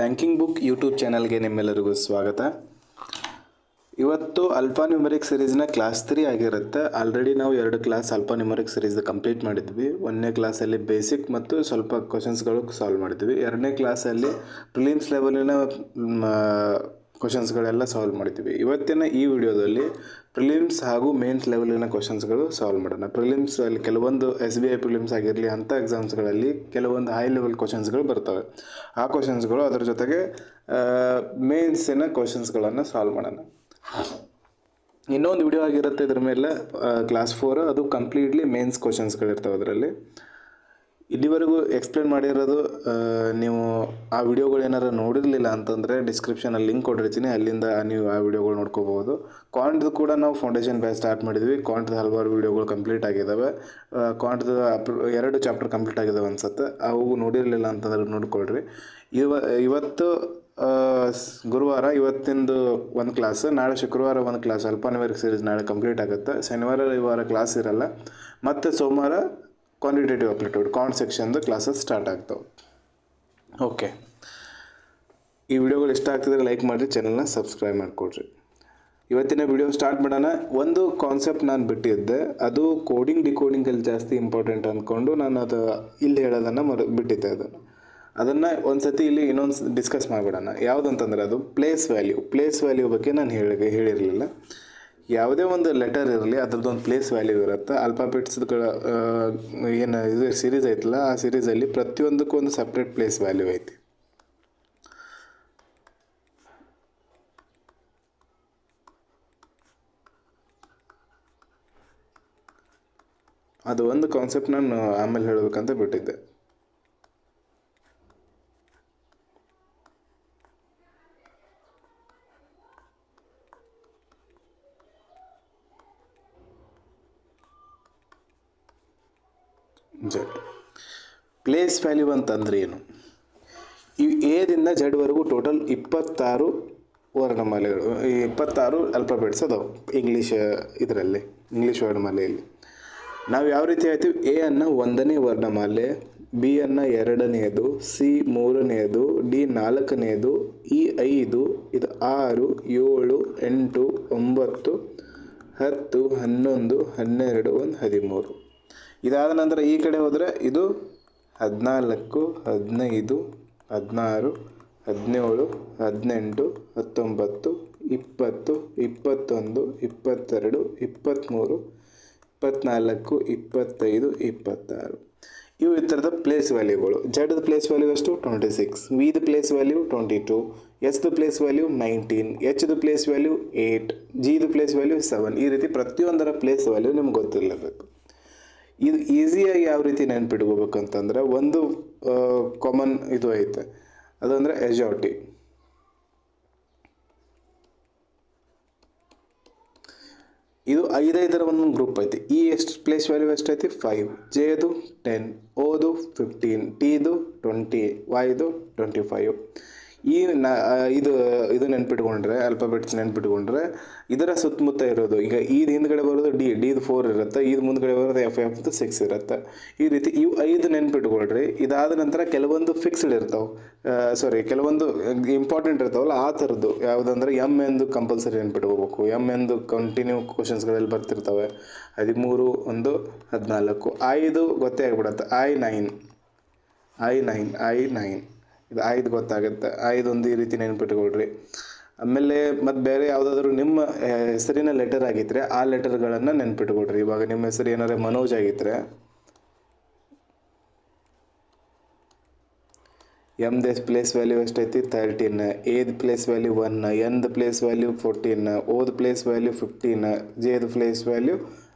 Banking book YouTube ಚಾನಲ್ಗೆ ನಿಮ್ಮೆಲ್ಲರಿಗೂ ಸ್ವಾಗತ. ಇವತ್ತು ಅಲ್ಫಾನ್ಯೂಮರಿಕ್ ಸಿರೀಸ್ನ ಕ್ಲಾಸ್ 3 ಆಗಿರುತ್ತೆ. ಆಲ್ರೆಡಿ ನಾವು 2 ಕ್ಲಾಸ್ ಅಲ್ಫಾನ್ಯೂಮರಿಕ್ ಸಿರೀಸ್ ಕಂಪ್ಲೀಟ್ ಮಾಡಿದ್ವಿ. 1ನೇ ಕ್ಲಾಸಲ್ಲಿ ಬೇಸಿಕ್ ಮತ್ತು ಸ್ವಲ್ಪ ಕ್ವಶನ್ಸ್ಗಳು ಸಾಲ್ವ್ ಮಾಡಿದ್ವಿ. 2ನೇ ಕ್ಲಾಸಲ್ಲಿ ಪ್ರಿಲಿಮ್ಸ್ ಲೆವೆಲಿನ ಕ್ವಶನ್ಸ್ಗಳೆಲ್ಲ ಸಾಲ್ವ್ ಮಾಡಿದ್ವಿ. ಇವತ್ತಿನ ಈ ವಿಡಿಯೋದಲ್ಲಿ ಪ್ರಿಲಿಮ್ಸ್ ಹಾಗೂ ಮೇನ್ಸ್ ಲೆವೆಲಿನ ಕ್ವಶನ್ಸ್ಗಳು ಸಾಲ್ವ್ ಮಾಡೋಣ. ಪ್ರಿಲಿಮ್ಸಲ್ಲಿ ಕೆಲವೊಂದು SBI ಪ್ರಿಲಿಮ್ಸ್ ಆಗಿರಲಿ ಅಂಥ ಎಕ್ಸಾಮ್ಸ್ಗಳಲ್ಲಿ ಕೆಲವೊಂದು ಹೈ ಲೆವೆಲ್ ಕ್ವಶನ್ಸ್ಗಳು ಬರ್ತವೆ. ಆ ಕ್ವಶನ್ಸ್ಗಳು ಅದರ ಜೊತೆಗೆ ಮೇನ್ಸಿನ ಕ್ವಶನ್ಸ್ಗಳನ್ನು ಸಾಲ್ವ್ ಮಾಡೋಣ. ಇನ್ನೊಂದು ವಿಡಿಯೋ ಆಗಿರುತ್ತೆ ಇದ್ರ ಮೇಲೆ ಕ್ಲಾಸ್ 4, ಅದು ಕಂಪ್ಲೀಟ್ಲಿ ಮೇನ್ಸ್ ಕ್ವಶನ್ಸ್ಗಳಿರ್ತವೆ. ಅದರಲ್ಲಿ ಇಲ್ಲಿವರೆಗೂ ಎಕ್ಸ್ಪ್ಲೇನ್ ಮಾಡಿರೋದು ನೀವು ಆ ವಿಡಿಯೋಗಳು ಏನಾರು ನೋಡಿರಲಿಲ್ಲ ಅಂತಂದರೆ ಡಿಸ್ಕ್ರಿಪ್ಷನಲ್ಲಿ ಲಿಂಕ್ ಕೊಟ್ಟಿರ್ತೀನಿ, ಅಲ್ಲಿಂದ ನೀವು ಆ ವಿಡಿಯೋಗಳು ನೋಡ್ಕೋಬೋದು. ಕ್ವಾಂಟ್ದು ಕೂಡ ನಾವು ಫೌಂಡೇಶನ್ ಬ್ಯಾಚ್ ಸ್ಟಾರ್ಟ್ ಮಾಡಿದ್ವಿ. ಕ್ವಾಂಟ್ದು ಹಲವಾರು ವಿಡಿಯೋಗಳು ಕಂಪ್ಲೀಟ್ ಆಗಿದ್ದಾವೆ. ಕ್ವಾಂಟ್ದು 2 ಚಾಪ್ಟರ್ ಕಂಪ್ಲೀಟ್ ಆಗಿದ್ದಾವೆ ಅನ್ಸುತ್ತೆ. ಅವು ನೋಡಿರಲಿಲ್ಲ ಅಂತಂದ್ರೆ ನೋಡ್ಕೊಳ್ರಿ. ಇವತ್ತು ಗುರುವಾರ ಇವತ್ತಿಂದು ಒಂದು ಕ್ಲಾಸ್, ನಾಳೆ ಶುಕ್ರವಾರ ಒಂದು ಕ್ಲಾಸ್ ಅಲ್ಫಾನ್ಯೂಮರಿಕ್ ಸೀರೀಸ್ ನಾಳೆ ಕಂಪ್ಲೀಟ್ ಆಗುತ್ತೆ. ಶನಿವಾರ ರವಿವಾರ ಕ್ಲಾಸ್ ಇರಲ್ಲ. ಮತ್ತು ಸೋಮವಾರ ಕ್ವಾಂಟಿಟೇಟಿವ್ ಅಪ್ಲಿಟ್ಯೂಡ್ ಕಾಂಟ್ ಸೆಕ್ಷನ್ದು ಕ್ಲಾಸಸ್ ಸ್ಟಾರ್ಟ್ ಆಗ್ತವೆ. ಓಕೆ, ಈ ವಿಡಿಯೋಗಳು ಇಷ್ಟ ಆಗ್ತಿದ್ರೆ ಲೈಕ್ ಮಾಡಿರಿ, ಚಾನಲ್ನ ಸಬ್ಸ್ಕ್ರೈಬ್ ಮಾಡಿಕೊಡ್ರಿ. ಇವತ್ತಿನ ವಿಡಿಯೋ ಸ್ಟಾರ್ಟ್ ಮಾಡೋಣ. ಒಂದು ಕಾನ್ಸೆಪ್ಟ್ ನಾನು ಬಿಟ್ಟಿದ್ದೆ, ಅದು ಕೋಡಿಂಗ್ ಡಿಕೋಡಿಂಗಲ್ಲಿ ಜಾಸ್ತಿ ಇಂಪಾರ್ಟೆಂಟ್ ಅಂದ್ಕೊಂಡು ನಾನು ಅದು ಇಲ್ಲಿ ಹೇಳೋದನ್ನು ಬಿಟ್ಟಿದ್ದೆ. ಅದನ್ನು ಒಂದು ಸತಿ ಇಲ್ಲಿ ಇನ್ನೊಂದು ಡಿಸ್ಕಸ್ ಮಾಡಿಬಿಡೋಣ. ಯಾವುದಂತಂದರೆ ಅದು ಪ್ಲೇಸ್ ವ್ಯಾಲ್ಯೂ ಬಗ್ಗೆ ನಾನು ಹೇಳಿರಲಿಲ್ಲ. ಯಾವುದೇ ಒಂದು ಲೆಟರ್ ಇರಲಿ ಅದ್ರದ್ದೊಂದು ಪ್ಲೇಸ್ ವ್ಯಾಲ್ಯೂ ಇರುತ್ತೆ. ಆಲ್ಫಾಬೆಟ್ಸ್ಗಳ ಏನು ಇದು ಸೀರೀಸ್ ಐತಲ್ಲ, ಆ ಸೀರೀಸಲ್ಲಿ ಪ್ರತಿಯೊಂದಕ್ಕೂ ಒಂದು ಸಪ್ರೇಟ್ ಪ್ಲೇಸ್ ವ್ಯಾಲ್ಯೂ ಐತಿ. ಅದು ಒಂದು ಕಾನ್ಸೆಪ್ಟ್ ನಾನು ಆಮೇಲೆ ಹೇಳಬೇಕಂತ ಬಿಟ್ಟಿದ್ದೆ. ಜೆಡ್ ಪ್ಲೇಸ್ ವ್ಯಾಲ್ಯೂ ಅಂತಂದ್ರೆ ಏನು? ಈ ಎದಿಂದ ಜೆಡ್ವರೆಗೂ ಟೋಟಲ್ 26 ವರ್ಣಮಾಲೆಗಳು, 26 ಅಲ್ಫಾಬೆಟ್ಸ್ ಅದಾವೆ ಇಂಗ್ಲೀಷ್ ವರ್ಣಮಾಲೆಯಲ್ಲಿ. ನಾವು ಯಾವ ರೀತಿ ಹೇಳ್ತೀವಿ? ಎ ಅನ್ನು 1ನೇ ವರ್ಣಮಾಲೆ, ಬಿ ಅನ್ನು 2ನೇದು, ಸಿ 3ನೇದು, ಡಿ 4ನೇದು, ಇ 5, ಇದು 6, 7, 8, 9, 10, 11, 12, 13. ಇದಾದ ನಂತರ ಈ ಕಡೆ ಹೋದರೆ ಇದು 14, 15, 16, 17, 18, 19, 20, 21, 22, 23, 24, 25, 26. ಇವು ಈ ಥರದ ಪ್ಲೇಸ್ ವ್ಯಾಲ್ಯೂಗಳು. ಜೆಡ್ದ ಪ್ಲೇಸ್ ವ್ಯಾಲ್ಯೂ ಎಷ್ಟು? 26, ವಿದ ಪ್ಲೇಸ್ ವ್ಯಾಲ್ಯೂ 22, ಎಸ್ದು ಪ್ಲೇಸ್ ವ್ಯಾಲ್ಯೂ 19, ಎಚ್ದು ಪ್ಲೇಸ್ ವ್ಯಾಲ್ಯೂ 8, ಜಿದು ಪ್ಲೇಸ್ ವ್ಯಾಲ್ಯೂ 7. ಈ ರೀತಿ ಪ್ರತಿಯೊಂದರ ಪ್ಲೇಸ್ ವ್ಯಾಲ್ಯೂ ನಿಮ್ಗೆ ಗೊತ್ತಿರಲೇಬೇಕು. ಇದು ಈಸಿಯಾಗಿ ಯಾವ ರೀತಿ ನೆನ್ಪಿಟ್ಕೋಬೇಕು ಅಂತಂದರೆ, ಒಂದು ಕಾಮನ್ ಇದು ಐತೆ, ಅದಂದರೆ ಎಜಾಟಿ. ಇದು 5 ಒಂದೊಂದು ಗ್ರೂಪ್ ಐತಿ. ಇ ಎಷ್ಟು ಪ್ಲೇಸ್ ವ್ಯಾಲ್ಯೂ ಎಷ್ಟೈತಿ? 5, ಜೆದು 10, ಓದು 15, ಟಿದು 20, ವೈದು 25. ಇದು ನೆನ್ಪಿಟ್ಕೊಂಡ್ರೆ, ಆಲ್ಫಾಬೆಟ್ಸ್ ನೆನ್ಪಿಟ್ಕೊಂಡ್ರೆ ಇದರ ಸುತ್ತಮುತ್ತ ಇರೋದು, ಈಗ ಈದ್ ಹಿಂದ್ಗಡೆ ಬರೋದು ಡಿದು 4 ಇರುತ್ತೆ, ಈದ್ ಮುಂದ್ಗಡೆ ಬರೋದು ಎಫ್ 6 ಇರುತ್ತೆ. ಈ ರೀತಿ ಇವು 5 ನೆನ್ಪಿಟ್ಕೊಳ್ರಿ. ಇದಾದ ನಂತರ ಕೆಲವೊಂದು ಫಿಕ್ಸ್ಡ್ ಇರ್ತಾವೆ, ಕೆಲವೊಂದು ಇಂಪಾರ್ಟೆಂಟ್ ಇರ್ತಾವಲ್ಲ, ಆ ಥರದ್ದು ಯಾವುದಂದ್ರೆ ಎಮ್ ಎಂದು ಕಂಪಲ್ಸರಿ ನೆನ್ಪಿಟ್ಕೋಬೇಕು. ಎಮ್ ಎಂದು ಕಂಟಿನ್ಯೂ ಕ್ವಶನ್ಸ್ಗಳಲ್ಲಿ ಬರ್ತಿರ್ತವೆ. 13, 1, 14. ಐದು ಗೊತ್ತೇ ಆಗಿಬಿಡತ್ತೆ. I9 ಇದು 5 ಗೊತ್ತಾಗುತ್ತೆ. 5 ಈ ರೀತಿ ನೆನ್ಪಿಟ್ಕೊಳ್ರಿ. ಆಮೇಲೆ ಮತ್ತು ಬೇರೆ ಯಾವುದಾದ್ರೂ ನಿಮ್ಮ ಹೆಸರಿನ ಲೆಟರ್ ಆಗಿದ್ದರೆ ಆ ಲೆಟರ್ಗಳನ್ನು ನೆನ್ಪಿಟ್ಕೊಳ್ರಿ. ಇವಾಗ ನಿಮ್ಮ ಹೆಸರು ಏನಾರ ಮನೋಜ್ ಆಗಿದ್ದರೆ ಎಮ್ದ ಪ್ಲೇಸ್ ವ್ಯಾಲ್ಯೂ ಎಷ್ಟೈತಿ? 13, ಎದ ಪ್ಲೇಸ್ ವ್ಯಾಲ್ಯೂ 1, ಎನ್ದ ಪ್ಲೇಸ್ ವ್ಯಾಲ್ಯೂ 14, ಓದ ಪ್ಲೇಸ್ ವ್ಯಾಲ್ಯೂ 15, ಜೆದ ಪ್ಲೇಸ್ ವ್ಯಾಲ್ಯೂ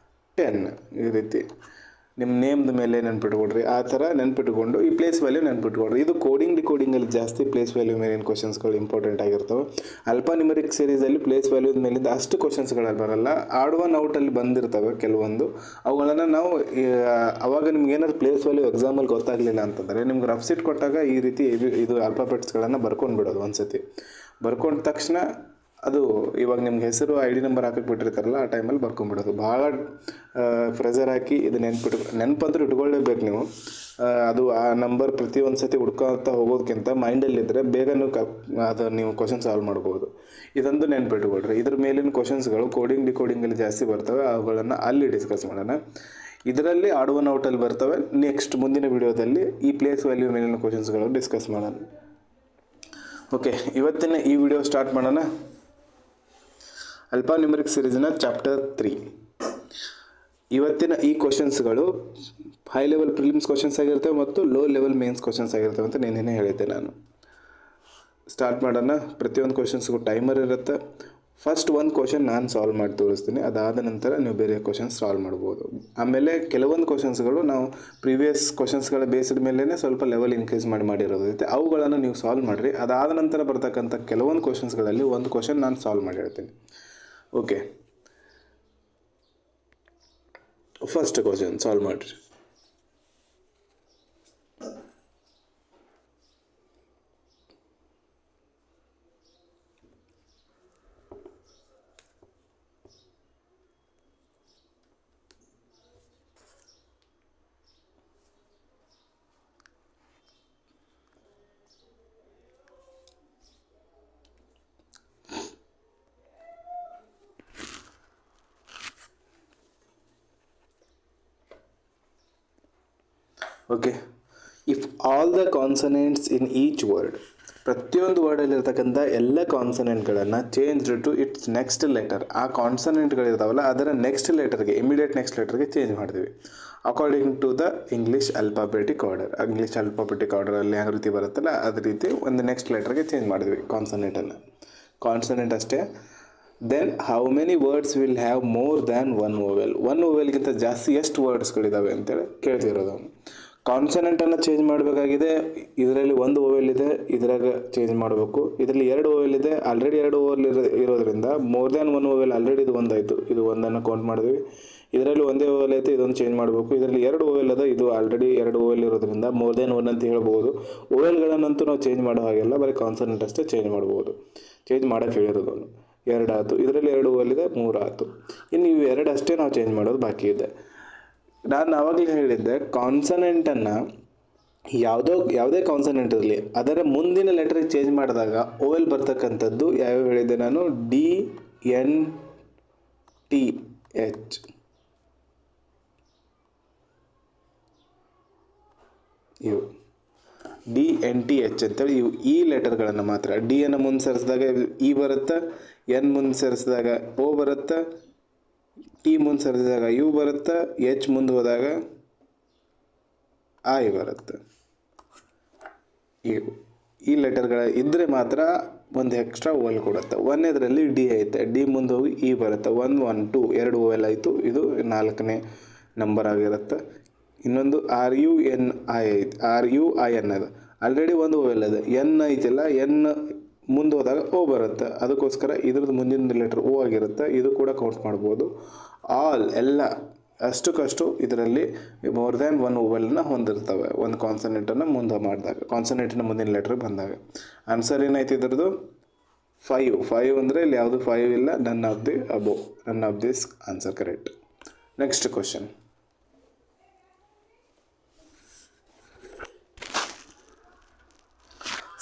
10. ಈ ರೀತಿ ನಿಮ್ಮ ನೇಮ್ದ ಮೇಲೆ ನೆನ್ಪಿಟ್ಕೊಡ್ರಿ. ಆ ಥರ ನೆನ್ಪಿಟ್ಕೊಂಡು ಈ ಪ್ಲೇಸ್ ವ್ಯಾಲ್ಯೂ ನೆನ್ಪಿಟ್ಕೊಡ್ರಿ. ಇದು ಕೋಡಿಂಗ್ ಡಿಕೋಡಿಂಗಲ್ಲಿ ಜಾಸ್ತಿ ಪ್ಲೇಸ್ ವ್ಯಾಲ್ಯೂ ಮೇಲಿನ ಕ್ವಶನ್ಸ್ಗಳು ಇಂಪಾರ್ಟೆಂಟ್ ಆಗಿರ್ತವೆ. ಅಲ್ಫಾನ್ಯೂಮರಿಕ್ ಸೀರೀಸಲ್ಲಿ ಪ್ಲೇಸ್ ವ್ಯಾಲ್ಯೂದ ಮೇಲಿಂದ ಅಷ್ಟು ಕ್ವಶನ್ಸ್ಗಳಲ್ಲಿ ಬರಲ್ಲ. ಆಡ್ ಒನ್ ಔಟಲ್ಲಿ ಬಂದಿರ್ತವೆ ಕೆಲವೊಂದು. ಅವುಗಳನ್ನು ನಾವು ಅವಾಗ ನಿಮ್ಗೆ ಏನಾದ್ರು ಪ್ಲೇಸ್ ವ್ಯಾಲ್ಯೂ ಎಕ್ಸಾಮಲ್ಲಿ ಗೊತ್ತಾಗಲಿಲ್ಲ ಅಂತಂದರೆ ನಿಮ್ಗೆ ರಫ್ ಶೀಟ್ ಕೊಟ್ಟಾಗ ಈ ರೀತಿ ಇದು ಆಲ್ಫಾಬೆಟ್ಸ್ಗಳನ್ನು ಬರ್ಕೊಂಡು ಬಿಡೋದು. ಒಂದು ಸತಿ ಬರ್ಕೊಂಡ ತಕ್ಷಣ ಅದು ಇವಾಗ ನಿಮ್ಗೆ ಹೆಸರು ಐ ಡಿ ನಂಬರ್ ಹಾಕಕ್ಕೆ ಬಿಟ್ಟಿರ್ತಾರಲ್ಲ ಆ ಟೈಮಲ್ಲಿ ಬರ್ಕೊಂಬಿಡೋದು. ಭಾಳ ಪ್ರೆಷರ್ ಹಾಕಿ ಇದು ನೆನಪಂದ್ರೆ ಇಟ್ಕೊಳ್ಳೇಬೇಕು ನೀವು. ಅದು ಆ ನಂಬರ್ ಪ್ರತಿಯೊಂದು ಸತಿ ಹುಡ್ಕೊಳ್ತಾ ಹೋಗೋದಕ್ಕಿಂತ ಮೈಂಡಲ್ಲಿದ್ದರೆ ಬೇಗ ಅದು ನೀವು ಕ್ವಶನ್ ಸಾಲ್ವ್ ಮಾಡ್ಬೋದು. ಇದೊಂದು ನೆನ್ಪಿಟ್ಕೊಳ್ರಿ. ಇದ್ರ ಮೇಲಿನ ಕ್ವಶನ್ಸ್ಗಳು ಡಿಕೋಡಿಂಗಲ್ಲಿ ಜಾಸ್ತಿ ಬರ್ತವೆ, ಅವುಗಳನ್ನು ಅಲ್ಲಿ ಡಿಸ್ಕಸ್ ಮಾಡೋಣ. ಇದರಲ್ಲಿ ಆಡ್ ಒನ್ ಔಟಲ್ಲಿ ಬರ್ತವೆ. ನೆಕ್ಸ್ಟ್ ಮುಂದಿನ ವಿಡಿಯೋದಲ್ಲಿ ಈ ಪ್ಲೇಸ್ ವ್ಯಾಲ್ಯೂ ಮೇಲಿನ ಕ್ವಶನ್ಸ್ಗಳು ಡಿಸ್ಕಸ್ ಮಾಡೋಣ. ಓಕೆ, ಇವತ್ತಿನ ಈ ವಿಡಿಯೋ ಸ್ಟಾರ್ಟ್ ಮಾಡೋಣ. ಅಲ್ಫಾನ್ಯೂಮರಿಕ್ ಸೀರೀಸ್ನ ಚಾಪ್ಟರ್ 3. ಇವತ್ತಿನ ಈ ಕ್ವಶನ್ಸ್ಗಳು ಹೈ ಲೆವೆಲ್ ಪ್ರಿಲಿಮ್ಸ್ ಕ್ವಶನ್ಸ್ ಆಗಿರ್ತವೆ ಮತ್ತು ಲೋ ಲೆವೆಲ್ ಮೇನ್ಸ್ ಕ್ವಶನ್ಸ್ ಆಗಿರ್ತವೆ ಅಂತ ನೆನ್ನೆ ಹೇಳಿದ್ದೆ ನಾನು. ಸ್ಟಾರ್ಟ್ ಮಾಡೋಣ. ಪ್ರತಿಯೊಂದು ಕ್ವಶನ್ಸ್ಗೂ ಟೈಮರ್ ಇರುತ್ತೆ. ಫಸ್ಟ್ ಒಂದು ಕ್ವಶನ್ ನಾನು ಸಾಲ್ವ್ ಮಾಡಿ ತೋರಿಸ್ತೀನಿ, ಅದಾದ ನಂತರ ನೀವು ಬೇರೆ ಕ್ವಶನ್ಸ್ ಸಾಲ್ವ್ ಮಾಡ್ಬೋದು. ಆಮೇಲೆ ಕೆಲವೊಂದು ಕ್ವಶನ್ಸ್ಗಳು ನಾವು ಪ್ರೀವಿಯಸ್ ಕ್ವಶನ್ಸ್ಗಳ ಬೇಸ್ಡ್ ಮೇಲೇ ಸ್ವಲ್ಪ ಲೆವೆಲ್ ಇನ್ಕ್ರೀಸ್ ಮಾಡಿರೋದೈತೆ, ಅವುಗಳನ್ನು ನೀವು ಸಾಲ್ವ್ ಮಾಡಿರಿ. ಅದಾದ ನಂತರ ಬರ್ತಕ್ಕಂಥ ಕೆಲವೊಂದು ಕ್ವಶನ್ಸ್ಗಳಲ್ಲಿ ಒಂದು ಕ್ವಶನ್ ನಾನು ಸಾಲ್ವ್ ಮಾಡಿ ಹೇಳ್ತೀನಿ. ಓಕೆ, ಫಸ್ಟ್ ಕ್ವಶನ್ ಸಾಲ್ವ್ ಮಾಡಿರಿ. Okay, if all the consonants in each word, ಪ್ರತಿಯೊಂದು ವರ್ಡಲ್ಲಿರ್ತಕ್ಕಂಥ ಎಲ್ಲ ಕಾನ್ಸನೆಂಟ್ಗಳನ್ನು change to its next letter, ಆ ಕಾನ್ಸನೆಂಟ್ಗಳಿರ್ತಾವಲ್ಲ ಅದರ ನೆಕ್ಸ್ಟ್ ಲೆಟರ್ಗೆ, ಇಮಿಡಿಯೇಟ್ ನೆಕ್ಸ್ಟ್ ಲೆಟರ್ಗೆ ಚೇಂಜ್ ಮಾಡ್ತೀವಿ according to the English alphabetic order. English alphabetic ಆರ್ಡರಲ್ಲಿ ಯಾವ ರೀತಿ ಬರುತ್ತಲ್ಲ ಅದೇ ರೀತಿ ಒಂದು ನೆಕ್ಸ್ಟ್ ಲೆಟರ್ಗೆ ಚೇಂಜ್ ಮಾಡಿದ್ವಿ ಕಾನ್ಸನೆಂಟ್ ಅಷ್ಟೇ. Then how many words will have more than one vowel, one ಓವೆಲ್ಗಿಂತ ಜಾಸ್ತಿ ಎಷ್ಟು ವರ್ಡ್ಸ್ಗಳಿದ್ದಾವೆ ಅಂತೇಳಿ ಕೇಳ್ತಿರೋದು. ಕಾನ್ಸನೆಂಟನ್ನು ಚೇಂಜ್ ಮಾಡಬೇಕಾಗಿದೆ. ಇದರಲ್ಲಿ ಒಂದು ಓವೆಲ್ ಇದೆ, ಇದ್ರಾಗ ಚೇಂಜ್ ಮಾಡಬೇಕು. ಇದರಲ್ಲಿ ಎರಡು ಓವೆಲ್ ಇದೆ, ಆಲ್ರೆಡಿ ಎರಡು ಓವೆಲ್ ಇರೋದ್ರಿಂದ more than one vowel already ಇದು ಒಂದಾಯಿತು, ಇದು ಒಂದನ್ನು ಕೌಂಟ್ ಮಾಡಿದ್ವಿ. ಇದರಲ್ಲಿ ಒಂದೇ ಓವೆಲ್ ಐತೆ, ಇದೊಂದು ಚೇಂಜ್ ಮಾಡಬೇಕು. ಇದರಲ್ಲಿ ಎರಡು ಓವೆಲ್ ಅದ, ಇದು ಆಲ್ರೆಡಿ ಎರಡು ಓವೆಲ್ ಇರೋದ್ರಿಂದ ಮೋರ್ ದ್ಯಾನ್ ಒನ್ ಅಂತ ಹೇಳ್ಬೋದು. ಓವೆಲ್ಗಳನ್ನಂತೂ ನಾವು ಚೇಂಜ್ ಮಾಡೋ ಹಾಗೆಲ್ಲ, ಬರೀ ಕಾನ್ಸನೆಂಟ್ ಅಷ್ಟೇ ಚೇಂಜ್ ಮಾಡ್ಬೋದು. ಚೇಂಜ್ ಮಾಡೋಕ್ಕೆ ಹೇಳಿರೋದು ಎರಡು ಆಯಿತು. ಇದರಲ್ಲಿ ಎರಡು ಓವೆಲ್ ಇದೆ, ಮೂರು ಆಯಿತು. ಇನ್ನು ಇವು ಎರಡು ಅಷ್ಟೇ ನಾವು ಚೇಂಜ್ ಮಾಡೋದು ಬಾಕಿ ಇದೆ. ನಾನು ಆವಾಗಲೇ ಹೇಳಿದ್ದೆ, ಕಾನ್ಸನೆಂಟನ್ನು ಯಾವುದೇ ಕಾನ್ಸನೆಂಟ್ ಇರಲಿ ಅದರ ಮುಂದಿನ ಲೆಟರಿಗೆ ಚೇಂಜ್ ಮಾಡಿದಾಗ ಓವೆಲ್ ಬರ್ತಕ್ಕಂಥದ್ದು ಯಾವ್ಯಾವ ಹೇಳಿದ್ದೆ ನಾನು, DNTH, ಇವು DNTH ಅಂತೇಳಿ ಇವು ಈ ಲೆಟರ್ಗಳನ್ನು ಮಾತ್ರ. ಡಿ ಅನ್ನು ಮುಂದೆ ಸೇರಿಸಿದಾಗ ಇ ಬರುತ್ತೆ, ಎನ್ ಮುಂದೆ ಸೇರಿಸಿದಾಗ ಓ ಬರುತ್ತೆ, ಟಿ ಮುಂದೆ ಸೇರಿಸಿದಾಗ ಯು ಬರುತ್ತೆ, ಎಚ್ ಮುಂದೆ ಹೋದಾಗ ಐ ಬರುತ್ತೆ. ಈ ಲೆಟರ್ಗಳ ಇದ್ದರೆ ಮಾತ್ರ ಒಂದು ಎಕ್ಸ್ಟ್ರಾ ಓವೆಲ್ ಕೊಡುತ್ತೆ. ಒಂದನೇದರಲ್ಲಿ ಡಿ ಐತೆ, ಡಿ ಮುಂದೆ ಹೋಗಿ ಇ ಬರುತ್ತೆ. 1 1 2 ಎರಡು ಓವೆಲ್ ಆಯಿತು, ಇದು 4ನೇ ನಂಬರ್ ಆಗಿರುತ್ತೆ. ಇನ್ನೊಂದು RUNI ಐತೆ, RUI ಅನ್ನೋದು ಆಲ್ರೆಡಿ ಒಂದು ಓವೆಲ್ ಇದೆ. ಎನ್ ಐತಿಲ್ಲ, ಎನ್ ಮುಂದೆ ಹೋದಾಗ ಓ ಬರುತ್ತೆ, ಅದಕ್ಕೋಸ್ಕರ ಇದ್ರದ್ದು ಮುಂದಿನ ಲೆಟರ್ ಓ ಆಗಿರುತ್ತೆ, ಇದು ಕೂಡ ಕೌಂಟ್ ಮಾಡ್ಬೋದು. ಆಲ್ ಎಲ್ಲ ಅಷ್ಟಕ್ಕಷ್ಟು ಇದರಲ್ಲಿ ಮೋರ್ ದ್ಯಾನ್ ಒನ್ ಓವೆಲ್ನ ಹೊಂದಿರ್ತವೆ ಒಂದು ಕಾನ್ಸನೆಂಟನ್ನು ಮುಂದೆ ಮಾಡಿದಾಗ, ಕಾನ್ಸನೆಂಟಿನ ಮುಂದಿನ ಲೆಟ್ರ್ ಬಂದಾಗ. ಆನ್ಸರ್ ಏನಾಯ್ತು ಇದ್ರದ್ದು 5 ಅಂದರೆ ಇಲ್ಲಿ ಯಾವುದು 5 ಇಲ್ಲ, none of this answer correct. Next question.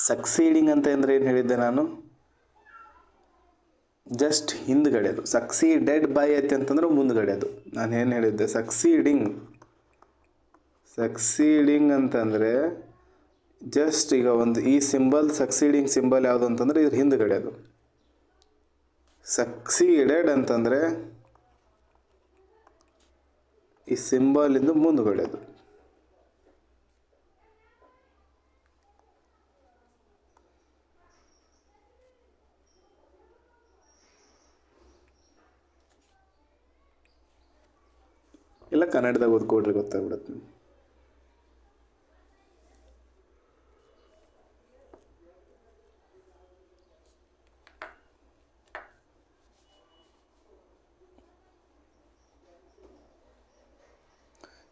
Succeeding ಅಂತ ಅಂದರೆ ಏನು ಹೇಳಿದ್ದೆ ನಾನು, ಜಸ್ಟ್ ಹಿಂದ್ಗಡೆದು. ಸಕ್ಸೀಡೆಡ್ ಬೈ ಐತೆ ಅಂತಂದ್ರೆ ಮುಂದ್ಗಡೆದು. ನಾನು ಏನು ಹೇಳಿದ್ದೆ, ಸಕ್ಸೀಡಿಂಗ್ ಅಂತಂದರೆ ಜಸ್ಟ್ ಈಗ ಒಂದು ಈ ಸಿಂಬಲ್, ಸಕ್ಸೀಡಿಂಗ್ ಸಿಂಬಲ್ ಯಾವುದು ಅಂತಂದರೆ ಇದ್ರ ಹಿಂದ್ಗಡೆದು. ಸಕ್ಸೀಡೆಡ್ ಅಂತಂದರೆ ಈ ಸಿಂಬಲಿಂದ ಮುಂದ್ಗಡೆದು. ಇಲ್ಲ ಕನ್ನಡದಾಗ ಓದ್ಕೊಡ್ರಿ, ಗೊತ್ತಾಗ್ಬಿಡುತ್ತೆ.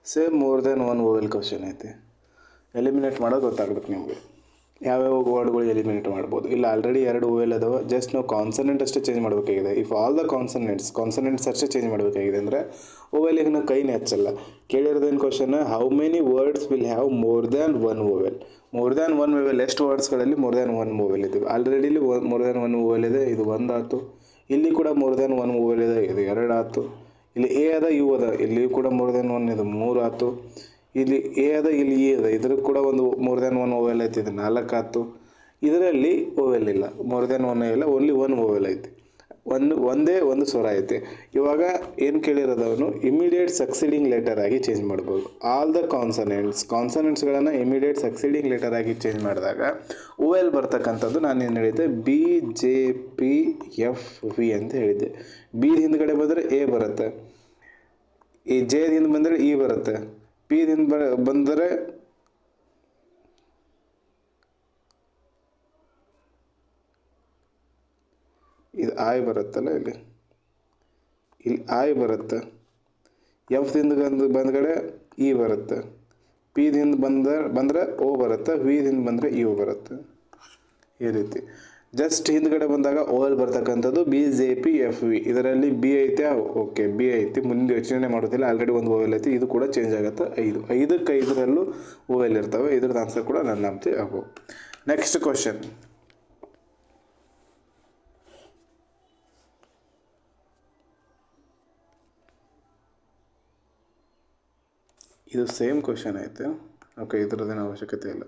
Same more than one vowel question ಐತೆ, ಎಲಿಮಿನೇಟ್ ಮಾಡೋದು ಗೊತ್ತಾಗ್ಬೇಕು ನಿಮಗೆ. ಯಾವ್ಯಾವ ವರ್ಡ್ಗಳು ಎಲಿಮಿನೇಟ್ ಮಾಡ್ಬೋದು. ಇಲ್ಲ ಆಲ್ರೆಡಿ 2 ಓವೆಲ್ ಅದಾವೆ, ಜಸ್ಟ್ ನಾವು ಕಾನ್ಸನೆಂಟ್ ಅಷ್ಟೇ ಚೇಂಜ್ ಮಾಡಬೇಕಾಗಿದೆ. ಇಫ್ ಆಲ್ ದ ಕಾನ್ಸನೆಂಟ್ಸ್ ಅಷ್ಟೇ ಚೇಂಜ್ ಮಾಡಬೇಕಾಗಿದೆ ಅಂದರೆ ಓವೆಲಿಗೆ ನಾವು ಕೈನೇ ಹಚ್ಚಲ್ಲ. ಕೇಳಿರೋದೇನು question, how many words will have more than 1 vowel. More than 1 vowel ಎಷ್ಟು ವರ್ಡ್ಸ್ಗಳಲ್ಲಿ ಮೋರ್ ದ್ಯಾನ್ 1 ಓವೆಲ್ ಇದ್ದೀವಿ. ಆಲ್ರೆಡಿ ಇಲ್ಲಿ ಮೋರ್ ದ್ಯಾನ್ 1 ಓವೆಲ್ ಇದೆ, ಇದು 1 ಆಯಿತು. ಇಲ್ಲಿ ಕೂಡ ಮೋರ್ ದ್ಯಾನ್ 1 ಓವೆಲ್ ಇದೆ, ಇದು 2 ಆಯಿತು. ಇಲ್ಲಿ ಎ ಅದ ಯು ಅದ, ಇಲ್ಲಿ ಕೂಡ ಮೋರ್ ದ್ಯಾನ್ 1 ಇದು 3 ಆಯಿತು. ಇಲ್ಲಿ ಎ ಅದ ಇಲ್ಲಿ ಇ ಅದ, ಇದ್ರ ಕೂಡ ಒಂದು ಮೋರ್ ದ್ಯಾನ್ 1 ಓವೆಲ್ ಐತಿ, ಇದು 4 ಆಯ್ತು. ಇದರಲ್ಲಿ ಓವೆಲ್ ಇಲ್ಲ, ಮೋರ್ ದ್ಯಾನ್ 1 ಇಲ್ಲ, ಓನ್ಲಿ 1 ಓವೆಲ್ ಐತಿ. ಒಂದೇ ಒಂದು ಸ್ವರ ಐತೆ. ಇವಾಗ ಏನು ಕೇಳಿರೋದವನು ಇಮಿಡಿಯೇಟ್ ಸಕ್ಸೀಡಿಂಗ್ ಲೆಟರ್ ಆಗಿ ಚೇಂಜ್ ಮಾಡ್ಬೋದು. ಆಲ್ ದ ಕಾನ್ಸನೆಂಟ್ಸ್ಗಳನ್ನು ಇಮಿಡಿಯೇಟ್ ಸಕ್ಸೀಡಿಂಗ್ ಲೆಟರ್ ಆಗಿ ಚೇಂಜ್ ಮಾಡಿದಾಗ ಓವೆಲ್ ಬರ್ತಕ್ಕಂಥದ್ದು ನಾನು ಏನು ಹೇಳಿದ್ದೆ, BJPFV ಅಂತ ಹೇಳಿದ್ದೆ. ಬಿ ಹಿಂದ್ಗಡೆ ಬಂದರೆ ಎ ಬರುತ್ತೆ, ಈ ಜೆ ಹಿಂದೆ ಬಂದರೆ ಇ ಬರುತ್ತೆ, ಪಿ ಹಿಂದೆ ಬಂದರೆ ಇದು ಆಯ್ ಬರುತ್ತಲ್ಲ, ಇಲ್ಲಿ ಆಯ್ ಬರುತ್ತೆ. ಎಫ್ ದಿಂದ ಬಂದಗಡೆ ಇ ಬರುತ್ತೆ, ಪಿ ದಿಂದ ಬಂದರೆ ಓ ಬರುತ್ತೆ, ವಿ ದಿಂದ ಬಂದರೆ ಯು ಬರುತ್ತೆ. ಈ ರೀತಿ ಜಸ್ಟ್ ಹಿಂದ್ಗಡೆ ಬಂದಾಗ ಓವೆಲ್ ಬರ್ತಕ್ಕಂಥದ್ದು BJPFV. ಇದರಲ್ಲಿ ಬಿ ಐತೆ, ಓಕೆ ಬಿ ಐತಿ, ಮುಂದೆ ಯೋಚನೆ ಮಾಡೋದಿಲ್ಲ, ಆಲ್ರೆಡಿ ಒಂದು ಓವೆಲ್ ಐತಿ. ಇದು ಕೂಡ ಚೇಂಜ್ ಆಗುತ್ತೆ. 5 ಓವೆಲ್ ಇರ್ತವೆ. ಇದ್ರದ್ದು ಆನ್ಸರ್ ಕೂಡ ನನ್ನ ನಂಬ್ತಿ ಆಗೋ. ನೆಕ್ಸ್ಟ್ ಕ್ವಶನ್, ಇದು ಸೇಮ್ ಕ್ವಶನ್ ಐತೆ. ಓಕೆ, ಇದ್ರದ್ದೇನು ಅವಶ್ಯಕತೆ ಇಲ್ಲ.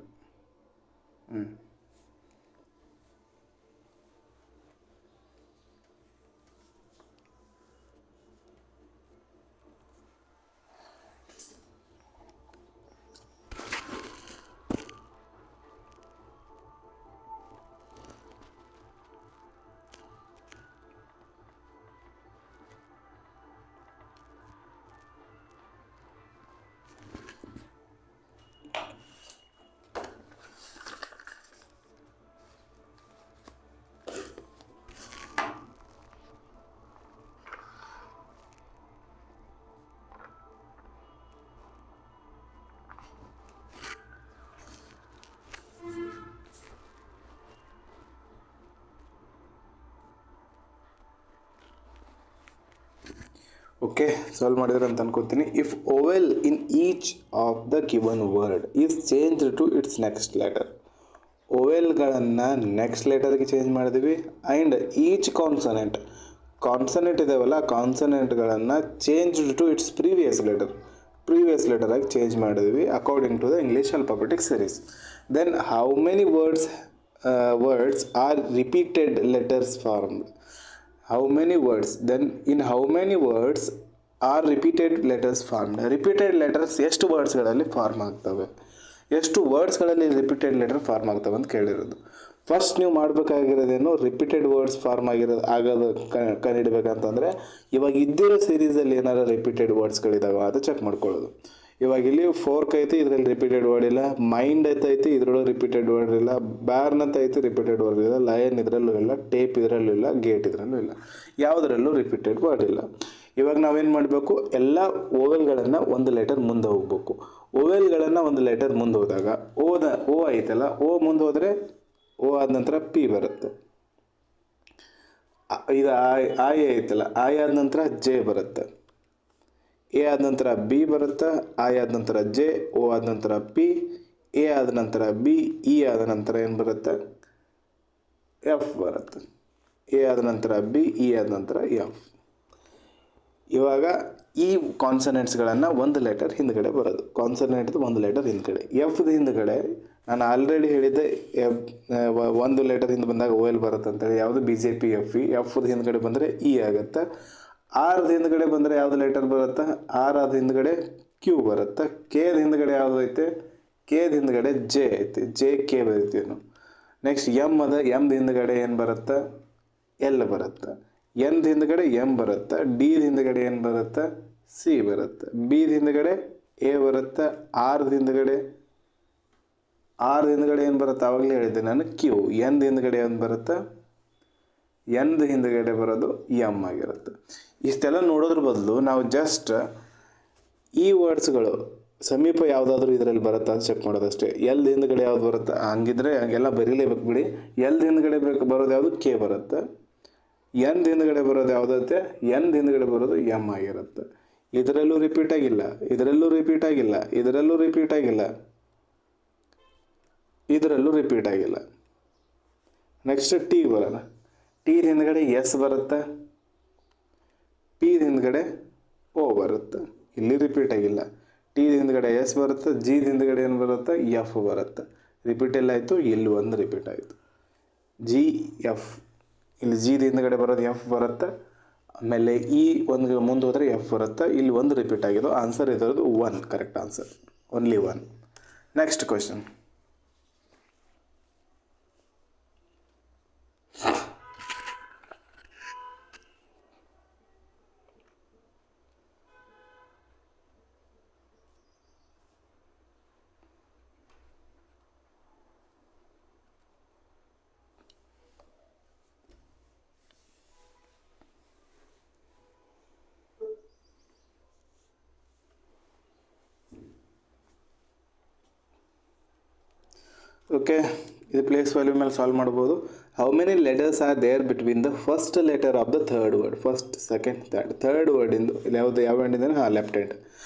ಓಕೆ, ಸಾಲ್ವ್ ಮಾಡಿದ್ರೆ ಅಂತ ಅನ್ಕೋತೀನಿ. If vowel in each of the given word is change to its next letter. ಓವೆಲ್ಗಳನ್ನು ನೆಕ್ಸ್ಟ್ ಲೆಟರ್ಗೆ ಚೇಂಜ್ ಮಾಡಿದ್ವಿ. ಆ್ಯಂಡ್ ಈಚ್ ಕಾನ್ಸನೆಂಟ್ ಇದಾವಲ್ಲ, ಕಾನ್ಸನೆಂಟ್ಗಳನ್ನು change to its previous letter ಆಗಿ ಚೇಂಜ್ ಮಾಡಿದ್ವಿ according to the English alphabetic series. Then how many words are repeated letters formed. How many words? Then in how many words are repeated letters formed? Repeated letters ಎಷ್ಟು ವರ್ಡ್ಸ್ಗಳಲ್ಲಿ form ಆಗ್ತವೆ, ಎಷ್ಟು ವರ್ಡ್ಸ್ಗಳಲ್ಲಿ repeated letter form ಆಗ್ತವೆ ಅಂತ ಕೇಳಿರೋದು. First ನೀವು ಮಾಡಬೇಕಾಗಿರೋದೇನು, repeated words form ಆಗೋದು ಕಂಡುಹಿಡಬೇಕಂತಂದರೆ ಇವಾಗ ಇದ್ದಿರೋ ಸೀರೀಸಲ್ಲಿ ಏನಾರು repeated ವರ್ಡ್ಸ್ಗಳಿದಾವೆ ಅದು ಚೆಕ್ ಮಾಡ್ಕೊಳ್ಳೋದು. ಇವಾಗ ಇಲ್ಲಿ ಫೋರ್ಕ್ ಐತಿ, ಇದರಲ್ಲಿ ರಿಪೀಟೆಡ್ ವರ್ಡ್ ಇಲ್ಲ. ಮೈಂಡ್ ಐತಿ, ಇದರೊಳಗೆ ರಿಪೀಟೆಡ್ ವರ್ಡ್ ಇಲ್ಲ. ಬ್ಯಾರ್ನ್ ಅಂತ ಐತಿ, ರಿಪೀಟೆಡ್ ವರ್ಡ್ ಇಲ್ಲ. ಲಯನ್ ಇದರಲ್ಲೂ ಇಲ್ಲ, ಟೇಪ್ ಇದರಲ್ಲೂ ಇಲ್ಲ, ಗೇಟ್ ಇದರಲ್ಲೂ ಇಲ್ಲ. ಯಾವುದರಲ್ಲೂ ರಿಪೀಟೆಡ್ ವರ್ಡ್ ಇಲ್ಲ. ಇವಾಗ ನಾವೇನು ಮಾಡಬೇಕು, ಎಲ್ಲ ಓವೆಲ್ಗಳನ್ನು ಒಂದು ಲೆಟರ್ ಮುಂದೆ ಹೋಗ್ಬೇಕು. ಓವೆಲ್ಗಳನ್ನು ಒಂದು ಲೆಟರ್ ಮುಂದೆ ಹೋದಾಗ ಓ ಐತಲ್ಲ, ಓ ಮುಂದೆ ಹೋದರೆ ಓ ಆದ ನಂತರ ಪಿ ಬರುತ್ತೆ. ಇದು ಆಯ್ ಐತಲ್ಲ, ಆಯ್ ಆದ ನಂತರ ಜೆ ಬರುತ್ತೆ. ಎ ಆದ ನಂತರ ಬಿ ಬರುತ್ತೆ, ಐ ಆದ ನಂತರ ಜೆ, ಓ ಆದ ನಂತರ ಪಿ, ಎ ಆದ ನಂತರ ಬಿ, ಇ ಆದ ನಂತರ ಏನು ಬರುತ್ತೆ, ಎಫ್ ಬರುತ್ತೆ. ಎ ಆದ ನಂತರ ಬಿ, ಇ ಆದ ನಂತರ ಎಫ್. ಇವಾಗ ಈ ಕಾನ್ಸನೆಂಟ್ಸ್ಗಳನ್ನು ಒಂದು ಲೆಟರ್ ಹಿಂದ್ಗಡೆ ಬರೋದು. ಕಾನ್ಸನೆಂಟ್ದು ಒಂದು ಲೆಟರ್ ಹಿಂದ್ಗಡೆ. ಎಫ್ದು ಹಿಂದ್ಗಡೆ ನಾನು ಆಲ್ರೆಡಿ ಹೇಳಿದ್ದೆ, ಒಂದು ಲೆಟರ್ ಹಿಂದೆ ಬಂದಾಗ ಓವೆಲ್ ಬರುತ್ತೆ ಅಂತೇಳಿ. ಯಾವುದು BJPFV. ಎಫ್ದು ಹಿಂದ್ಗಡೆ ಬಂದರೆ ಇ ಆಗುತ್ತೆ. ಆರ್ದು ಹಿಂದ್ಗಡೆ ಬಂದರೆ ಯಾವುದು ಲೆಟರ್ ಬರುತ್ತೆ, ಆರ್ ಆದ ಹಿಂದ್ಗಡೆ ಕ್ಯೂ ಬರುತ್ತೆ. ಕೆದ ಹಿಂದ್ಗಡೆ ಯಾವುದು ಐತೆ, ಕೆದ ಹಿಂದ್ಗಡೆ ಜೆ ಐತೆ, ಜೆ ಕೆ ಬರಿತೀವಿ ನಾವು. ನೆಕ್ಸ್ಟ್ ಎಮ್ ಅದ, ಎಮ್ದು ಹಿಂದ್ಗಡೆ ಏನು ಬರುತ್ತೆ, ಎಲ್ ಬರುತ್ತೆ. ಎನ್ದು ಹಿಂದ್ಗಡೆ ಎಮ್ ಬರುತ್ತೆ. ಡಿದ ಹಿಂದ್ಗಡೆ ಏನು ಬರುತ್ತೆ, ಸಿ ಬರುತ್ತೆ. ಬಿದ ಹಿಂದ್ಗಡೆ ಎ ಬರುತ್ತೆ. ಆರ್ದು ಹಿಂದ್ಗಡೆ ಏನು ಬರುತ್ತೆ, ಆವಾಗಲೇ ಹೇಳಿದ್ದೆ ನಾನು, ಕ್ಯೂ. ಎನ್ದು ಹಿಂದ್ಗಡೆ ಏನು ಬರುತ್ತೆ, ಎನ್ದು ಹಿಂದ್ಗಡೆ ಬರೋದು ಎಮ್ ಆಗಿರುತ್ತೆ. ಇಷ್ಟೆಲ್ಲ ನೋಡೋದ್ರ ಬದಲು ನಾವು ಜಸ್ಟ್ ಈ ವರ್ಡ್ಸ್ಗಳು ಸಮೀಪ ಯಾವುದಾದ್ರೂ ಇದರಲ್ಲಿ ಬರುತ್ತಾ ಅಂತ ಚೆಕ್ ಮಾಡೋದಷ್ಟೇ. ಎಲ್ ಹಿಂದ್ಗಡೆ ಯಾವ್ದು ಬರುತ್ತೆ, ಹಂಗಿದ್ರೆ ಹಂಗೆಲ್ಲ ಬರೀಲೇಬೇಕು ಬಿಡಿ. ಎಲ್ ಹಿಂದ್ಗಡೆ ಬರೋದು ಯಾವುದು, ಕೆ ಬರುತ್ತೆ. ಎನ್ ಹಿಂದ್ಗಡೆ ಬರೋದು ಯಾವುದತ್ತೆ, ಎನ್ ಹಿಂದ್ಗಡೆ ಬರೋದು ಎಮ್ ಆಗಿರುತ್ತೆ. ಇದರಲ್ಲೂ ರಿಪೀಟ್ ಆಗಿಲ್ಲ, ಇದರಲ್ಲೂ ರಿಪೀಟ್ ಆಗಿಲ್ಲ, ಇದರಲ್ಲೂ ರಿಪೀಟ್ ಆಗಿಲ್ಲ, ಇದರಲ್ಲೂ ರಿಪೀಟ್ ಆಗಿಲ್ಲ. ನೆಕ್ಸ್ಟ್ ಟಿ ಬರೋಣ. ಟಿ ಹಿಂದ್ಗಡೆ ಎಸ್ ಬರುತ್ತೆ, ಪಿ ಹಿಂದ್ಗಡೆ ಓ ಬರುತ್ತೆ, ಇಲ್ಲಿ ರಿಪೀಟ್ ಆಗಿಲ್ಲ. ಟಿ ಹಿಂದ್ಗಡೆ ಎಸ್ ಬರುತ್ತೆ, ಜಿ ಹಿಂದ್ಗಡೆ ಏನು ಬರುತ್ತೆ, ಎಫ್ ಬರುತ್ತೆ. ರಿಪೀಟ್ ಎಲ್ಲ ಆಯಿತು, ಇಲ್ಲಿ ಒಂದು ರಿಪೀಟ್ ಆಯಿತು. ಜಿ ಎಫ್, ಇಲ್ಲಿ ಜಿ ಹಿಂದ್ಗಡೆ ಬರೋದು ಎಫ್ ಬರುತ್ತೆ, ಆಮೇಲೆ ಇ ಒಂದು ಮುಂದೆ ಹೋದರೆ ಎಫ್ ಬರುತ್ತೆ. ಇಲ್ಲಿ ಒಂದು ರಿಪೀಟ್ ಆಗಿದ್ದು. ಆನ್ಸರ್ ಇದರದ್ದು 1, correct answer, only 1. Next question. Okay, ಇದು ಪ್ಲೇಸ್ ವ್ಯಾಲ್ಯೂ ಮೇಲೆ ಸಾಲ್ವ್ ಮಾಡ್ಬೋದು. How many letters are there between the first letter of the third word, first second third ವರ್ಡಿಂದು ಯಾವುದು, ಯಾವ ಹ್ಯಾಂಡ್ ಇದೆ, ಲೆಫ್ಟ್ ಹ್ಯಾಂಡ್.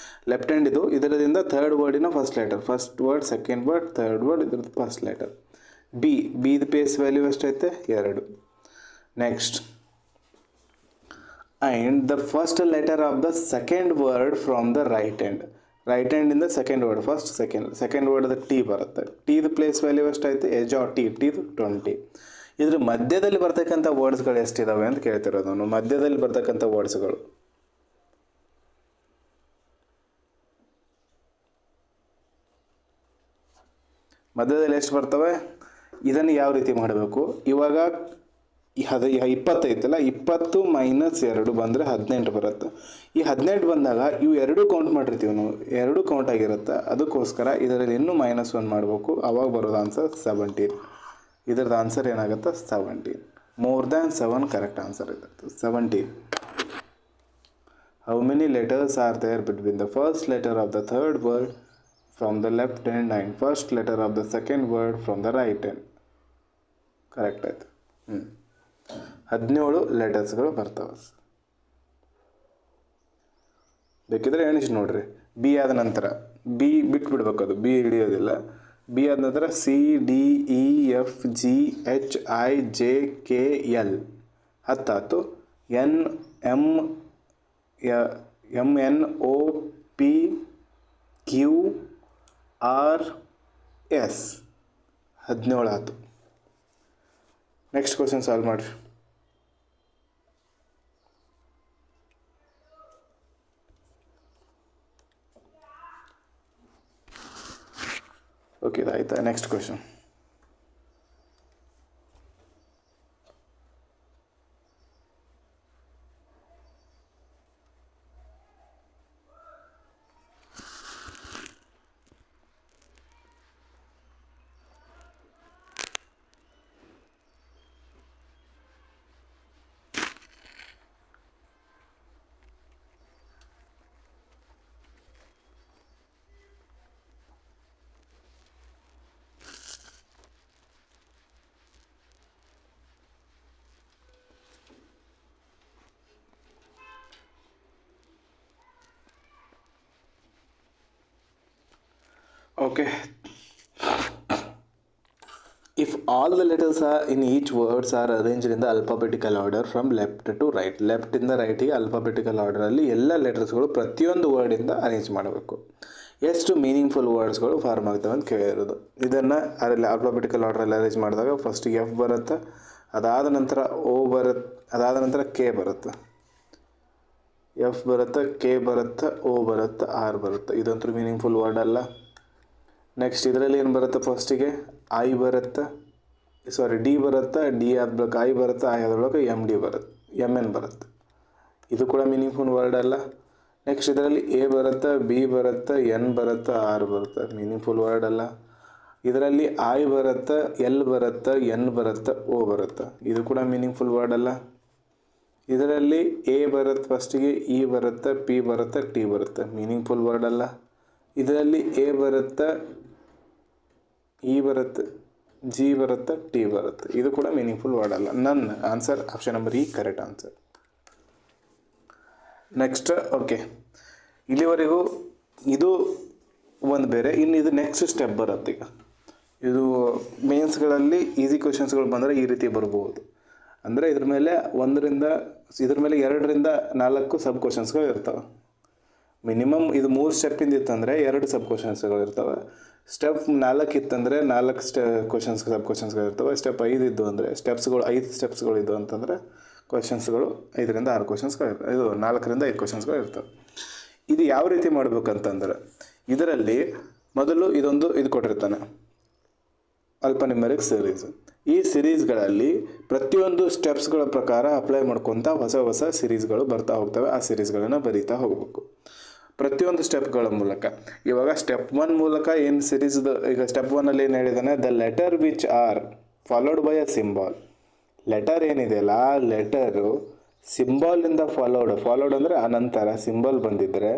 ಲೆಫ್ಟ್ ಹ್ಯಾಂಡ್ ಇದು, ಇದರಿಂದ ಥರ್ಡ್ ವರ್ಡಿನ first letter, first word, second word, third word, ಇದ್ರದ್ದು first letter. ಬಿದು place value ಎಷ್ಟೈತೆ, 2. Next, and the first letter of the second word from the right hand. Right ಹ್ಯಾಂಡಿಂದ second word, first second ವರ್ಡ್ದು T ಬರುತ್ತೆ. ಟಿದು place value ಎಷ್ಟೈತೆ, ಎಜ್ R ಟಿದು 20. ಇದ್ರ ಮಧ್ಯದಲ್ಲಿ ಬರ್ತಕ್ಕಂಥ ವರ್ಡ್ಸ್ಗಳು ಎಷ್ಟಿದಾವೆ ಅಂತ ಕೇಳ್ತಿರೋದು ನಾನು. ಮಧ್ಯದಲ್ಲಿ ಬರ್ತಕ್ಕಂಥ ವರ್ಡ್ಸ್ಗಳು ಮಧ್ಯದಲ್ಲಿ ಎಷ್ಟು ಬರ್ತವೆ, ಇದನ್ನು ಯಾವ ರೀತಿ ಮಾಡಬೇಕು. ಇವಾಗ 20 ಐತಲ್ಲ, 20 - 2 ಬಂದರೆ 18 ಬರುತ್ತೆ. ಈ 18 ಬಂದಾಗ ಇವು 2 ಕೌಂಟ್ ಮಾಡಿರ್ತೀವಿ ನಾವು, 2 ಕೌಂಟ್ ಆಗಿರುತ್ತೆ. ಅದಕ್ಕೋಸ್ಕರ ಇದರಲ್ಲಿ ಇನ್ನೂ -1 ಮಾಡಬೇಕು, ಅವಾಗ ಬರೋದು ಆನ್ಸರ್ 17. ಇದರದ್ದು ಆನ್ಸರ್ ಏನಾಗುತ್ತೆ, 17. ಮೋರ್ ದ್ಯಾನ್ 7 ಕರೆಕ್ಟ್ ಆನ್ಸರ್ ಇರುತ್ತೆ, 17. How many letters are there between the first letter of the third word from the left hand and first letter of the second word from the right hand. Correct ಆಯಿತು. 17 ಲೆಟರ್ಸ್ಗಳು ಬರ್ತವೆ. ಬೇಕಿದ್ರೆ ಎಣಿಸಿ ನೋಡ್ರಿ. B ಆದ ನಂತರ B ಬಿಟ್ಬಿಡ್ಬೇಕು, ಅದು B ಹಿಡಿಯೋದಿಲ್ಲ. B ಆದ ನಂತರ C D E F G H I J K L 10. N M N O P Q R S 17 ಆಯಿತು. ನೆಕ್ಸ್ಟ್ ಕ್ವಶನ್ ಸಾಲ್ವ್ ಮಾಡಿರಿ. ಓಕೆ, ಆಯ್ತಾ. Next question. Okay, if all the letters are in each words are arranged in the alphabetical order from left to right, left ಇಂದ ರೈಟಿಗೆ alphabetical order ಅಲ್ಲಿ ಎಲ್ಲ ಲೆಟರ್ಸ್ಗಳು ಪ್ರತಿಯೊಂದು ವರ್ಡಿಂದ arrange ಮಾಡಬೇಕು. ಎಷ್ಟು meaningful ವರ್ಡ್ಸ್ಗಳು form ಆಗ್ತವೆ ಅಂತ ಕೇಳಿರೋದು. ಇದನ್ನು ಆಲ್ಫಾಬೆಟಿಕಲ್ ಆರ್ಡ್ರಲ್ಲಿ ಅರೇಂಜ್ ಮಾಡಿದಾಗ ಫಸ್ಟಿಗೆ ಎಫ್ ಬರುತ್ತೆ, ಅದಾದ ನಂತರ ಓ ಬರುತ್ತೆ, ಅದಾದ ನಂತರ ಕೆ ಬರುತ್ತೆ, ಎಫ್ ಬರುತ್ತೆ, ಕೆ ಬರುತ್ತೆ, ಓ ಬರುತ್ತೆ, ಆರ್ ಬರುತ್ತೆ. ಇದಂತೂ ಮೀನಿಂಗ್ಫುಲ್ ವರ್ಡ್ ಅಲ್ಲ. ನೆಕ್ಸ್ಟ್ ಇದರಲ್ಲಿ ಏನು ಬರುತ್ತೆ, ಫಸ್ಟಿಗೆ ಐ ಬರುತ್ತೆ, ಡಿ ಬರುತ್ತೆ, ಡಿ ಆದ ಬಳಿಕ ಐ ಬರುತ್ತೆ, ಐ ಆದ ಬಳಿಕ ಎಮ್ ಡಿ ಬರುತ್ತೆ, ಎಮ್ ಎನ್ ಬರುತ್ತೆ. ಇದು ಕೂಡ ಮೀನಿಂಗ್ಫುಲ್ ವರ್ಡ್ ಅಲ್ಲ. ನೆಕ್ಸ್ಟ್ ಇದರಲ್ಲಿ ಎ ಬರುತ್ತೆ, ಬಿ ಬರುತ್ತೆ, ಎನ್ ಬರುತ್ತೆ, ಆರ್ ಬರುತ್ತೆ, ಮೀನಿಂಗ್ಫುಲ್ ವರ್ಡ್ ಅಲ್ಲ. ಇದರಲ್ಲಿ ಐ ಬರುತ್ತೆ, ಎಲ್ ಬರುತ್ತೆ, ಎನ್ ಬರುತ್ತೆ, ಓ ಬರುತ್ತೆ, ಇದು ಕೂಡ ಮೀನಿಂಗ್ಫುಲ್ ವರ್ಡ್ ಅಲ್ಲ. ಇದರಲ್ಲಿ ಎ ಬರುತ್ತೆ, ಫಸ್ಟಿಗೆ ಇ ಬರುತ್ತೆ, ಪಿ ಬರುತ್ತೆ, ಟಿ ಬರುತ್ತೆ, ಮೀನಿಂಗ್ಫುಲ್ ವರ್ಡ್ ಅಲ್ಲ. ಇದರಲ್ಲಿ ಎ ಬರುತ್ತೆ, ಇ ಬರುತ್ತೆ, ಜಿ ಬರುತ್ತೆ, ಟಿ ಬರುತ್ತೆ. ಇದು ಕೂಡ ಮೀನಿಂಗ್ಫುಲ್ ವರ್ಡ್ ಅಲ್ಲ. ನನ್ನ answer option number E correct answer. Next okay, ಇಲ್ಲಿವರೆಗೂ ಇದು ಒಂದು ಬೇರೆ. ಇನ್ನು ಇದು ನೆಕ್ಸ್ಟ್ ಸ್ಟೆಪ್ ಬರುತ್ತೆ. ಈಗ ಇದು ಮೇನ್ಸ್ಗಳಲ್ಲಿ ಈಸಿ ಕ್ವೆಶನ್ಸ್ಗಳು ಬಂದರೆ ಈ ರೀತಿ ಬರ್ಬೋದು. ಅಂದರೆ ಇದ್ರ ಮೇಲೆ 2ರಿಂದ 4 ಸಬ್ ಕ್ವೆಶನ್ಸ್ಗಳು ಇರ್ತವೆ. ಮಿನಿಮಮ್ ಇದು 3 ಸ್ಟೆಪ್ಪಿಂದ ಇತ್ತಂದರೆ 2 ಸಬ್ ಕ್ವೆಶನ್ಸ್ಗಳು ಇರ್ತವೆ. ಸ್ಟೆಪ್ 4 ಇತ್ತಂದರೆ 4 ಸಬ್ ಕ್ವೆಶನ್ಸ್ಗಳು ಇರ್ತವೆ. ಸ್ಟೆಪ್ 5 ಇದ್ದು ಅಂದರೆ 5 ಸ್ಟೆಪ್ಸ್ಗಳು ಇದ್ದು ಅಂತಂದರೆ ಕ್ವೆಶನ್ಸ್ಗಳು 5ರಿಂದ 6 ಕ್ವೆಶನ್ಸ್ಗಳು ಇರ್ತವೆ. ಇದು 4ರಿಂದ 5 ಕ್ವೆಶನ್ಸ್ಗಳು ಇರ್ತವೆ. ಇದು ಯಾವ ರೀತಿ ಮಾಡಬೇಕಂತಂದ್ರೆ, ಇದರಲ್ಲಿ ಮೊದಲು ಇದು ಕೊಟ್ಟಿರ್ತಾನೆ ಅಲ್ಪನ್ಯೂಮರಿಕ್ ಸೀರೀಸ್. ಈ ಸಿರೀಸ್ಗಳಲ್ಲಿ ಪ್ರತಿಯೊಂದು ಸ್ಟೆಪ್ಸ್ಗಳ ಪ್ರಕಾರ ಅಪ್ಲೈ ಮಾಡ್ಕೊತಾ ಹೊಸ ಸಿರೀಸ್ಗಳು ಬರ್ತಾ ಹೋಗ್ತವೆ. ಆ ಸಿರೀಸ್ಗಳನ್ನು ಬರೀತಾ ಹೋಗಬೇಕು ಪ್ರತಿಯೊಂದು ಸ್ಟೆಪ್ಗಳ ಮೂಲಕ. ಇವಾಗ ಸ್ಟೆಪ್ 1 ಮೂಲಕ ಏನು ಸಿರೀಸ್ದು, ಈಗ ಸ್ಟೆಪ್ 1ಅಲ್ಲಿ ಏನು ಹೇಳಿದಾನೆ, the letter which are followed by a symbol. Letter ಏನಿದೆಯಲ್ಲ ಆ ಲೆಟರು ಸಿಂಬಾಲಿಂದ ಫಾಲೋಡ್ ಅಂದರೆ ಅನಂತರ ಸಿಂಬಲ್ ಬಂದಿದ್ದರೆ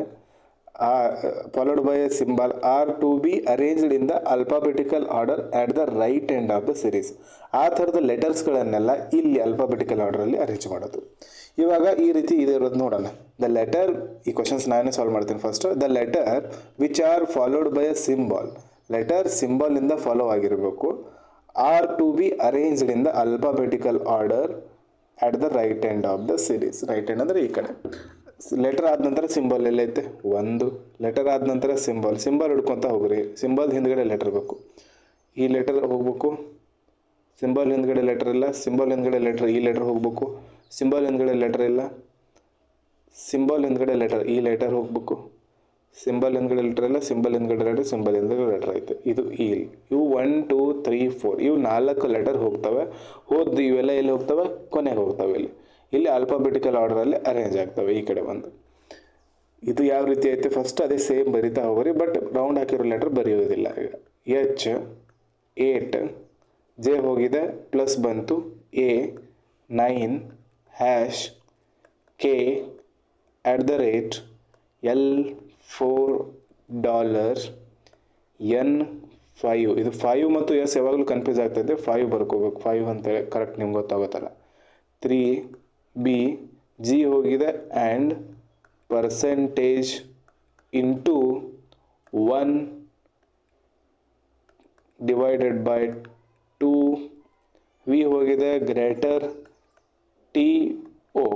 followed by a symbol are to be arranged in the alphabetical order at the right end of the series. ಆ ಥರದ ಲೆಟರ್ಸ್ಗಳನ್ನೆಲ್ಲ ಇಲ್ಲಿ alphabetical ಆರ್ಡರಲ್ಲಿ arrange ಮಾಡೋದು. ಇವಾಗ ಈ ರೀತಿ ಇದೆ ಇರೋದು ನೋಡೋಣ. ದ ಲೆಟರ್, ಈ ಕ್ವಶನ್ಸ್ ನಾನೇ ಸಾಲ್ವ್ ಮಾಡ್ತೀನಿ first. The letter which are followed by a symbol, letter ಸಿಂಬಾಲಿಂದ ಫಾಲೋ ಆಗಿರಬೇಕು. Are to be arranged in the alphabetical order at the right end of the series. Right end ಅಂದರೆ ಈ ಕಡೆ. Letter ಆದ ನಂತರ symbol ಎಲ್ಲೈತೆ 1, letter ಆದ ನಂತರ symbol ಹಿಡ್ಕೊತ ಹೋಗ್ರಿ. ಸಿಂಬಲ್ ಹಿಂದ್ಗಡೆ ಲೆಟರ್ ಬೇಕು, ಈ ಲೆಟರ್ ಹೋಗ್ಬೇಕು. ಸಿಂಬಲ್ ಹಿಂದ್ಗಡೆ ಲೆಟರ್ ಇಲ್ಲ, ಸಿಂಬಲ್ ಹಿಂದ್ಗಡೆ ಲೆಟರ್, ಈ ಲೆಟರ್ ಹೋಗ್ಬೇಕು. ಸಿಂಬಲ್ ಹಿಂದ್ಗಡೆ ಲೆಟರ್ ಇಲ್ಲ, ಸಿಂಬಲ್ ಹಿಂದ್ಗಡೆ ಲೆಟರ್, ಈ ಲೆಟರ್ ಹೋಗ್ಬೇಕು. ಸಿಂಬಲ್ ಹಿಂದ್ಗಡೆ ಲೆಟರ್ ಇಲ್ಲ, ಸಿಂಬಲ್ ಹಿಂದ್ಗಡೆ ಲೆಟರ್, ಸಿಂಬಲ್ ಹಿಂದ್ಗಡೆ ಲೆಟರ್ ಐತೆ. ಇದು ಇವು 1 2 3 4 ಇವು 4 ಲೆಟರ್ ಹೋಗ್ತವೆ. ಇವೆಲ್ಲ ಎಲ್ಲಿ ಹೋಗ್ತವೆ, ಕೊನೆಗೆ ಹೋಗ್ತವೆ. ಇಲ್ಲಿ ಆಲ್ಫಾಬೆಟಿಕಲ್ ಆರ್ಡರಲ್ಲಿ ಅರೇಂಜ್ ಆಗ್ತವೆ ಈ ಕಡೆ ಬಂದು. ಇದು ಯಾವ ರೀತಿ ಐತೆ ಫಸ್ಟ್ ಅದೇ ಸೇಮ್ ಬರಿತಾ ಹೋಗ್ರಿ, ಬಟ್ ರೌಂಡ್ ಹಾಕಿರೋ ಲೆಟರ್ ಬರೆಯೋದಿಲ್ಲ. ಈಗ H 8, ಜೆ ಹೋಗಿದೆ ಪ್ಲಸ್ ಬಂತು, A 9, hash K @ L $4, N 5. ಇದು 5 ಮತ್ತು S ಯಾವಾಗಲೂ ಕನ್ಫ್ಯೂಸ್ ಆಗ್ತೈತೆ. 5 ಬರ್ಕೋಬೇಕು, 5 ಅಂತೇಳಿ ಕರೆಕ್ಟ್ ನಿಮ್ಗೆ ಗೊತ್ತಾಗೋತ್ತಲ್ಲ. 3 B, G ಹೋಗಿದೆ and percentage into 1 divided by 2. V ಹೋಗಿದೆ ಗ್ರೇಟರ್ TO.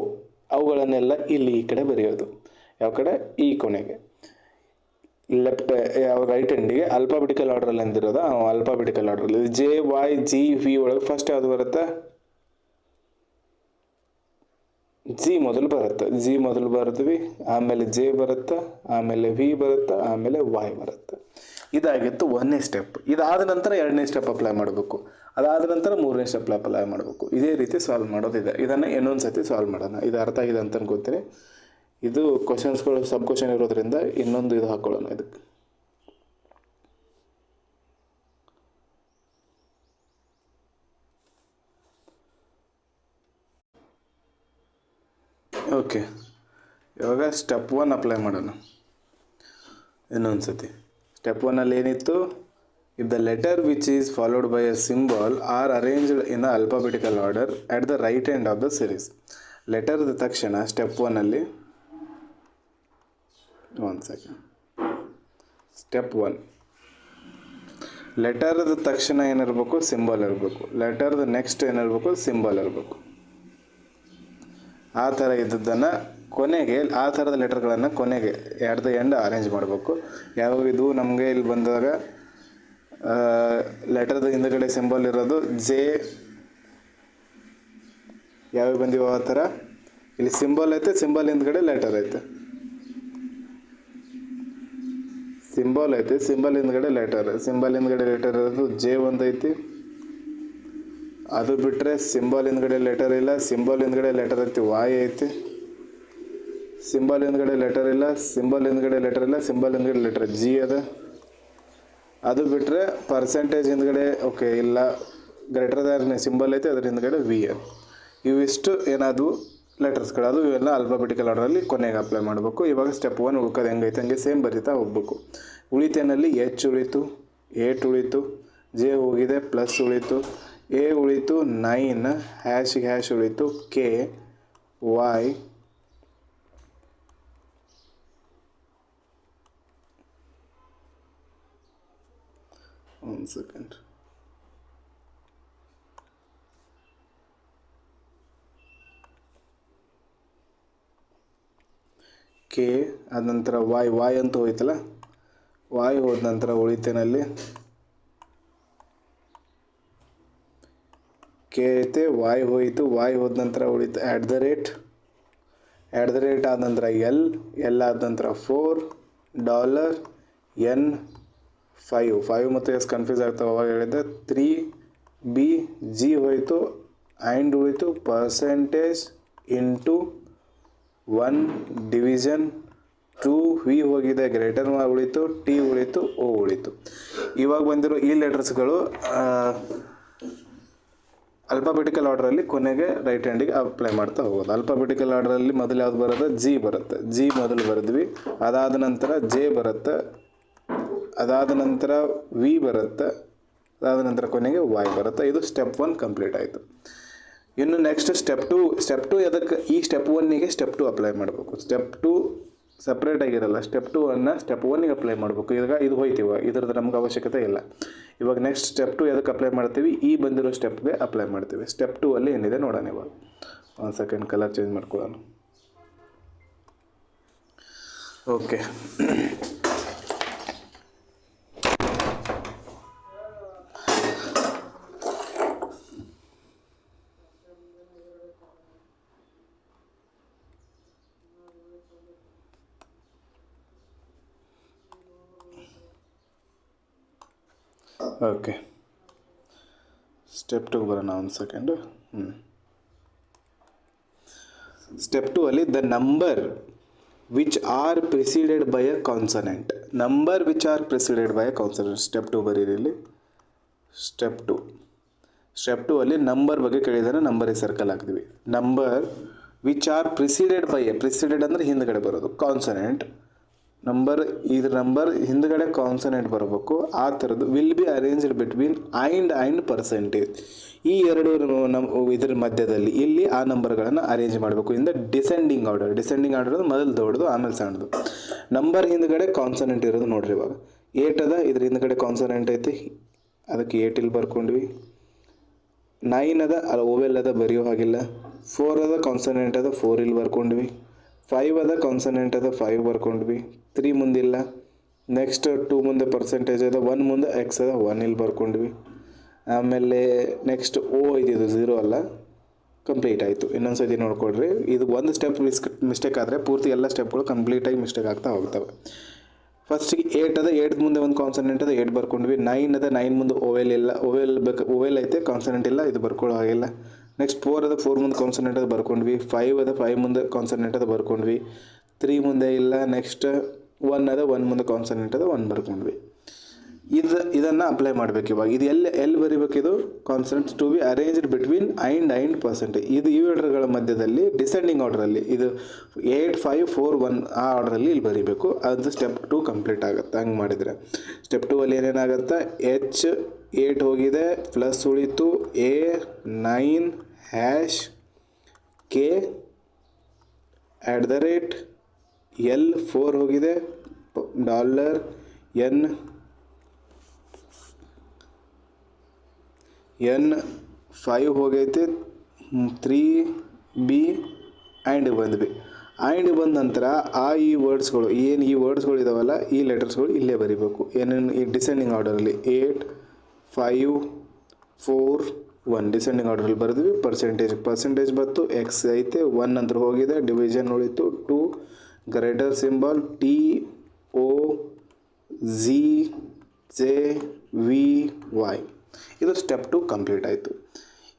ಅವುಗಳನ್ನೆಲ್ಲ ಇಲ್ಲಿ ಈ ಕಡೆ ಬರೆಯೋದು. ಯಾವ ಕಡೆ, ಈ ಕೊನೆಗೆ ಲೆಫ್ಟ್ ರೈಟ್ ಎಂಡಿಗೆ ಅಲ್ಫಾಬೆಟಿಕಲ್ ಆರ್ಡ್ರಲ್ಲಿ ಅಂದಿರೋದು ಅಲ್ಫಾಬೆಟಿಕಲ್ ಆರ್ಡ್ರಲ್ಲಿ. JYGV ಒಳಗೆ ಫಸ್ಟ್ ಯಾವುದು ಬರುತ್ತೆ, ಜಿ ಮೊದಲು ಬರ್ತೀವಿ, ಆಮೇಲೆ ಜೆ ಬರುತ್ತೆ, ಆಮೇಲೆ ವಿ ಬರುತ್ತೆ, ಆಮೇಲೆ ವೈ ಬರುತ್ತೆ. ಇದಾಗಿತ್ತು 1ನೇ ಸ್ಟೆಪ್. ಇದಾದ ನಂತರ 2ನೇ ಸ್ಟೆಪ್ ಅಪ್ಲೈ ಮಾಡಬೇಕು, ಅದಾದ ನಂತರ 3ನೇ ಸ್ಟೆಪ್ ಅಪ್ಲೈ ಮಾಡಬೇಕು. ಇದೇ ರೀತಿ ಸಾಲ್ವ್ ಮಾಡೋದಿದೆ. ಇದನ್ನು ಇನ್ನೊಂದು ಸತಿ ಸಾಲ್ವ್ ಮಾಡೋಣ. ಇದು ಅರ್ಥ ಆಗಿದೆ ಅಂತ ಅನ್ಕೋತೀನಿ. ಇದು ಕ್ವಶನ್ಸ್ಗಳು ಸಬ್ ಕ್ವಶನ್ ಇರೋದ್ರಿಂದ ಇನ್ನೊಂದು ಇದು ಹಾಕೊಳ್ಳೋಣ ಇದಕ್ಕೆ. ಓಕೆ, ಇವಾಗ ಸ್ಟೆಪ್ 1 ಅಪ್ಲೈ ಮಾಡೋಣ ಇನ್ನೊಂದು ಸತಿ. ಸ್ಟೆಪ್ 1ಅಲ್ಲಿ ಏನಿತ್ತು, if the letter which is followed by a symbol are arranged in the alphabetical order at the right end of the series. ಲೆಟರ್ದ ತಕ್ಷಣ ಸ್ಟೆಪ್ 1ಅಲ್ಲಿ ಸ್ಟೆಪ್ 1 ಲೆಟರ್ದ ತಕ್ಷಣ ಏನಿರಬೇಕು, ಸಿಂಬಲ್ ಇರಬೇಕು. ಲೆಟರ್ದ ನೆಕ್ಸ್ಟ್ ಏನಿರಬೇಕು, ಸಿಂಬಲ್ ಇರಬೇಕು. ಆ ಥರ ಇದ್ದದ್ದನ್ನು ಕೊನೆಗೆ, ಆ ಥರದ ಲೆಟರ್ಗಳನ್ನು ಕೊನೆಗೆ ಎಟ್ ದ ಎಂಡ್ ಅರೇಂಜ್ ಮಾಡಬೇಕು. ಯಾವಾಗ ಇದು ನಮಗೆ ಇಲ್ಲಿ ಬಂದಾಗ ಲೆಟರ್ದ ಹಿಂದುಗಡೆ ಸಿಂಬಲ್ ಇರೋದು ಜೆ ಯಾವಾಗ ಬಂದಿವೋ ಆ ಥರ ಇಲ್ಲಿ ಸಿಂಬಲ್ ಐತೆ, ಸಿಂಬಲ್ ಹಿಂದ್ಗಡೆ ಲೆಟರ್ ಐತೆ. ಸಿಂಬಲ್ ಐತೆ, ಸಿಂಬಲ್ ಹಿಂದ್ಗಡೆ ಲೆಟರ್. ಸಿಂಬಲ್ ಹಿಂದ್ಗಡೆ ಲೆಟರ್ ಇರೋದು ಜೆ ಒಂದೈತಿ. ಅದು ಬಿಟ್ಟರೆ ಸಿಂಬಲ್ ಹಿಂದ್ಗಡೆ ಲೆಟರ್ ಇಲ್ಲ, ಸಿಂಬಲ್ ಹಿಂದ್ಗಡೆ ಲೆಟರ್ ಐತಿ ವಾಯ್ ಐತಿ. ಸಿಂಬಲ್ ಹಿಂದ್ಗಡೆ ಲೆಟರ್ ಇಲ್ಲ, ಸಿಂಬಲ್ ಹಿಂದ್ಗಡೆ ಲೆಟರ್ ಇಲ್ಲ, ಸಿಂಬಲ್ ಹಿಂದ್ಗಡೆ ಲೆಟರ್ ಜಿ ಅದ. ಅದು ಬಿಟ್ಟರೆ ಪರ್ಸೆಂಟೇಜ್ ಹಿಂದ್ಗಡೆ ಓಕೆ ಇಲ್ಲ, ಗ್ರೇಟರ್ ದ್ಯಾನ್ ಸಿಂಬಲ್ ಐತೆ, ಅದ್ರ ಹಿಂದ್ಗಡೆ ವಿ ಅದ. ಇವಿಷ್ಟು ಏನಾದವು ಲೆಟರ್ಸ್ಗಳು ಅದು ಇವೆಲ್ಲ ಆಲ್ಫಾಬೆಟಿಕಲ್ ಆರ್ಡರಲ್ಲಿ ಕೊನೆಗೆ ಅಪ್ಲೈ ಮಾಡಬೇಕು. ಇವಾಗ ಸ್ಟೆಪ್ 1 ಉಳ್ಕೋದು ಹೆಂಗೈತೆ ಹಂಗೆ ಸೇಮ್ ಬರಿತಾ ಹೋಗ್ಬೇಕು. ಉಳಿತೇನಲ್ಲಿ ಎಚ್ ಉಳಿತು, 8 ಉಳಿತು, ಜೆ ಹೋಗಿದೆ ಪ್ಲಸ್ ಉಳಿತು, ಎ ಉಳಿತು 9, ಹ್ಯಾಶಿಗೆ ಹ್ಯಾಶ್ ಉಳಿತು, ಕೆ, ವೈ, ಒಂದು ಸೆಕೆಂಡ್, ಕೆ ಆದ ನಂತರ ವೈ ಅಂತ ಹೋಯ್ತಲ್ಲ, ವೈ ಹೋದ ನಂತರ ಉಳಿತೇನಲ್ಲಿ ಕೆ ಐತೆ, ವೈ ಹೋಯಿತು, ವೈ ಹೋದ ನಂತರ ಉಳಿತು @ ಆದ ನಂತರ ಎಲ್ ಆದ ನಂತರ 4 $N 5 ಮತ್ತು ಎಸ್ ಕನ್ಫ್ಯೂಸ್ ಆಗ್ತಾವೆ. ಅವಾಗ ಹೇಳಿದ್ದೆ 3 ಬಿ ಜಿ ಹೋಯಿತು, ಆ್ಯಂಡ್ ಉಳಿತು ಪರ್ಸೆಂಟೇಜ್ ಇಂಟು 1 ಡಿವಿಷನ್ 2 ವಿ ಹೋಗಿದೆ ಗ್ರೇಟರ್ ಉಳಿತು, ಟಿ ಉಳಿತು, ಓ ಉಳಿತು. ಇವಾಗ ಬಂದಿರೋ ಈ ಲೆಟರ್ಸ್ಗಳು ಅಲ್ಫಾಬೆಟಿಕಲ್ ಆರ್ಡ್ರಲ್ಲಿ ಕೊನೆಗೆ ರೈಟ್ ಹ್ಯಾಂಡಿಗೆ ಅಪ್ಲೈ ಮಾಡ್ತಾ ಹೋಗೋದು. ಅಲ್ಫಾಬೆಟಿಕಲ್ ಆರ್ಡ್ರಲ್ಲಿ ಮೊದಲು ಯಾವ್ದು ಬರುತ್ತೆ, ಜಿ ಬರುತ್ತೆ. ಜಿ ಮೊದಲು ಬರೆದ್ವಿ, ಅದಾದ ನಂತರ ಜೆ ಬರುತ್ತೆ, ಅದಾದ ನಂತರ ವಿ ಬರುತ್ತೆ, ಅದಾದ ನಂತರ ಕೊನೆಗೆ ವೈ ಬರುತ್ತೆ. ಇದು ಸ್ಟೆಪ್ 1 ಕಂಪ್ಲೀಟ್ ಆಯಿತು. ಇನ್ನು ನೆಕ್ಸ್ಟ್ ಸ್ಟೆಪ್ ಟು ಅದಕ್ಕೆ ಈ ಸ್ಟೆಪ್ 1ಗೆ ಸ್ಟೆಪ್ 2 ಅಪ್ಲೈ ಮಾಡಬೇಕು. ಸ್ಟೆಪ್ 2 ಸಪ್ರೇಟ್ ಆಗಿರಲ್ಲ, ಸ್ಟೆಪ್ 2 ಸ್ಟೆಪ್ 1ಗೆ ಅಪ್ಲೈ ಮಾಡಬೇಕು. ಈಗ ಇದು ಹೋಯ್ತೀವ, ಇದ್ರದ್ದು ನಮ್ಗೆ ಅವಶ್ಯಕತೆ ಇಲ್ಲ. ಇವಾಗ ನೆಕ್ಸ್ಟ್ ಸ್ಟೆಪ್ 2 ಎದಕ್ಕೆ ಅಪ್ಲೈ ಮಾಡ್ತೀವಿ, ಈ ಬಂದಿರೋ ಸ್ಟೆಪ್ಗೆ ಅಪ್ಲೈ ಮಾಡ್ತೀವಿ. ಸ್ಟೆಪ್ 2 ಅಲ್ಲಿ ಏನಿದೆ ನೋಡೋಣ. ಇವಾಗ ಒಂದು ಸೆಕೆಂಡ್ ಕಲರ್ ಚೇಂಜ್ ಮಾಡ್ಕೊಳ್ಳೋಣ. ಓಕೆ, ಓಕೆ ಸ್ಟೆಪ್ 2 ಬರೋಣ. ಒಂದು ಸೆಕೆಂಡು. ಸ್ಟೆಪ್ 2 ಅಲ್ಲಿ the number which are preceded by a consonant. Number which are preceded by a consonant. Step 2 ಬರೀರಿ ಇಲ್ಲಿ. ಸ್ಟೆಪ್ 2 ಅಲ್ಲಿ ನಂಬರ್ ಬಗ್ಗೆ ಕೇಳಿದರೆ ನಂಬರಿಗೆ ಸರ್ಕಲ್ ಹಾಕ್ತೀವಿ. Number which are preceded by ಪ್ರಿಸೀಡೆಡ್ ಅಂದರೆ ಹಿಂದ್ಗಡೆ ಬರೋದು ಕಾನ್ಸನೆಂಟ್. ನಂಬರ್ ಹಿಂದ್ಗಡೆ ಕಾನ್ಸನೆಂಟ್ ಬರಬೇಕು. ಆ ಥರದ್ದು will be arranged between and percentage. ಈ ಎರಡು ಇದರ ಮಧ್ಯದಲ್ಲಿ ಇಲ್ಲಿ ಆ ನಂಬರ್ಗಳನ್ನು ಅರೇಂಜ್ ಮಾಡಬೇಕು. ಇಂದ ಡಿಸೆಂಡಿಂಗ್ ಆರ್ಡರ್ ಮೊದಲು ದೊಡ್ಡದು ಆಮೇಲೆ ಸಣ್ಣದು. ನಂಬರ್ ಹಿಂದ್ಗಡೆ ಕಾನ್ಸನೆಂಟ್ ಇರೋದು ನೋಡ್ರಿ. ಇವಾಗ 8 ಅದ, ಇದ್ರ ಹಿಂದ್ಗಡೆ ಕಾನ್ಸನೆಂಟ್ ಐತಿ, ಅದಕ್ಕೆ 8 ಇಲ್ಲಿ ಬರ್ಕೊಂಡ್ವಿ. 9 ಅದ, ಓವೆಲ್ ಅದ, ಬರೆಯೋ ಹಾಗಿಲ್ಲ. 4 ಅದ, ಕಾನ್ಸನೆಂಟ್ ಅದ, 4 ಇಲ್ಲಿ ಬರ್ಕೊಂಡ್ವಿ. 5 ಅದ, ಕಾನ್ಸನೆಂಟ್ ಅದ, 5 ಬರ್ಕೊಂಡ್ವಿ. 3 ಮುಂದಿಲ್ಲ. ನೆಕ್ಸ್ಟ್ 2 ಮುಂದೆ ಪರ್ಸೆಂಟೇಜ್ ಅದ, 1 ಮುಂದೆ ಎಕ್ಸ್ ಅದ, 1 ಇಲ್ಲಿ ಬರ್ಕೊಂಡ್ವಿ. ಆಮೇಲೆ ನೆಕ್ಸ್ಟ್ ಓ ಇದು 0 ಅಲ್ಲ, ಕಂಪ್ಲೀಟ್ ಆಯಿತು. ಇನ್ನೊಂದು ಸತಿ ನೋಡ್ಕೊಳ್ರಿ. ಇದು ಒಂದು ಸ್ಟೆಪ್ ಮಿಸ್ಟೇಕ್ ಆದರೆ ಪೂರ್ತಿ ಎಲ್ಲ ಸ್ಟೆಪ್ಗಳು ಕಂಪ್ಲೀಟಾಗಿ ಮಿಸ್ಟೇಕ್ ಆಗ್ತಾ ಹೋಗ್ತವೆ. ಫಸ್ಟಿಗೆ 8 ಅದ, 8 ಮುಂದೆ ಒಂದು ಕಾನ್ಸನೆಂಟ್ ಅದ, 8 ಬರ್ಕೊಂಡ್ವಿ. 9 ಅದ, 9 ಮುಂದೆ ಓವೆಲ್ ಇಲ್ಲ, ಓವೆಲ್ ಐತೆ, ಕಾನ್ಸನೆಂಟ್ ಇಲ್ಲ, ಇದು ಬರ್ಕೊಳ್ಳೋ ಹಾಗಿಲ್ಲ. ನೆಕ್ಸ್ಟ್ 4 ಅದ, 4 ಮುಂದೆ ಕಾನ್ಸನೆಂಟ್ ಅದ, ಬರ್ಕೊಂಡ್ವಿ. 5 ಅದ, 5 ಮುಂದೆ ಕಾನ್ಸನೆಂಟ್ ಅದ, ಬರ್ಕೊಂಡ್ವಿ. 3 ಮುಂದೆ ಇಲ್ಲ. ನೆಕ್ಸ್ಟ್ 1 ಅದ, 1 ಮುಂದೆ ಕಾನ್ಸನೆಂಟ್ ಅದ, 1 ಬರ್ಕೊಂಡ್ವಿ. ಇದನ್ನು ಅಪ್ಲೈ ಮಾಡಬೇಕು. ಇವಾಗ ಇದು ಎಲ್ಲಿ ಬರೀಬೇಕು, ಇದು consonants to be arranged between and percentage. ಇದು ಇವೆರಡರ ಮಧ್ಯದಲ್ಲಿ ಡಿಸೆಂಡಿಂಗ್ ಆರ್ಡ್ರಲ್ಲಿ ಇದು 8, 5, 4, 1 ಆ ಆರ್ಡ್ರಲ್ಲಿ ಇಲ್ಲಿ ಬರೀಬೇಕು. ಅದು ಸ್ಟೆಪ್ 2 ಕಂಪ್ಲೀಟ್ ಆಗುತ್ತೆ. ಹಂಗೆ ಮಾಡಿದರೆ ಸ್ಟೆಪ್ 2 ಅಲ್ಲಿ ಏನೇನಾಗುತ್ತೆ, H 8 ಹೋಗಿದೆ, ಪ್ಲಸ್ ಉಳಿತು A 9 ಹ್ಯಾಶ್ K @ L 4 ಹೋಗಿದೆ, $N 5 ಹೋಗೈತೆ, 3B ಆ್ಯಂಡ್ ಬಂದ್ವಿ. ಆ್ಯಂಡ್ ಬಂದ ನಂತರ ಈ ವರ್ಡ್ಸ್ಗಳು ಈ ವರ್ಡ್ಸ್ಗಳು ಇದಾವಲ್ಲ, ಈ ಲೆಟರ್ಸ್ಗಳು ಇಲ್ಲೇ ಬರೀಬೇಕು. ಏನೇನು ಈ ಡಿಸೆಂಡಿಂಗ್ ಆರ್ಡರಲ್ಲಿ 8, 5, 4, 1 ಡಿಸೆಂಡಿಂಗ್ ಆರ್ಡರಲ್ಲಿ ಬರೆದ್ವಿ. ಪರ್ಸೆಂಟೇಜ್ ಬಂತು, ಎಕ್ಸ್ ಐತೆ, 1 ನಂತರ ಹೋಗಿದೆ, ಡಿವಿಷನ್ ಉಳಿತು, 2 ಗ್ರೇಟರ್ ಸಿಂಬಲ್ TOZJVY. ಇದು ಸ್ಟೆಪ್ 2 ಕಂಪ್ಲೀಟ್ ಆಯಿತು.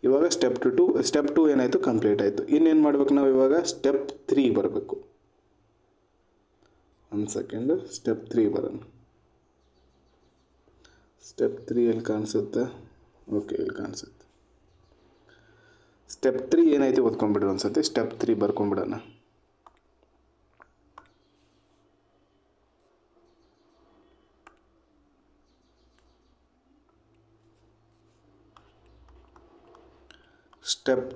ಇವಾಗ ಸ್ಟೆಪ್ 2 ಏನಾಯಿತು, ಕಂಪ್ಲೀಟ್ ಆಯಿತು. ಇನ್ನೇನು ಮಾಡ್ಬೇಕು ನಾವು, ಇವಾಗ ಸ್ಟೆಪ್ 3 ಬರಬೇಕು. ಒಂದು ಸೆಕೆಂಡ್, ಸ್ಟೆಪ್ 3 ಬರೋಣ. ಸ್ಟೆಪ್ 3 ಎಲ್ಲಿ ಕಾಣಿಸುತ್ತೆ, ಓಕೆ ಇಲ್ಲಿ ಕಾಣಿಸುತ್ತೆ. ಸ್ಟೆಪ್ 3 ಏನೈತಿ ಓದ್ಕೊಂಡ್ಬಿಡ್ರಿ ಒಂದ್ಸತಿ. ಸ್ಟೆಪ್ 3 ಬರ್ಕೊಂಡ್ಬಿಡೋಣ. ಸ್ಟೆಪ್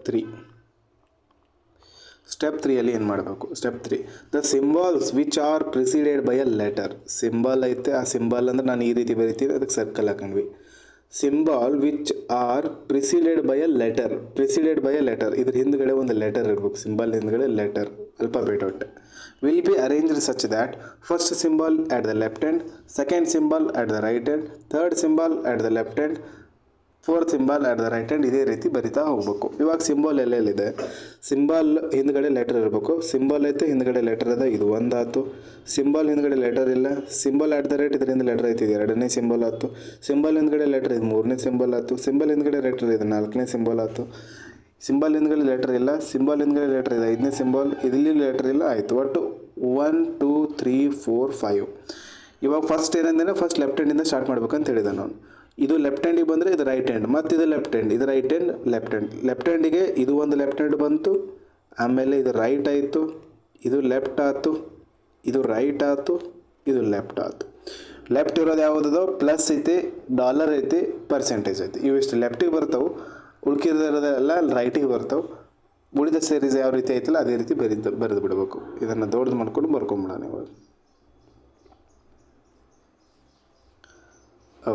3 ಏನು ಮಾಡಬೇಕು? Step 3 the symbols which are preceded by a letter. Symbol ಐತೆ, ಆ ಸಿಂಬಲ್ ಅಂದ್ರೆ ನಾನು ಈ ರೀತಿ ಬರಿತೀವಿ, ಅದಕ್ಕೆ ಸರ್ಕಲ್ ಹಾಕೊಂಡ್ವಿ. Symbol which are preceded by a letter. ಇದ್ರ ಹಿಂದ್ಗಡೆ ಒಂದು ಲೆಟರ್ ಇರಬೇಕು. ಸಿಂಬಲ್ ಹಿಂದ್ಗಡೆ ಲೆಟರ್, ಅಲ್ಫಾಬೆಟ್ ಒಟ್ಟು. Will be arranged such that first symbol at the left hand, second symbol at the right hand, third symbol at the left hand, fourth symbol at the right hand. ಇದೇ ರೀತಿ ಬರಿತಾ ಹೋಗ್ಬೇಕು. ಇವಾಗ symbol ಎಲ್ಲೆಲ್ಲಿದೆ? Symbol ಹಿಂದ್ಗಡೆ letter ಇರಬೇಕು. Symbol ಐತೆ, ಹಿಂದ್ಗಡೆ letter ಅದ, ಇದು ಒಂದಾಯ್ತು. ಸಿಂಬಲ್ ಹಿಂದ್ಗಡೆ ಲೆಟರ್ ಇಲ್ಲ. ಸಿಂಬಲ್ ಆಟ್ ದ ರೈಟ್, ಇದರಿಂದ ಲೆಟರ್ ಐತಿ, ಇದು ಎರಡನೇ ಸಿಂಬಲ್ ಆಯ್ತು. ಸಿಂಬಲ್ ಹಿಂದ್ಗಡೆ ಲೆಟರ್, ಇದು ಮೂರನೇ ಸಿಂಬಲ್ ಆಯ್ತು. ಸಿಂಬಲ್ ಹಿಂದ್ಗಡೆ ಲೆಟರ್, ಇದು ನಾಲ್ಕನೇ ಸಿಂಬಲ್ ಆಯ್ತು. ಸಿಂಬಲ್ ಹಿಂದ್ಗಡೆ ಲೆಟರ್ ಇಲ್ಲ. ಸಿಂಬಲ್ ಹಿಂದ್ಗಡೆ ಲೆಟರ್ ಇದೆ, ಐದನೇ ಸಿಂಬಲ್. ಇಲ್ಲಿ ಲೆಟರ್ ಇಲ್ಲ, ಆಯಿತು. ಒಟ್ಟು 1 2 3 4 5. ಇವಾಗ ಫಸ್ಟ್ ಏನಂದ್ರೆ ಫಸ್ಟ್ ಲೆಫ್ಟ್ ಹ್ಯಾಂಡಿಂದ ಸ್ಟಾರ್ಟ್ ಮಾಡ್ಬೇಕಂತ ಹೇಳಿದೆ ನಾನು. ಇದು ಲೆಫ್ಟ್ ಹ್ಯಾಂಡಿಗೆ ಬಂದರೆ ಇದು ರೈಟ್ ಹ್ಯಾಂಡ್, ಮತ್ತು ಇದು ಲೆಫ್ಟ್ ಹ್ಯಾಂಡ್, ಇದು right hand, left hand. Left ಹ್ಯಾಂಡಿಗೆ ಇದು ಒಂದು ಲೆಫ್ಟ್ ಹ್ಯಾಂಡ್ ಬಂತು, ಆಮೇಲೆ ಇದು ರೈಟ್ ಆಯಿತು, ಇದು ಲೆಫ್ಟ್ ಆಯ್ತು, ಇದು ರೈಟ್ ಆಯ್ತು, ಇದು ಲೆಫ್ಟ್ ಆಯ್ತು. ಲೆಫ್ಟ್ ಇರೋದು ಯಾವುದೋ ಪ್ಲಸ್ ಐತಿ, ಡಾಲರ್ ಐತಿ, ಪರ್ಸೆಂಟೇಜ್ ಐತಿ. ಇವಿಷ್ಟು ಲೆಫ್ಟಿಗೆ ಬರ್ತಾವೆ, ಉಳ್ಕಿರೋದೆಲ್ಲ ರೈಟಿಗೆ ಬರ್ತಾವೆ. ಉಳಿದ ಸೇರೀಸ್ ಯಾವ ರೀತಿ ಐತಲ್ಲ ಅದೇ ರೀತಿ ಬರೆದು ಬಿಡಬೇಕು. ಇದನ್ನು ದೊಡ್ಡದು ಮಾಡ್ಕೊಂಡು ಬರ್ಕೊಂಬಿಡೋಣ ಇವಾಗ.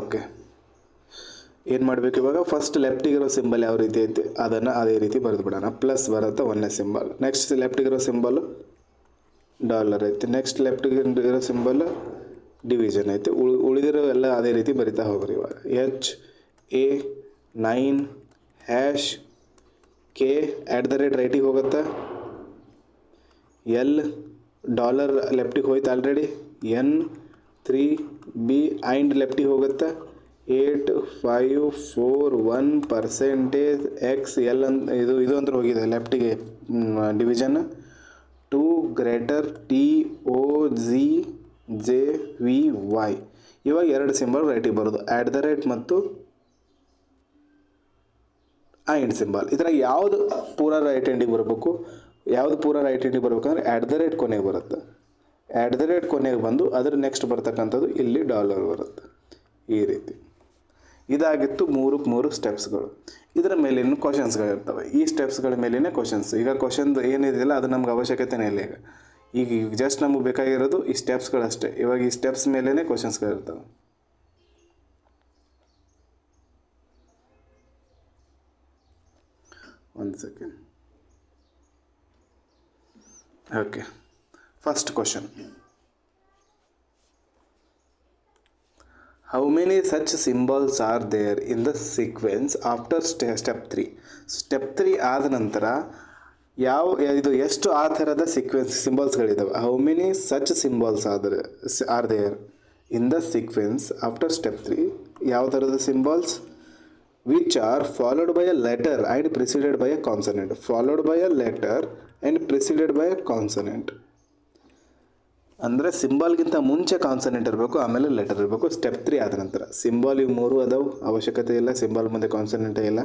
ಓಕೆ, ಏನು ಮಾಡಬೇಕು ಇವಾಗ? ಫಸ್ಟ್ ಲೆಫ್ಟಿಗಿರೋ ಸಿಂಬಲ್ ಯಾವ ರೀತಿ ಐತಿ ಅದನ್ನು ಅದೇ ರೀತಿ ಬರೆದು ಬಿಡೋಣ. ಪ್ಲಸ್ ಬರುತ್ತೆ ಒಂದನೇ ಸಿಂಬಲ್. ನೆಕ್ಸ್ಟ್ ಲೆಫ್ಟಿಗಿರೋ ಸಿಂಬಲ್ ಡಾಲರ್ ಐತಿ. ನೆಕ್ಸ್ಟ್ ಲೆಫ್ಟಿಗಿರೋ ಸಿಂಬಲ್ ಡಿವಿಷನ್ ಐತಿ. ಉಳಿದಿರೋ ಎಲ್ಲ ಅದೇ ರೀತಿ ಬರಿತಾ ಹೋಗ್ರಿ. ಇವಾಗ HA9# K @ ರೈಟಿಗೆ ಹೋಗುತ್ತೆ. L ಡಾಲರ್ ಲೆಫ್ಟಿಗೆ ಹೋಯ್ತು ಆಲ್ರೆಡಿ. N3B ಆ್ಯಂಡ್ ಲೆಫ್ಟಿಗೆ ಹೋಗುತ್ತೆ. 8 5 4 1% X L ಅಂತ ಇದು ಅಂತ ಹೋಗಿದೆ ಲೆಫ್ಟಿಗೆ ಡಿವಿಷನ್. 2 TOZJVY. ಇವಾಗ ಎರಡು ಸಿಂಬಲ್ ರೈಟಿಗೆ ಬರೋದು, @ ಮತ್ತು ಆ್ಯಂಡ್ ಸಿಂಬಲ್. ಇದರ ಯಾವುದು ಪೂರ ರೈಟ್ ಹ್ಯಾಂಡಿಗೆ ಬರಬೇಕು? ಯಾವುದು ಪೂರ ರೈಟ್ ಹ್ಯಾಂಡಿಗೆ ಬರ್ಬೇಕಂದ್ರೆ @ ಕೊನೆಗೆ ಬರುತ್ತೆ. @ ಕೊನೆಗೆ ಬಂದು ಅದರ ನೆಕ್ಸ್ಟ್ ಬರ್ತಕ್ಕಂಥದ್ದು ಇಲ್ಲಿ ಡಾಲರ್ ಬರುತ್ತೆ. ಈ ರೀತಿ ಇದಾಗಿತ್ತು 3 ಸ್ಟೆಪ್ಸ್ಗಳು. ಇದರ ಮೇಲಿನ ಕ್ವಶನ್ಸ್ಗಳಿರ್ತವೆ. ಈ ಸ್ಟೆಪ್ಸ್ಗಳ ಮೇಲಿನ ಕ್ವಶನ್ಸ್. ಈಗ ಕ್ವಶನ್ ಏನಿದೆಯಲ್ಲ ಅದು ನಮ್ಗೆ ಅವಶ್ಯಕತೆನೇ ಇಲ್ಲ. ಈಗ ಜಸ್ಟ್ ನಮಗೆ ಬೇಕಾಗಿರೋದು ಈ ಸ್ಟೆಪ್ಸ್ಗಳಷ್ಟೇ. ಇವಾಗ ಈ ಸ್ಟೆಪ್ಸ್ ಮೇಲೇ ಕ್ವಶನ್ಸ್ಗಳಿರ್ತವೆ. ಒಂದು second. Okay, first question. How many such symbols are there in the sequence after step 3? Step 3 ಆದ ನಂತರ ಇದು ಎಷ್ಟು ಆ ಥರದ ಸಿಂಬಲ್ಸ್ಗಳಿದ್ದಾವೆ? How many such symbols are there in the sequence after step 3? ಯಾವ ಥರದ symbols? Which are followed by a letter and preceded by a consonant. Followed by a letter and preceded by a consonant ಅಂದರೆ ಸಿಂಬಲ್ಗಿಂತ ಮುಂಚೆ consonant ಇರಬೇಕು, ಆಮೇಲೆ letter ಇರಬೇಕು. Step 3 ಆದ ನಂತರ ಸಿಂಬಲ್ ಇವು 3 ಅದಾವೆ, ಅವಶ್ಯಕತೆ ಇಲ್ಲ. ಸಿಂಬಲ್ ಮುಂದೆ ಕಾನ್ಸನೆಂಟೇ ಇಲ್ಲ.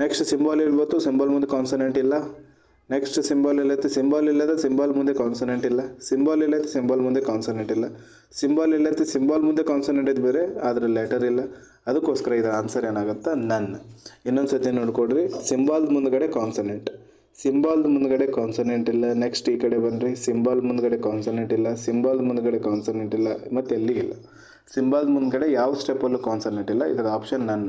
ನೆಕ್ಸ್ಟ್ ಸಿಂಬಲ್ ಇರ್ಬೋದು, ಸಿಂಬಲ್ ಮುಂದೆ ಕಾನ್ಸನೆಂಟ್ ಇಲ್ಲ. ನೆಕ್ಸ್ಟ್ ಸಿಂಬಲ್ ಇಲ್ಲೈತೆ, ಸಿಂಬಲ್ ಇಲ್ಲದ ಸಿಂಬಲ್ ಮುಂದೆ ಕಾನ್ಸನೆಂಟ್ ಇಲ್ಲ. ಸಿಂಬಲ್ ಇಲ್ಲೈತೆ, ಸಿಂಬಲ್ ಮುಂದೆ ಕಾನ್ಸನೆಂಟ್ ಇಲ್ಲ. ಸಿಂಬಲ್ ಇಲ್ಲೈತೆ, ಸಿಂಬಲ್ ಮುಂದೆ ಕಾನ್ಸನೆಂಟ್ ಐತೆ ಬೇರೆ, ಆದರೆ ಲೆಟರ್ ಇಲ್ಲ. ಅದಕ್ಕೋಸ್ಕರ ಇದರ ಆನ್ಸರ್ ಏನಾಗುತ್ತೆ? ನನ್. ಇನ್ನೊಂದು ಸತಿ ನೋಡ್ಕೊಡ್ರಿ. ಸಿಂಬಲ್ ಮುಂದ್ಗಡೆ ಕಾನ್ಸನೆಂಟ್, ಸಿಂಬಲ್ ಮುಂದ್ಗಡೆ ಕಾನ್ಸನೆಂಟ್ ಇಲ್ಲ. ನೆಕ್ಸ್ಟ್ ಈ ಕಡೆ ಬನ್ನಿರಿ, ಸಿಂಬಲ್ ಮುಂದ್ಗಡೆ ಕಾನ್ಸನೆಂಟ್ ಇಲ್ಲ, ಸಿಂಬಲ್ ಮುಂದ್ಗಡೆ ಕಾನ್ಸನೆಂಟ್ ಇಲ್ಲ, ಮತ್ತು ಎಲ್ಲಿ ಇಲ್ಲ. ಸಿಂಬಲ್ ಮುಂದ್ಗಡೆ ಯಾವ ಸ್ಟೆಪ್ಪಲ್ಲೂ ಕಾನ್ಸನೆಂಟ್ ಇಲ್ಲ. ಇದರ ಆಪ್ಷನ್ ನನ್.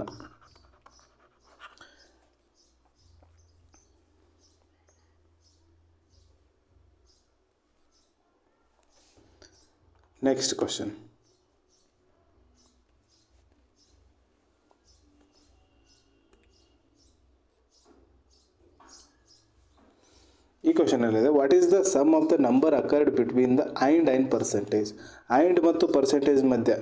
Next question. ಈ ಕ್ವಶನಲ್ಲಿದೆ, what is the sum of the number occurred between the and percentage. And ಮತ್ತು ಪರ್ಸೆಂಟೇಜ್ ಮಧ್ಯ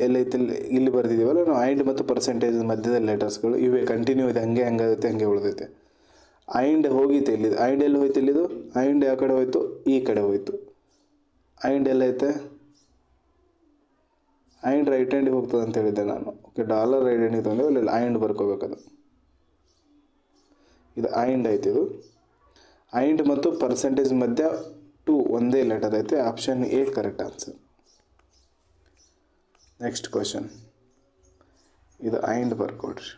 ಎಲ್ಲೈತಿ ಇಲ್ಲಿ ಬರೆದಿದ್ದೀವಲ್ಲ ನಾವು, ಆ್ಯಂಡ್ ಮತ್ತು ಪರ್ಸೆಂಟೇಜ್ ಮಧ್ಯದ ಲೆಟರ್ಸ್ಗಳು ಇವೇ ಕಂಟಿನ್ಯೂ ಇದೆ, ಹಂಗಾಗುತ್ತೆ, ಹಂಗೆ ಉಳಿದೈತೆ. ಆ್ಯಂಡ್ ಹೋಗಿತ್ತು ಇಲ್ಲಿದು, ಆ್ಯಂಡ್ ಎಲ್ಲಿ ಹೋಯ್ತು ಇಲ್ಲಿದು? ಆ್ಯಂಡ್ ಯಾವ ಕಡೆ ಹೋಯ್ತು? ಈ ಕಡೆ ಹೋಯ್ತು. ಆ್ಯಂಡ್ ಎಲ್ಲೈತೆ? ಆ್ಯಂಡ್ ರೈಟ್ ಹ್ಯಾಂಡಿಗೆ ಹೋಗ್ತದೆ ಅಂತ ಹೇಳಿದ್ದೆ ನಾನು. ಓಕೆ, ಡಾಲರ್ ರೈಟ್ ಹ್ಯಾಂಡಿಗೆ ತೊಗೊಂಡು ಅಲ್ಲಿ ಆ್ಯಂಡ್ ಬರ್ಕೋಬೇಕದು. ಇದು ಐಂಡ್ ಐತಿ. ಇದು ಐಂಡ್ ಮತ್ತು ಪರ್ಸೆಂಟೇಜ್ ಮಧ್ಯ 2 ಒಂದೇ ಲೆಟರ್ ಐತೆ. Option A correct answer. Next question, ಇದು and ಬರ್ಕೊಡ್ರಿ.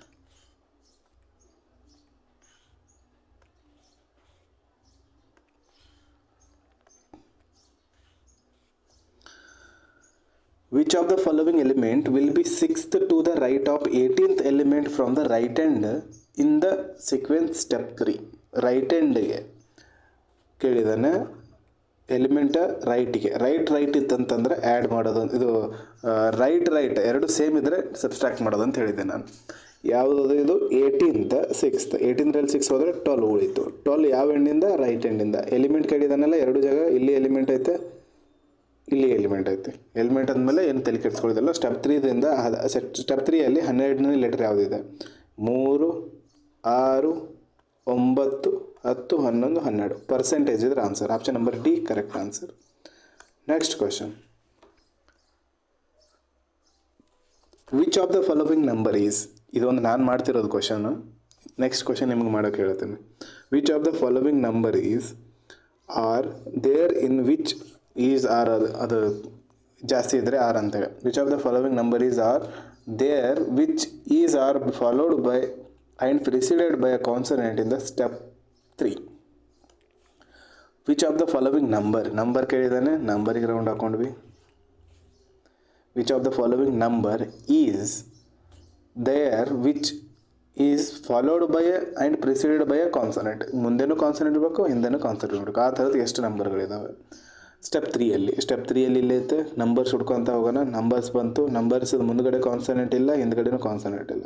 Which of the following element will be 6th to the right of 18th element from the right hand in the sequence step 3? Right ಹ್ಯಾಂಡ್ಗೆ ಕೇಳಿದಾನೆ, ಎಲಿಮೆಂಟ ರೈಟಿಗೆ. Right ಇತ್ತಂತಂದರೆ add ಮಾಡೋದು, ಇದು right ಎರಡು same ಇದ್ದರೆ ಸಬ್ಸ್ಟ್ರಾಕ್ಟ್ ಮಾಡೋದು ಅಂತ ಹೇಳಿದ್ದೆ ನಾನು. ಯಾವುದದು ಇದು 18th 6th. 18ರಲ್ಲಿ 6 ಹೋದರೆ 12 ಉಳಿತು. 12 ಯಾವ ಎಂಡಿಂದ? ರೈಟ್ ಎಂಡಿಂದ. ಎಲಿಮೆಂಟ್ ಕೇಳಿದಾನಲ್ಲ, ಎರಡು ಜಾಗ ಇಲ್ಲಿ ಎಲಿಮೆಂಟ್ ಐತೆ, ಇಲ್ಲಿ ಎಲಿಮೆಂಟ್ ಐತೆ. ಎಲಿಮೆಂಟ್ ಅಂದಮೇಲೆ ಏನು ತಲೆ ಕೆಡಿಸ್ಕೊಳ್ಳೋದಿಲ್ಲ. ಸ್ಟೆಪ್ 3ದಿಂದ ಸ್ಟೆಪ್ 3ಯಲ್ಲಿ 12ನೇ ಲೆಟರ್ ಯಾವುದಿದೆ? 3, 6, 9, 10, 11, 12. ಪರ್ಸೆಂಟೇಜ್ ಇದ್ರೆ answer. Option number D correct answer. Next question, which of the following number is, ಇದೊಂದು ನಾನು ಮಾಡ್ತಿರೋದು ಕ್ವಶನು. ನೆಕ್ಸ್ಟ್ ಕ್ವಶನ್ ನಿಮಗೆ ಮಾಡೋಕ್ಕೆ ಹೇಳ್ತೀನಿ. Which of the following number is are there in which is are, ಅದು ಜಾಸ್ತಿ ಇದ್ದರೆ ಆರ್ ಅಂತೇಳಿ. Which of the following number is are there which is R followed by and preceded by a consonant in the step 3. Which of the following number ಕೇಳಿದಾನೆ, ನಂಬರಿಗೆ round ಹಾಕೊಂಡ್ವಿ. Which of the following number is there which is followed by and preceded by a consonant. ಮುಂದೆನೂ consonant ಇರಬೇಕು, ಹಿಂದೆನೂ consonant ಇರಬೇಕು. ಆ ಥರದ್ದು ಎಷ್ಟು ನಂಬರ್ಗಳಿದ್ದಾವೆ ಸ್ಟೆಪ್ 3ಯಲ್ಲಿ ಇಲ್ಲಿ ಐತೆ. ನಂಬರ್ಸ್ ಹುಡ್ಕೊತ ಹೋಗೋಣ. ನಂಬರ್ಸ್ ಬಂತು, ನಂಬರ್ಸ್ ಮುಂದುಗಡೆ ಕಾನ್ಸನೆಂಟ್ ಇಲ್ಲ, ಹಿಂದ್ಗಡೆನೂ ಕಾನ್ಸನೆಂಟ್ ಇಲ್ಲ.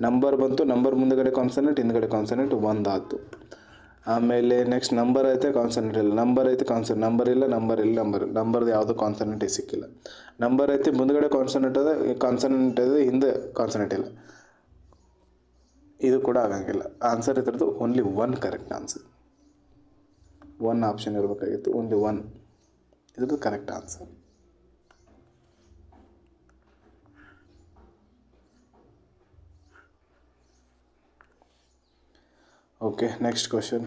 ನಂಬರ್ ಬಂತು, ನಂಬರ್ ಮುಂದುಗಡೆ ಕಾನ್ಸನೆಂಟ್, ಹಿಂದ್ಗಡೆ ಕಾನ್ಸನೆಂಟ್, 1 ಆಯಿತು. ಆಮೇಲೆ ನೆಕ್ಸ್ಟ್ ನಂಬರ್ ಐತೆ, ಕಾನ್ಸನೆಂಟ್ ಇಲ್ಲ. ನಂಬರ್ ಐತೆ, ನಂಬರ್ ಇಲ್ಲ. ನಂಬರ್ದು ಯಾವುದೂ ಕಾನ್ಸನೆಂಟ್ ಸಿಕ್ಕಿಲ್ಲ. ನಂಬರ್ ಐತೆ, ಮುಂದುಗಡೆ ಕಾನ್ಸನೆಂಟ್ ಇದೆ, ಹಿಂದೆ ಕಾನ್ಸನೆಂಟ್ ಇಲ್ಲ. ಇದು ಕೂಡ ಆಗಂಗಿಲ್ಲ. ಆನ್ಸರ್ ಇದ್ರದ್ದು ಓನ್ಲಿ 1 ಕರೆಕ್ಟ್ ಆನ್ಸರ್. 1 ಆಪ್ಷನ್ ಇರಬೇಕಾಗಿತ್ತು, ಓನ್ಲಿ 1 ಇದ್ರದ್ದು correct answer. Okay, next question.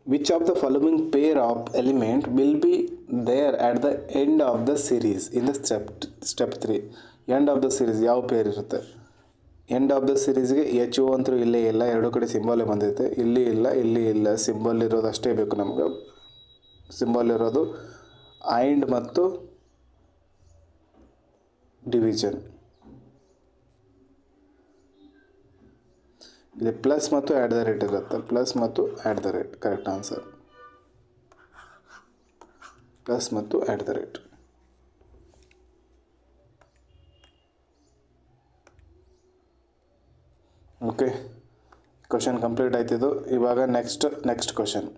Which of the following pair of element will be there at the end of the series in the step 3? End of the series ಯಾವ peer ಇರುತ್ತೆ? End of the ಸೀರೀಸ್ಗೆ HO ಅಂತೂ ಇಲ್ಲೇ ಇಲ್ಲ, ಎರಡು ಕಡೆ ಸಿಂಬಾಲೇ ಬಂದೈತೆ. ಇಲ್ಲಿ ಇಲ್ಲ, ಸಿಂಬಲ್ ಇರೋದು ಅಷ್ಟೇ ಬೇಕು ನಮ್ಗೆ. ಸಿಂಬಲ್ ಇರೋದು ಆ್ಯಂಡ್ ಮತ್ತು ಡಿವಿಷನ್. ಇಲ್ಲಿ ಪ್ಲಸ್ ಮತ್ತು ಆ್ಯಟ್ ದ ರೇಟ್ ಇರುತ್ತೆ. ಪ್ಲಸ್ ಮತ್ತು at the rate correct answer. Plus ಮತ್ತು at the rate. Okay, question complete ಆಯ್ತಿದ್ದು. ಇವಾಗ ನೆಕ್ಸ್ಟ್ ಕ್ವಶನ್,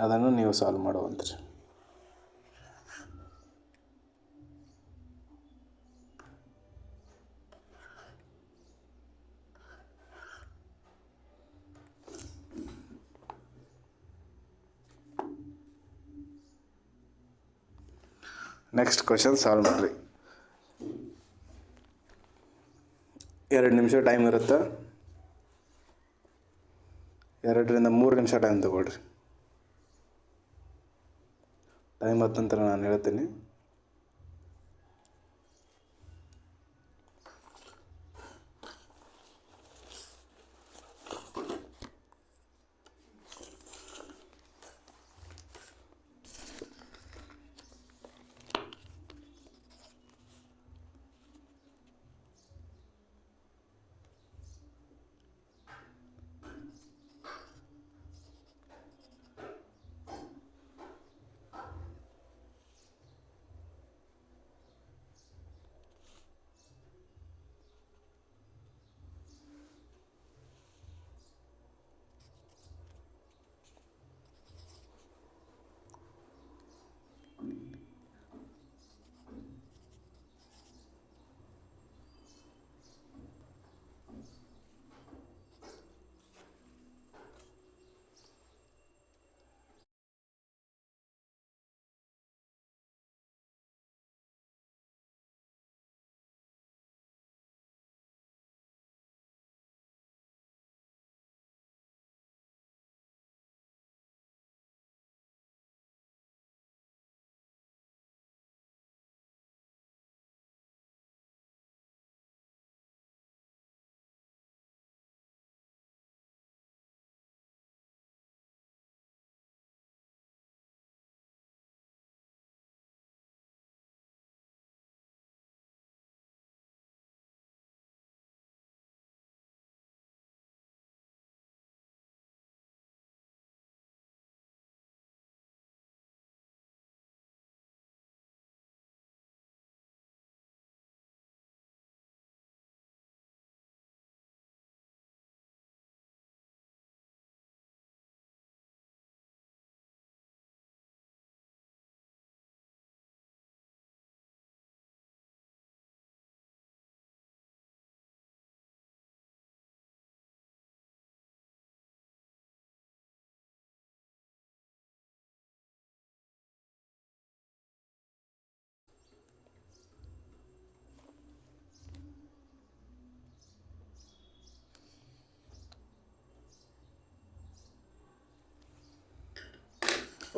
ಅದನ್ನು ನೀವು ಸಾಲ್ವ್ ಮಾಡುವಂತ್ರಿ. ನೆಕ್ಸ್ಟ್ ಕ್ವಶನ್ ಸಾಲ್ವ್ ಮಾಡಿರಿ. 2 ನಿಮಿಷ ಟೈಮ್ ಇರುತ್ತೆ. 2 ರಿಂದ 3 ನಿಮಿಷ ಟೈಮ್ ತಗೊಳ್ರಿ. ಟೈಮ್ ಆದ ನಂತರ ನಾನು ಹೇಳ್ತೀನಿ.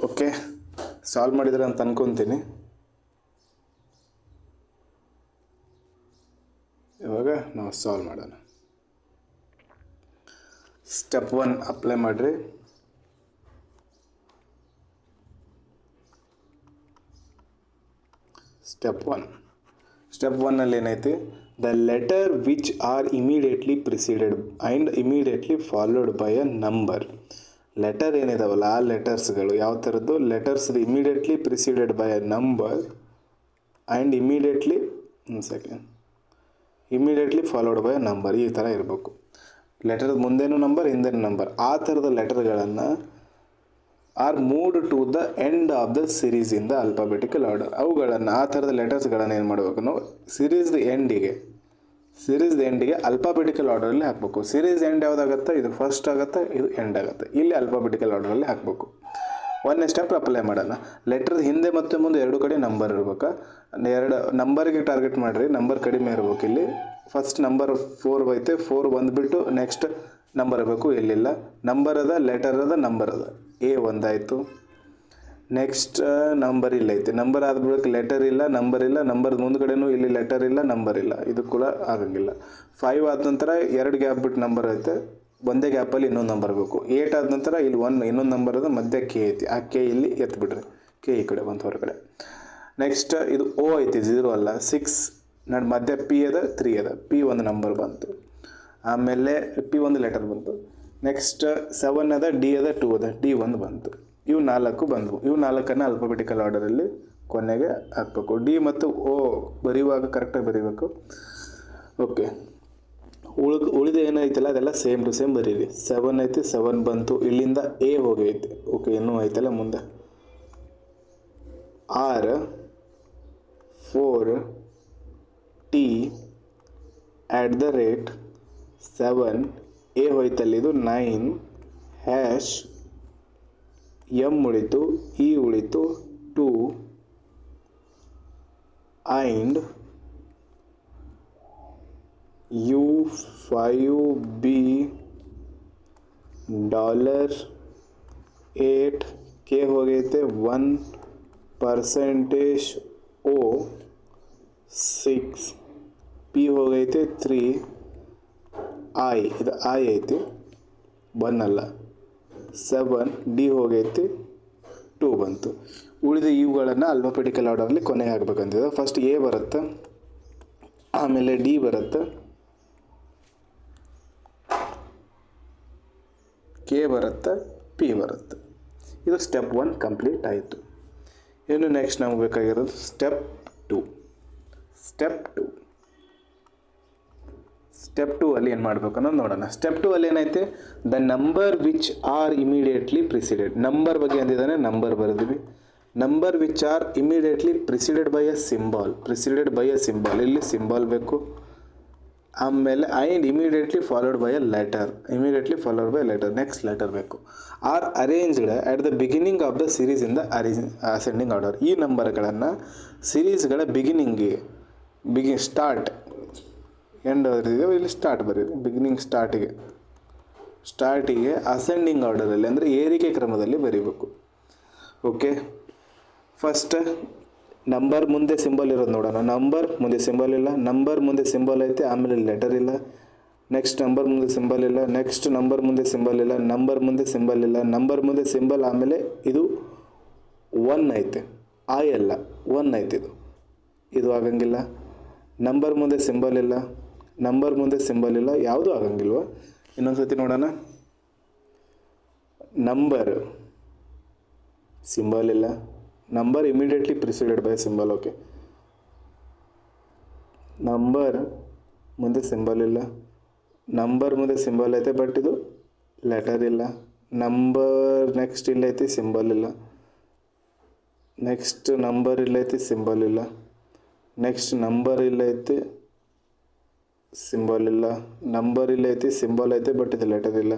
ಓಕೆ, ಸಾಲ್ವ್ ಮಾಡಿದ್ರೆ ಅಂತ ಅನ್ಕೊತೀನಿ. ಇವಾಗ ನಾವು ಸಾಲ್ವ್ ಮಾಡೋಣ. ಸ್ಟೆಪ್ 1 ಅಪ್ಲೈ ಮಾಡಿರಿ. ಸ್ಟೆಪ್ 1ನಲ್ಲಿ ಏನೈತಿ, the letter which are immediately preceded and immediately followed by a number. Letter ಏನಿದಾವಲ್ಲ ಆ ಲೆಟರ್ಸ್ಗಳು ಯಾವ ಥರದ್ದು, letters immediately preceded by a number and immediately followed by a number, ಈ ಥರ ಇರಬೇಕು. ಲೆಟರ್ ಮುಂದೇನು ನಂಬರ್ ಹಿಂದೇನು ನಂಬರ್, ಆ ಥರದ ಲೆಟರ್ಗಳನ್ನು are moved to the end of the series in the alphabetical order. ಅವುಗಳನ್ನು ಆ ಥರದ ಲೆಟರ್ಸ್ಗಳನ್ನು ಏನು ಮಾಡಬೇಕು ನಾವು ಸೀರೀಸ್ದ ಎಂಡಿಗೆ ಆಲ್ಫಾಬೆಟಿಕಲ್ ಆರ್ಡರಲ್ಲಿ ಹಾಕಬೇಕು. ಸೀರೀಸ್ ಎಂಡ್ ಯಾವುದಾಗತ್ತೆ, ಇದು ಫಸ್ಟ್ ಆಗುತ್ತೆ, ಇದು ಎಂಡ್ ಆಗುತ್ತೆ. ಇಲ್ಲಿ ಆಲ್ಫಾಬೆಟಿಕಲ್ ಆರ್ಡರಲ್ಲಿ ಹಾಕಬೇಕು. 1ನೇ ಸ್ಟೆಪ್ ಅಪ್ಲೈ ಮಾಡೋಣ. ಲೆಟರ್ ಹಿಂದೆ ಮತ್ತು ಮುಂದೆ ಎರಡು ಕಡೆ ನಂಬರ್ ಇರ್ಬೇಕು. 2 ನಂಬರ್ಗೆ ಟಾರ್ಗೆಟ್ ಮಾಡಿರಿ, ನಂಬರ್ ಕಡಿಮೆ ಇರ್ಬೇಕು. ಇಲ್ಲಿ ಫಸ್ಟ್ ನಂಬರ್ 4 ಐತೆ, 4 ಬಂದುಬಿಟ್ಟು ನೆಕ್ಸ್ಟ್ ನಂಬರ್ ಇರಬೇಕು. ಇಲ್ಲಿಲ್ಲ, ನಂಬರ್ ಅದ, ಲೆಟರ್ ಅದ, ನಂಬರ್ ಅದ. A ಒಂದಾಯಿತು. ನೆಕ್ಸ್ಟ್ ನಂಬರ್ ಇಲ್ಲ ಐತೆ, ನಂಬರ್ ಆದ್ಬಿಡಕ್ಕೆ ಲೆಟರ್ ಇಲ್ಲ, ನಂಬರ್ ಇಲ್ಲ, ನಂಬರ್ ಮುಂದ್ಗಡೆನೂ ಇಲ್ಲಿ ಲೆಟರ್ ಇಲ್ಲ, ನಂಬರ್ ಇಲ್ಲ, ಇದು ಕೂಡ ಆಗಂಗಿಲ್ಲ. 5 ಆದ ನಂತರ 2 ಗ್ಯಾಪ್ ಬಿಟ್ಟು ನಂಬರ್ ಐತೆ, ಒಂದೇ ಗ್ಯಾಪಲ್ಲಿ ಇನ್ನೊಂದು ನಂಬರ್ ಬೇಕು. 8 ಆದ ನಂತರ ಇಲ್ಲಿ ಇನ್ನೊಂದು ನಂಬರ್ ಅದ, ಮಧ್ಯ ಕೆ ಐತಿ, ಆ ಕೆ ಇಲ್ಲಿ ಎತ್ಬಿಡ್ರಿ, ಕೆ ಈ ಕಡೆ ಬಂತು ಹೊರಗಡೆ. ನೆಕ್ಸ್ಟ್ ಇದು O ಐತಿ, 0 ಅಲ್ಲ, 6 ಮಧ್ಯ P ಅದ, 3 ಅದ, P ಒಂದು ನಂಬರ್ ಬಂತು. ಆಮೇಲೆ P ಒಂದು ಲೆಟರ್ ಬಂತು. ನೆಕ್ಸ್ಟ್ 7 ಅದ, D ಅದ, 2 ಅದ, D ಒಂದು ಬಂತು. ಇವು 4 ಬಂದವು. ಇವು 4ನ್ನು ಆಲ್ಫಾಬೆಟಿಕಲ್ ಆರ್ಡರಲ್ಲಿ ಕೊನೆಗೆ ಹಾಕಬೇಕು. D ಮತ್ತು O ಬರೆಯುವಾಗ ಕರೆಕ್ಟಾಗಿ ಬರೀಬೇಕು. ಓಕೆ, ಉಳಿದ ಏನೈತಲ್ಲ ಅದೆಲ್ಲ ಸೇಮ್ ಟು ಸೇಮ್ ಬರೀರಿ. 7 ಐತಿ, 7 ಬಂತು. ಇಲ್ಲಿಂದ A ಹೋಗೈತಿ. ಓಕೆ, ಇನ್ನೂ ಐತಲ್ಲ ಮುಂದೆ. R 4 T @7 A ಹೋಯ್ತಲ್ಲ, ಇದು 9 ಹ್ಯಾಶ್ M ಉಳಿತು, E ಉಳಿತು 2 and U5B $8 K ಹೋಗೈತೆ 1% O 6 P ಹೋಗೈತೆ 3 I ಇದು I ಐತಿ, 1 ಅಲ್ಲ 7 D ಹೋಗೈತಿ 2 ಬಂತು. ಉಳಿದ ಇವುಗಳನ್ನು ಆಲ್ಫಾಬೆಟಿಕಲ್ ಆರ್ಡರ್ಲಿ ಕೊನೆಗೆ ಹಾಕ್ಬೇಕಂತಿದೆ. ಫಸ್ಟ್ A ಬರುತ್ತೆ, ಆಮೇಲೆ D ಬರುತ್ತೆ, K ಬರುತ್ತೆ, P ಬರುತ್ತೆ. ಇದು ಸ್ಟೆಪ್ 1 ಕಂಪ್ಲೀಟ್ ಆಯಿತು. ಇನ್ನು ನೆಕ್ಸ್ಟ್ ನಮಗೆ ಬೇಕಾಗಿರೋದು ಸ್ಟೆಪ್ 2. ಸ್ಟೆಪ್ 2 ಅಲ್ಲಿ ಏನು ಮಾಡಬೇಕು ಅನ್ನೋದು ನೋಡೋಣ. ಸ್ಟೆಪ್ 2 ಅಲ್ಲಿ ಏನೈತೆ, the number which are immediately preceded. Number ಬಗ್ಗೆ ಅಂದಿದ್ದಾನೆ, ನಂಬರ್ ಬರೆದಿವಿ. Number which are immediately preceded by a symbol. ಇಲ್ಲಿ ಸಿಂಬಾಲ್ ಬೇಕು. ಆಮೇಲೆ and immediately followed by a letter. Next letter ಬೇಕು. Are arranged at the beginning of the series in the ascending order. ಈ ನಂಬರ್ಗಳನ್ನು ಸೀರೀಸ್ಗಳ start end ಬರೆದಿದ್ದೇವೆ, ಇಲ್ಲಿ start ಬರೀರಿ. Beginning ಸ್ಟಾರ್ಟಿಗೆ ascending ಆರ್ಡರಲ್ಲಿ ಅಂದರೆ ಏರಿಕೆ ಕ್ರಮದಲ್ಲಿ ಬರೀಬೇಕು. ಓಕೆ, ಫಸ್ಟ್ ನಂಬರ್ ಮುಂದೆ ಸಿಂಬಲ್ ಇರೋದು ನೋಡೋಣ. ನಂಬರ್ ಮುಂದೆ ಸಿಂಬಲ್ ಇಲ್ಲ, ನಂಬರ್ ಮುಂದೆ ಸಿಂಬಲ್ ಐತೆ, ಆಮೇಲೆ ಲೆಟರ್ ಇಲ್ಲ. ನೆಕ್ಸ್ಟ್ ನಂಬರ್ ಮುಂದೆ ಸಿಂಬಲ್ ಇಲ್ಲ, ನೆಕ್ಸ್ಟ್ ನಂಬರ್ ಮುಂದೆ ಸಿಂಬಲ್ ಇಲ್ಲ, ನಂಬರ್ ಮುಂದೆ ಸಿಂಬಲ್ ಇಲ್ಲ, ನಂಬರ್ ಮುಂದೆ ಸಿಂಬಲ್, ಆಮೇಲೆ ಇದು 1 ಐತೆ, I ಅಲ್ಲ 1 ಐತೆ, ಇದು ಆಗಂಗಿಲ್ಲ. ನಂಬರ್ ಮುಂದೆ ಸಿಂಬಲ್ ಇಲ್ಲ, ಯಾವುದೂ ಆಗಂಗಿಲ್ವ. ಇನ್ನೊಂದು ಸತಿ ನೋಡೋಣ. ನಂಬರ್ ಸಿಂಬಲ್ ಇಲ್ಲ, number immediately preceded by symbol. Okay, number ಮುಂದೆ ಸಿಂಬಲ್ ಇಲ್ಲ, ನಂಬರ್ ಮುಂದೆ ಸಿಂಬಲ್ ಐತೆ ಬಟ್ ಇದು ಲೆಟರ್ ಇಲ್ಲ. ನಂಬರ್ ನೆಕ್ಸ್ಟ್ ಇಲ್ಲೈತಿ, ಸಿಂಬಲ್ ಇಲ್ಲ. ನೆಕ್ಸ್ಟ್ ನಂಬರ್ ಇಲ್ಲೈತಿ, ಸಿಂಬಲ್ ಇಲ್ಲ. ನೆಕ್ಸ್ಟ್ ನಂಬರ್ ಇಲ್ಲೈತಿ, ಸಿಂಬಲ್ ಇಲ್ಲ. ನಂಬರ್ ಇಲ್ಲೈತಿ, ಸಿಂಬಲ್ ಐತೆ ಬಟ್ ಇದು ಲೆಟರ್ ಇಲ್ಲ.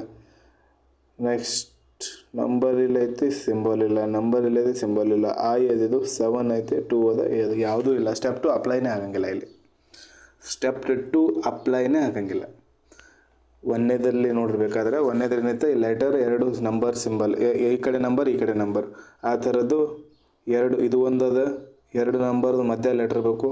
ನೆಕ್ಸ್ಟ್ ನಂಬರ್ ಇಲ್ಲೈತಿ, ಸಿಂಬಲ್ ಇಲ್ಲ. ನಂಬರ್ ಇಲ್ಲೈತಿ, ಸಿಂಬಲ್ ಇಲ್ಲ. I ಅದಿದು 7 ಐತೆ, 2 ಅದ, ಅದು ಯಾವುದೂ ಇಲ್ಲ. ಸ್ಟೆಪ್ 2 ಅಪ್ಲೈನೇ ಆಗಂಗಿಲ್ಲ. ಇಲ್ಲಿ ಸ್ಟೆಪ್ 2 ಅಪ್ಲೈನೇ ಆಗಂಗಿಲ್ಲ. ಒಂದನೇದಲ್ಲಿ ನೋಡಿರ್ಬೇಕಾದ್ರೆ ಒಂದನೇದ್ರೇನೈತೆ ಲೆಟರ್, ಎರಡು ನಂಬರ್ ಸಿಂಬಲ್, ಈ ಕಡೆ ನಂಬರ್ ಈ ಕಡೆ ನಂಬರ್, ಆ ಥರದ್ದು ಎರಡು, ಇದು ಒಂದದ, ಎರಡು ನಂಬರ್ದು ಮಧ್ಯ ಲೆಟರ್ ಬೇಕು,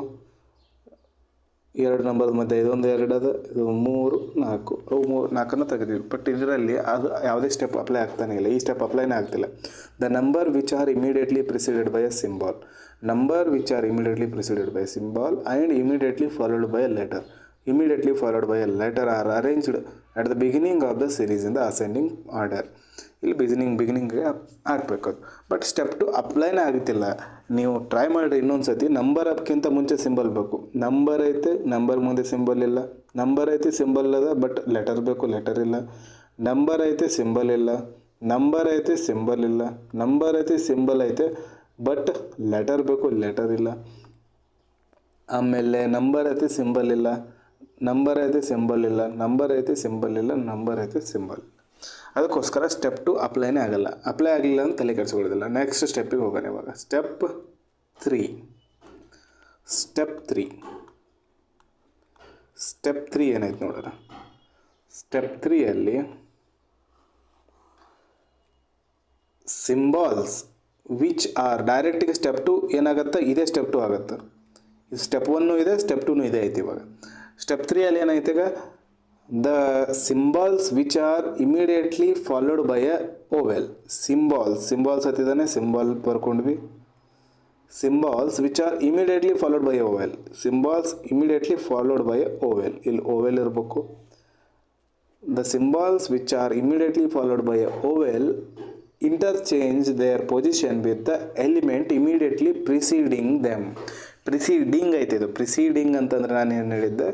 ಎರಡು ನಂಬರ್ದು ಮಧ್ಯೆ ಇದೊಂದು ಎರಡು ಅದ, ಇದು 3 4, ಅವು 4 ತೆಗೆದಿವಿ. ಬಟ್ ಇದರಲ್ಲಿ ಅದು ಯಾವುದೇ ಸ್ಟೆಪ್ ಅಪ್ಲೈ ಆಗ್ತಾನೆ ಇಲ್ಲ, ಈ ಸ್ಟೆಪ್ ಅಪ್ಲೈನೇ ಆಗ್ತಿಲ್ಲ. The number which are immediately preceded by a symbol, number which are immediately preceded by symbol and immediately followed by a letter, immediately followed by a letter are arranged at the beginning of the series in the ascending order. ಇಲ್ಲಿ ಬಿಗಿನಿಂಗ್ಗೆ ಹಾಕ್ಬೇಕು ಅದು. But step 2 ಅಪ್ಲೈನೇ ಆಗುತ್ತಿಲ್ಲ. ನೀವು try ಮಾಡಿರಿ ಇನ್ನೊಂದು ಸತಿ. Number ಅದಕ್ಕಿಂತ ಮುಂಚೆ ಸಿಂಬಲ್ ಬೇಕು, ನಂಬರ್ ಐತೆ ನಂಬರ್ ಮುಂದೆ ಸಿಂಬಲ್ ಇಲ್ಲ, ನಂಬರ್ ಐತೆ ಸಿಂಬಲ್ ಅದ ಬಟ್ ಲೆಟರ್ ಬೇಕು ಲೆಟರ್ ಇಲ್ಲ, ನಂಬರ್ ಐತೆ ಸಿಂಬಲ್ ಇಲ್ಲ, ನಂಬರ್ ಐತೆ ಸಿಂಬಲ್ ಇಲ್ಲ, ನಂಬರ್ ಐತೆ ಸಿಂಬಲ್ ಐತೆ ಬಟ್ ಲೆಟರ್ ಬೇಕು ಲೆಟರ್ ಇಲ್ಲ, ಆಮೇಲೆ ನಂಬರ್ ಐತೆ ಸಿಂಬಲ್ ಇಲ್ಲ, ನಂಬರ್ ಐತೆ ಸಿಂಬಲ್ ಇಲ್ಲ, ನಂಬರ್ ಐತೆ ಸಿಂಬಲ್ ಇಲ್ಲ, ನಂಬರ್ ಐತೆ ಸಿಂಬಲ್. ಅದಕ್ಕೋಸ್ಕರ ಸ್ಟೆಪ್ 2 ಅಪ್ಲೈನೇ ಆಗಲ್ಲ. ಅಪ್ಲೈ ಆಗಲಿಲ್ಲ ಅಂತ ತಲೆ ಕೆಡಿಸ್ಕೊಳ್ಳೋದಿಲ್ಲ. ನೆಕ್ಸ್ಟ್ ಸ್ಟೆಪ್ಪಿಗೆ ಹೋಗೋಣ ಇವಾಗ. ಸ್ಟೆಪ್ 3 ಏನಾಯ್ತು ನೋಡೋಣ. ಸ್ಟೆಪ್ 3ಯಲ್ಲಿ ಸಿಂಬಾಲ್ಸ್ ವಿಚ್ ಆರ್ ಡೈರೆಕ್ಟಿಗೆ ಸ್ಟೆಪ್ 2 ಏನಾಗುತ್ತೆ, ಇದೇ ಸ್ಟೆಪ್ 2 ಆಗುತ್ತೆ. ಸ್ಟೆಪ್ 1 ಇದೆ, ಸ್ಟೆಪ್ 2 ಇದೆ ಐತಿ ಇವಾಗ. ಸ್ಟೆಪ್ 3ಅಲ್ಲಿ ಏನಾಯ್ತು ಈಗ, the symbols which are immediately followed by a vowel. Symbols ಹತ್ತಿದ್ದಾನೆ, ಸಿಂಬಾಲ್ ಬರ್ಕೊಂಡ್ವಿ. Symbols which are immediately followed by a vowel, symbols immediately followed by a vowel, ಇಲ್ಲಿ ಓವೆಲ್ ಇರಬೇಕು. The symbols which are immediately followed by a vowel interchange their position with the element immediately preceding them. Preceding ಐತೆ ಇದು. Preceding ಅಂತಂದ್ರೆ ನಾನು ಏನು ಹೇಳಿದ್ದೆ,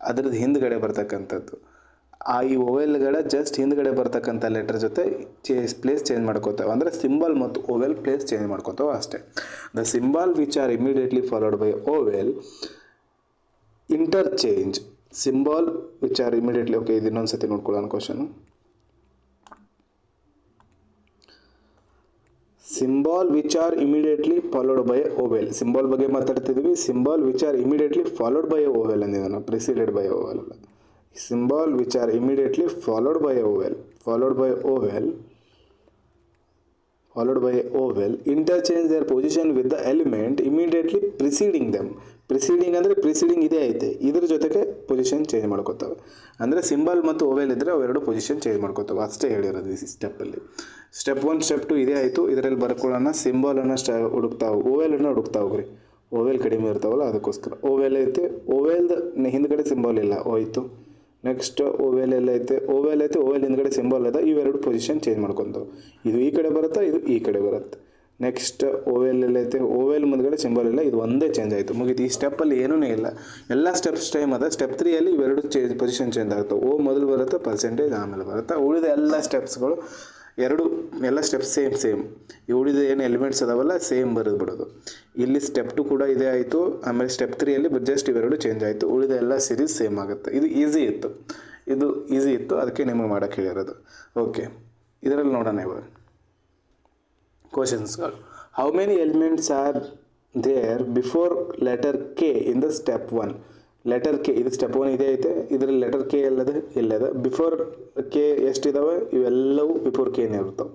ಅದ್ರದ್ದು ಹಿಂದ್ಗಡೆ ಬರ್ತಕ್ಕಂಥದ್ದು. ಈ ಓವೆಲ್ಗಳ ಜಸ್ಟ್ ಹಿಂದ್ಗಡೆ ಬರ್ತಕ್ಕಂಥ ಲೆಟರ್ ಜೊತೆ ಪ್ಲೇಸ್ ಚೇಂಜ್ ಮಾಡ್ಕೋತಾವೆ. ಅಂದರೆ ಸಿಂಬಲ್ ಮತ್ತು ಓವೆಲ್ ಪ್ಲೇಸ್ ಚೇಂಜ್ ಮಾಡ್ಕೋತಾವೆ ಅಷ್ಟೇ. The symbol which are immediately followed by vowel interchange symbol which are immediately. Okay, ಇದು ಇನ್ನೊಂದು ಸತಿ ನೋಡ್ಕೊಳ್ಳೋಣ question. Symbol which are immediately followed by vowel. Symbol ಬಗ್ಗೆ ಮಾತಾಡ್ತಿದ್ವಿ. Symbol which are immediately followed by vowel ಅಂದಿದ್ದಾನೆ, preceded by vowel ಅಲ್ಲ. Symbol which are immediately followed by vowel interchange their position with the element immediately preceding them. Preceding ಅಂದರೆ preceding ಇದೇ ಐತೆ, ಇದ್ರ ಜೊತೆಗೆ position change ಮಾಡ್ಕೋತಾವೆ. ಅಂದರೆ ಸಿಂಬಲ್ ಮತ್ತು vowel ಇದ್ದರೆ ಅವೆರಡು ಪೊಸಿಷನ್ ಚೇಂಜ್ ಮಾಡ್ಕೋತಾವೆ, ಅಷ್ಟೇ ಹೇಳಿರೋದು ಈ ಸ್ಟೆಪ್ಪಲ್ಲಿ. ಸ್ಟೆಪ್ 1 ಸ್ಟೆಪ್ 2 ಇದೇ ಆಯಿತು. ಇದರಲ್ಲಿ ಬರ್ಕೊಳ್ಳೋಣ. ಸಿಂಬಾಲನ್ನು ಹುಡುಕ್ತಾವೆ, ಓವೆಲನ್ನು ಹುಡುಕ್ತಾವ್ರಿ. ಓವೆಲ್ ಕಡಿಮೆ ಇರ್ತಾವಲ್ಲ ಅದಕ್ಕೋಸ್ಕರ. ಓವೆಲ್ ಐತೆ, ಓವೆಲ್ದ ಹಿಂದ್ಗಡೆ ಸಿಂಬಾಲ್ ಇಲ್ಲ, ಹೋಯ್ತು. ನೆಕ್ಸ್ಟ್ ಓವೆಲ್ ಎಲ್ಲ ಐತೆ, ಓವೆಲ್ ಹಿಂದ್ಗಡೆ ಸಿಂಬಾಲ್ ಅದ. ಇವೆರಡು ಪೊಸಿಷನ್ ಚೇಂಜ್ ಮಾಡ್ಕೊತಾವೆ. ಇದು ಈ ಕಡೆ ಬರುತ್ತೆ, ಇದು ಈ ಕಡೆ ಬರುತ್ತೆ. ನೆಕ್ಸ್ಟ್ ಓವೆಲ್ ಎಲ್ಲ ಐತೆ, ಓವೆಲ್ ಮುಂದ್ಗಡೆ ಸಿಂಬಲ್ ಇಲ್ಲ, ಇದು ಒಂದೇ ಚೇಂಜ್ ಆಯಿತು, ಮುಗಿದು. ಈ ಸ್ಟೆಪ್ಪಲ್ಲಿ ಏನೂ ಇಲ್ಲ, ಎಲ್ಲ ಸ್ಟೆಪ್ಸ್ ಟೈಮ್ ಅದ. ಸ್ಟೆಪ್ 3ಅಲ್ಲಿ ಇವೆರಡು ಪೊಸಿಷನ್ ಚೇಂಜ್ ಆಗುತ್ತೆ. ಓ ಮೊದಲು ಬರುತ್ತೆ, ಪರ್ಸೆಂಟೇಜ್ ಆಮೇಲೆ ಬರುತ್ತೆ. ಉಳಿದ ಎಲ್ಲ ಸ್ಟೆಪ್ಸ್ಗಳು ಎಲ್ಲ ಸ್ಟೆಪ್ಸ್ ಸೇಮ್. ಈ ಉಳಿದ ಏನು ಎಲಿಮೆಂಟ್ಸ್ ಅದಾವಲ್ಲ ಸೇಮ್ ಬರೆದು ಬಿಡೋದು. ಇಲ್ಲಿ ಸ್ಟೆಪ್ 2 ಕೂಡ ಇದೇ ಆಯಿತು. ಆಮೇಲೆ ಸ್ಟೆಪ್ 3ಅಲ್ಲಿ ಜಸ್ಟ್ ಇವೆರಡು ಚೇಂಜ್ ಆಯಿತು. ಉಳಿದ ಎಲ್ಲ ಸೀರೀಸ್ ಸೇಮ್ ಆಗುತ್ತೆ. ಇದು ಈಸಿ ಇತ್ತು, ಅದಕ್ಕೆ ನಿಮಗೆ ಮಾಡೋಕ್ಕೆ ಹೇಳಿರೋದು. ಓಕೆ, ಇದರಲ್ಲಿ ನೋಡೋಣ ಇವಾಗ ಕ್ವಶನ್ಸ್ಗಳು. How many elements are there before letter K in the step 1. Letter K, ಇದು ಸ್ಟೆಪ್ 1 ಇದೇ ಐತೆ. ಇದರಲ್ಲಿ ಲೆಟರ್ ಕೆ ಎಲ್ಲದ ಬಿಫೋರ್ ಕೆ ಎಷ್ಟಿದಾವೆ, ಇವೆಲ್ಲವೂ ಬಿಫೋರ್ ಕೆನೇ ಇರ್ತಾವೆ.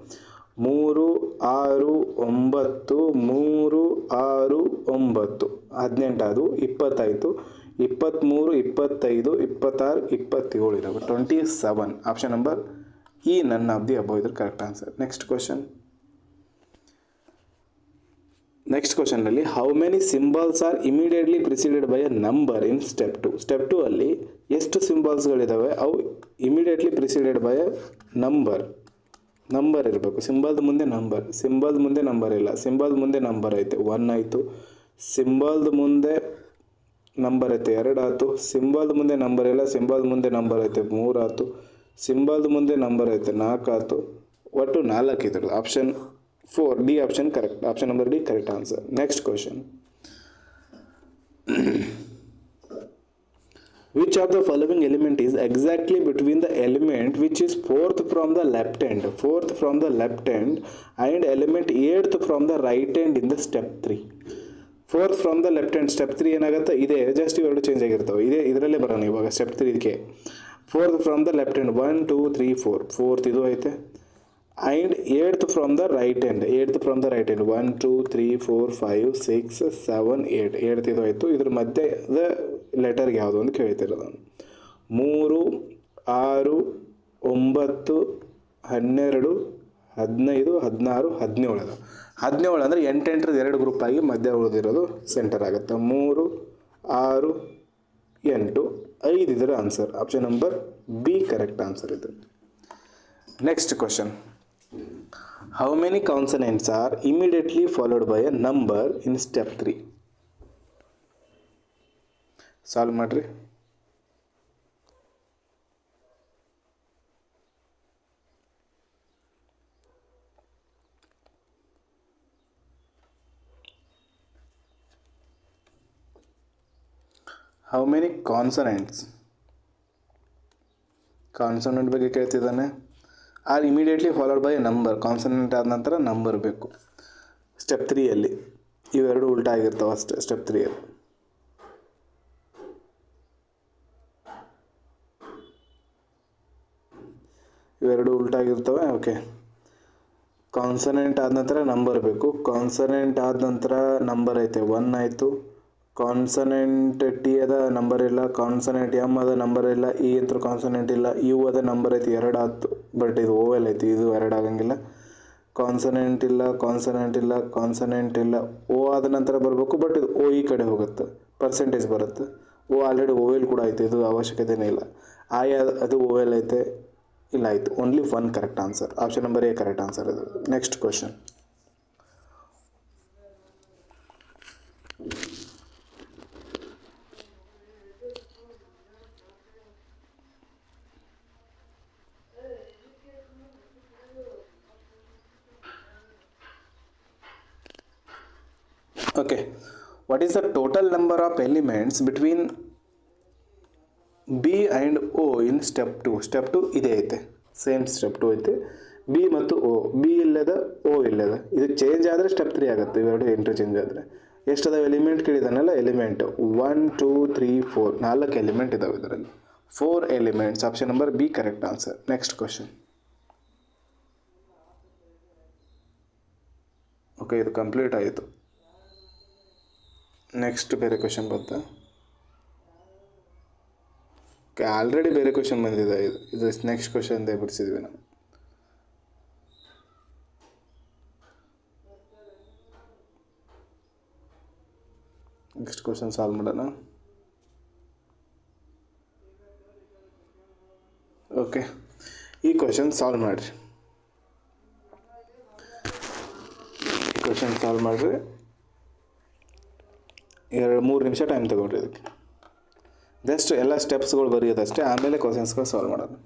3 6 9 3 6 9 18 ಅದು 20 ಆಯಿತು. 23 25 26 27 ಇದಾವೆ. 27. Option number E none of the above ಇದ್ರ ಕರೆಕ್ಟ್ ಆನ್ಸರ್. ನೆಕ್ಸ್ಟ್ ಕ್ವಶನ್ನಲ್ಲಿ how many symbols are immediately preceded by a number in step 2. Step 2 ಅಲ್ಲಿ ಎಷ್ಟು ಸಿಂಬಾಲ್ಸ್ಗಳಿದ್ದಾವೆ, ಅವು immediately preceded by a number ಇರಬೇಕು. ಸಿಂಬಾಲ್ದ ಮುಂದೆ ನಂಬರ್ ಇಲ್ಲ. ಸಿಂಬಾಲ್ದ ಮುಂದೆ ನಂಬರ್ ಐತೆ, 1 ಆಯಿತು. ಸಿಂಬಾಲ್ದ ಮುಂದೆ ನಂಬರ್ ಐತೆ, 2 ಆಯಿತು. ಸಿಂಬಾಲ್ದ ಮುಂದೆ ನಂಬರ್ ಇಲ್ಲ. ಸಿಂಬಾಲ್ದ ಮುಂದೆ ನಂಬರ್ ಐತೆ, 3 ಆಯಿತು. ಸಿಂಬಾಲ್ದ ಮುಂದೆ ನಂಬರ್ ಐತೆ, 4 ಆಯಿತು. ಒಟ್ಟು 4 ಇದ್ರದ್ದು. Option 4 D option correct. Option number D correct answer. Next question. Which of the following element is exactly between the element which is fourth from the left hand and element 8th from the right hand in the step 3. Fourth from the left hand, step 3 ಏನಾಗುತ್ತೆ, ಇದೆ just ಇವೆರಡು change ಆಗಿರ್ತಾವೆ. ಇದರಲ್ಲೇ ಬರೋಣ ಇವಾಗ step 3ಗೆ. Fourth from the left hand 1 2 3 4 fourth ಇದು ಐತೆ and ಏಳ್ತ್ from the right hand 1 2 3 4 5 6 7 8 ಏಳ್ತ್ ಇದು ಆಯಿತು. ಇದ್ರ ಮಧ್ಯದ ಲೆಟರ್ಗೆ ಯಾವುದು ಅಂತ ಕೇಳ್ತಿರೋದು ನಾನು. 3 6 9 12 15 16 17 ಅದು 17 ಅಂದರೆ 8 2 ಗ್ರೂಪ್ ಆಗಿ ಮಧ್ಯ ಉಳಿದಿರೋದು ಸೆಂಟರ್ ಆಗುತ್ತೆ. 3 6 8 5 ಇದರ answer. Option number B correct answer ಇದು. Next question. How many consonants are immediately followed by a number in step 3? Solve ಮಾಡ್ರಿ. How many consonants ಕಾನ್ಸನೆಂಟ್ ಬಗ್ಗೆ ಕೇಳ್ತಿದ್ದಾನೆ. Are immediately followed by number. Consonant ಆದ ನಂತರ number ಬೇಕು step 3ಯಲ್ಲಿ. ಇವೆರಡು ಉಲ್ಟಾ ಆಗಿರ್ತಾವೆ ಅಷ್ಟೇ ಸ್ಟೆಪ್ 3ಯಲ್ಲಿ. ಇವೆರಡು ಉಲ್ಟಾ ಆಗಿರ್ತವೆ. ಓಕೆ, ಕಾನ್ಸನೆಂಟ್ ಆದ ನಂತರ ನಂಬರ್ ಬೇಕು. ಕಾನ್ಸನೆಂಟ್ ಆದ ನಂತರ ನಂಬರ್ ಐತೆ 1 ಆಯಿತು. ಕಾನ್ಸನೆಂಟ್ ಟಿ ಅದ ನಂಬರ್ ಇಲ್ಲ. ಕಾನ್ಸನೆಂಟ್ ಎಮ್ ಅದ ನಂಬರ್ ಇಲ್ಲ. ಇ ಅಂತ ಕಾನ್ಸನೆಂಟ್ ಇಲ್ಲ. ಯು ಅದ ನಂಬರ್ ಐತಿ 2 ಆಯ್ತು. ಬಟ್ ಇದು ಓ ಎಲ್ ಐತಿ, ಇದು 2 ಆಗಂಗಿಲ್ಲ. ಕಾನ್ಸನೆಂಟ್ ಇಲ್ಲ, ಕಾನ್ಸನೆಂಟ್ ಇಲ್ಲ, ಕಾನ್ಸನೆಂಟ್ ಇಲ್ಲ. ಓ ಆದ ನಂತರ ಬರಬೇಕು, ಬಟ್ ಇದು ಓ ಈ ಕಡೆ ಹೋಗುತ್ತೆ, ಪರ್ಸೆಂಟೇಜ್ ಬರುತ್ತೆ. ಓ ಆಲ್ರೆಡಿ ಓ ಎಲ್ ಕೂಡ ಐತೆ, ಇದು ಅವಶ್ಯಕತೆನೇ ಇಲ್ಲ. ಆಯ್ ಅದು ಓ ಎಲ್ ಐತೆ, ಇಲ್ಲ ಆಯಿತು. Only 1 correct answer. Option number A correct answer ಇದು. Next question. Okay, what is the total number of elements between B and O in step 2? Step 2 ಇದೇ ಐತೆ, ಸೇಮ್ ಸ್ಟೆಪ್ 2 ಐತೆ. ಬಿ ಮತ್ತು ಓ, ಬಿ ಇಲ್ಲದ ಓ ಇಲ್ಲದ, ಇದು ಚೇಂಜ್ ಆದರೆ ಸ್ಟೆಪ್ 3 ಆಗುತ್ತೆ. ಇವೆರಡು ಇಂಟರ್ಚೇಂಜ್ ಆದರೆ ಎಷ್ಟದಾವೆ ಎಲಿಮೆಂಟ್ ಕೇಳಿದಾನಲ್ಲ, ಎಲಿಮೆಂಟ್ 1 2 3 4 4 ಎಲಿಮೆಂಟ್ ಇದಾವೆ ಇದರಲ್ಲಿ. 4 elements. Option number B correct answer. Next question. Okay, ಇದು ಕಂಪ್ಲೀಟ್ ಆಯಿತು. ನೆಕ್ಸ್ಟ್ ಬೇರೆ ಕ್ವಶನ್ ಬಂತ. ಓಕೆ, ಆಲ್ರೆಡಿ ಬೇರೆ ಕ್ವಶನ್ ಬಂದಿದೆ. ಇದು ನೆಕ್ಸ್ಟ್ ಕ್ವಶನ್ ಬಿಡಿಸಿದ್ವಿ ನಾವು. ನೆಕ್ಸ್ಟ್ ಕ್ವಶನ್ ಸಾಲ್ವ್ ಮಾಡೋಣ. ಓಕೆ, ಈ ಕ್ವಶನ್ ಸಾಲ್ವ್ ಮಾಡಿರಿ. ಕ್ವಶನ್ ಸಾಲ್ವ್ ಮಾಡಿರಿ. 2-3 ನಿಮಿಷ ಟೈಮ್ ತಗೊಳ್ರಿ ಅದಕ್ಕೆ. ಜಸ್ಟ್ ಎಲ್ಲ ಸ್ಟೆಪ್ಸ್ಗಳು ಬರೆಯೋದಷ್ಟೇ, ಆಮೇಲೆ ಕ್ವಶನ್ಸ್ಗಳು ಸಾಲ್ವ್ ಮಾಡೋದು.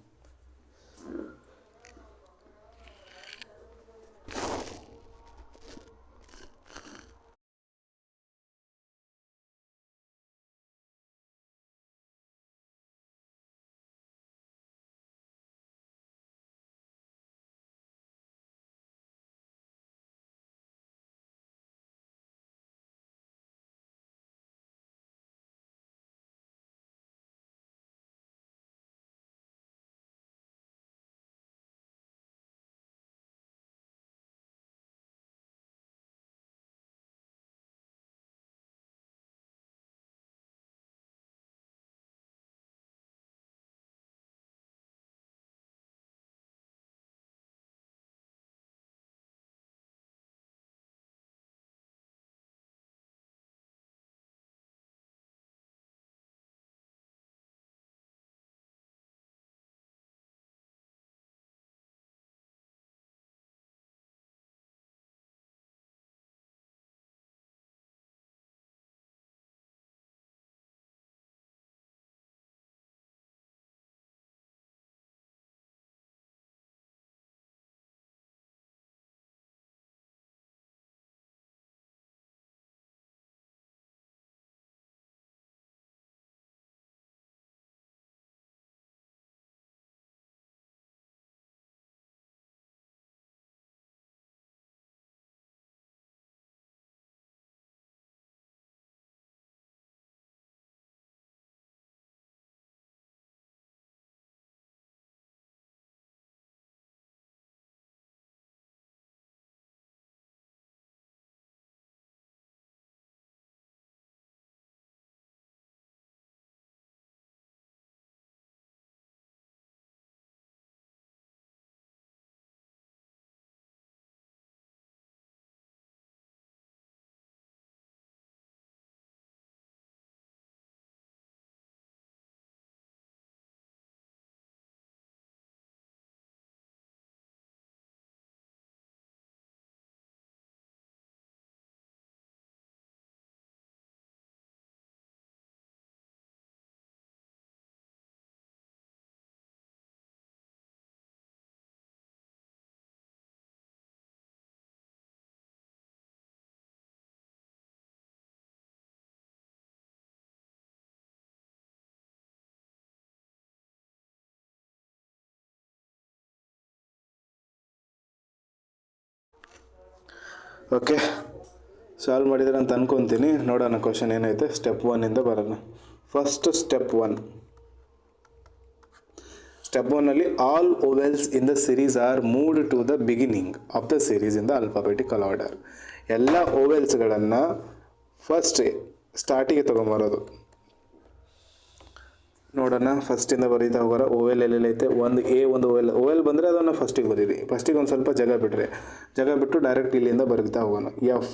ಓಕೆ, ಸಾಲ್ವ್ ಮಾಡಿದ್ರೆ ಅಂತ ಅನ್ಕೊತೀನಿ. ನೋಡೋಣ ಕ್ವಶನ್ ಏನೈತೆ. ಸ್ಟೆಪ್ 1 ಬರೋಣ. First step 1. Step 1 all vowels in the series are moved to the beginning of the series in the alphabetical order. ಎಲ್ಲ ಓವೆಲ್ಸ್ಗಳನ್ನು ಫಸ್ಟ್ ಸ್ಟಾರ್ಟಿಗೆ ತೊಗೊಂಬರೋದು. ನೋಡೋಣ, ಫಸ್ಟಿಂದ ಬರೀತಾ ಹೋಗೋರ. ಓವೆಲ್ ಎಲ್ಲೈತೆ, ಒಂದು ಎ, ಒಂದು ಓವೆಲ್ ಬಂದರೆ ಅದನ್ನು ಫಸ್ಟಿಗೆ ಬರೀರಿ. ಫಸ್ಟಿಗೆ ಒಂದು ಸ್ವಲ್ಪ ಜಾಗ ಬಿಡ್ರಿ. ಜಾಗ ಬಿಟ್ಟು ಡೈರೆಕ್ಟ್ ಇಲ್ಲಿಂದ ಬರೀತಾ ಹೋಗೋಣ. F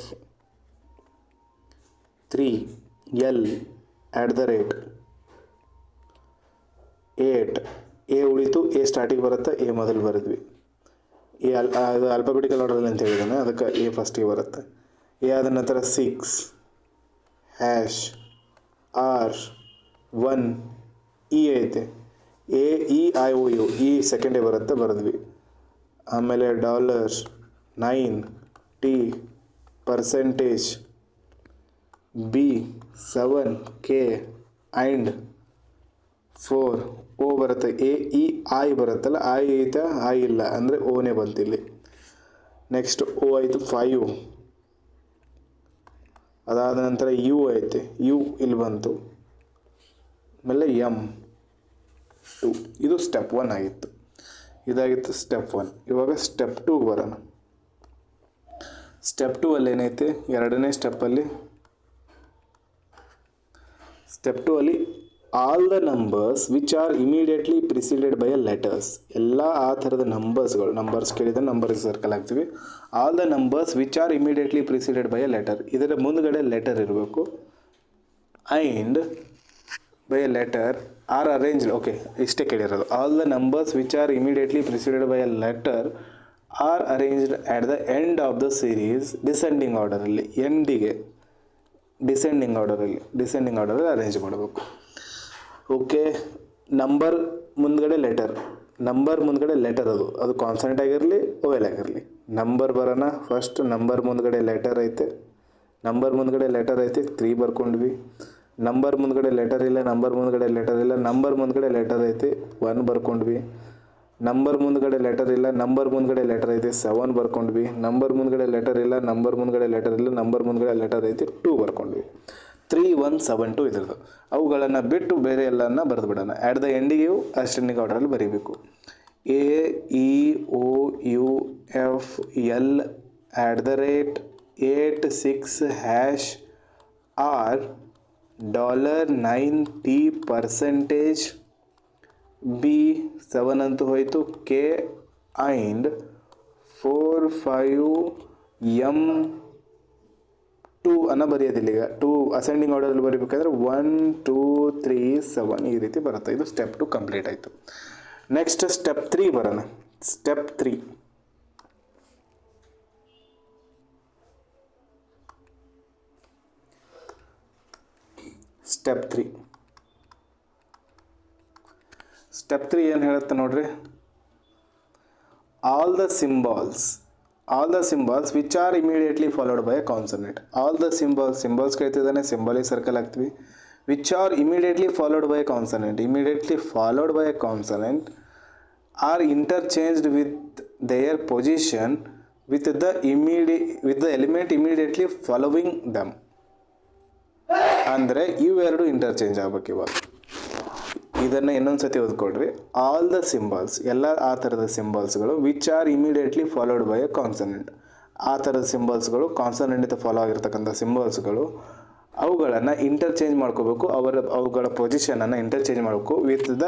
3 L @ 8. ಎ ಉಳಿತು, ಎ ಸ್ಟಾರ್ಟಿಗೆ ಬರುತ್ತೆ, ಎ ಮೊದಲು ಬರೆದ್ವಿ. ಅದು ಆಲ್ಫಾಬೆಟಿಕಲ್ ಆರ್ಡರಲ್ಲಿ ಅಂತ ಹೇಳಿದಾನೆ, ಅದಕ್ಕೆ ಎ ಫಸ್ಟಿಗೆ ಬರುತ್ತೆ. ಎ ಆದ ನಂತರ 6 #R 1 ಇ ಐತೆ. A E I O U, E ಸೆಕೆಂಡೇ ಬರುತ್ತೆ, ಬರೆದ್ವಿ. ಆಮೇಲೆ $9 T percentage B 7 K and 4 O ಬರುತ್ತೆ. ಎ ಇ ಐ ಬರುತ್ತಲ್ಲ, ಐ ಐತೆ, ಐ ಇಲ್ಲ ಅಂದರೆ ಓನೇ ಬಂತಿಲ್ಲಿ. ನೆಕ್ಸ್ಟ್ ಓ ಆಯಿತು 5. ಅದಾದ ನಂತರ ಯು ಐತೆ, ಯು ಇಲ್ಲಿ ಬಂತು. ಆಮೇಲೆ M2. ಇದು ಸ್ಟೆಪ್ 1 ಆಗಿತ್ತು. ಇದಾಗಿತ್ತು ಸ್ಟೆಪ್ 1. ಇವಾಗ ಸ್ಟೆಪ್ 2 ಬರೋಣ. ಸ್ಟೆಪ್ 2 ಅಲ್ಲಿ ಏನೈತೆ, ಎರಡನೇ ಸ್ಟೆಪ್ಪಲ್ಲಿ all the numbers which are immediately preceded by a letters. ಎಲ್ಲ ಆ ಥರದ ನಂಬರ್ಸ್ ಕೇಳಿದರೆ ನಂಬರ್ಗೆ ಸರ್ಕಲ್ ಹಾಕ್ತೀವಿ. All the numbers which are immediately preceded by a letter, ಇದರ ಮುಂದ್ಗಡೆ ಲೆಟರ್ ಇರಬೇಕು. And by a letter are arranged. Okay, ಇಷ್ಟೇ ಕೇಳಿರೋದು. All the numbers which are immediately preceded by a letter are arranged at the end of the series descending ಆರ್ಡರಲ್ಲಿ. ಎಂಡಿಗೆ descending ಆರ್ಡರಲ್ಲಿ arrange ಮಾಡಬೇಕು. Okay, number ಮುಂದ್ಗಡೆ letter ಅದು consonant ಆಗಿರಲಿ, vowel ಆಗಿರಲಿ. ನಂಬರ್ ಬರೋಣ. ಫಸ್ಟ್ ನಂಬರ್ ಮುಂದ್ಗಡೆ ಲೆಟರ್ ಐತೆ, 3 ಬರ್ಕೊಂಡ್ವಿ. ನಂಬರ್ ಮುಂದ್ಗಡೆ ಲೆಟರ್ ಇಲ್ಲ, ನಂಬರ್ ಮುಂದ್ಗಡೆ ಲೆಟರ್ ಐತೆ, 1 ಬರ್ಕೊಂಡ್ವಿ. ನಂಬರ್ ಮುಂದ್ಗಡೆ ಲೆಟರ್ ಇಲ್ಲ, ನಂಬರ್ ಮುಂದ್ಗಡೆ ಲೆಟರ್ ಐತೆ, 7 ಬರ್ಕೊಂಡ್ವಿ. ನಂಬರ್ ಮುಂದ್ಗಡೆ ಲೆಟರ್ ಇಲ್ಲ, ನಂಬರ್ ಮುಂದ್ಗಡೆ ಲೆಟರ್ ಐತೆ, 2 ಬರ್ಕೊಂಡ್ವಿ. 3 1 7 2 ಇದ್ರದ್ದು. ಅವುಗಳನ್ನು ಬಿಟ್ಟು ಬೇರೆ ಎಲ್ಲನ ಬರೆದು ಬಿಡೋಣ. ಆ್ಯಟ್ ದ ಎಂಡಿಗೆಯೂ ಅಸೆಂಡಿಂಗ್ ಆರ್ಡರಲ್ಲಿ ಬರೀಬೇಕು. A E O U F L @86 #R $9 T percentage B 7 ಅಂತೂ ಹೋಯಿತು, K ಆ್ಯಂಡ್ 4 5 M2 ಅನ್ನು ಬರೆಯೋದಿಲ್ಲ. ಈಗ 2 ಅಸೆಂಡಿಂಗ್ ಆರ್ಡರಲ್ಲಿ ಬರೀಬೇಕಾದ್ರೆ 1 2 3 7 ಈ ರೀತಿ ಬರುತ್ತೆ. ಇದು ಸ್ಟೆಪ್ 2 ಕಂಪ್ಲೀಟ್ ಆಯಿತು. ನೆಕ್ಸ್ಟ್ ಸ್ಟೆಪ್ 3 ಬರೋಣ. ಸ್ಟೆಪ್ 3 ಏನು ಹೇಳುತ್ತೆ ನೋಡ್ರಿ. All the symbols which are immediately followed by a consonant. All the symbols ಕೇಳ್ತಿದ್ದಾನೆ, ಸಿಂಬಾಲಿಗೆ ಸರ್ಕಲ್ ಹಾಕ್ತೀವಿ. Which are immediately followed by a consonant are interchanged with their position with the element immediately following them. ಅಂದರೆ ಇವೆರಡು interchange ಆಗಬೇಕು. ಇವಾಗ ಇದನ್ನು ಇನ್ನೊಂದು ಸತಿ ಓದ್ಕೊಳ್ರಿ. ಆಲ್ ದ ಸಿಂಬಾಲ್ಸ್, ಎಲ್ಲ ಆ ಥರದ ಸಿಂಬಾಲ್ಸ್ಗಳು which are immediately followed by a consonant. ಆ ಥರದ ಸಿಂಬಾಲ್ಸ್ಗಳು, ಕಾನ್ಸನೆಂಟ್ ಫಾಲೋ ಆಗಿರ್ತಕ್ಕಂಥ ಸಿಂಬಾಲ್ಸ್ಗಳು, ಅವುಗಳನ್ನು ಇಂಟರ್ಚೇಂಜ್ ಮಾಡ್ಕೋಬೇಕು. ಅವುಗಳ ಪೊಸಿಷನನ್ನು ಇಂಟರ್ಚೇಂಜ್ ಮಾಡಬೇಕು with the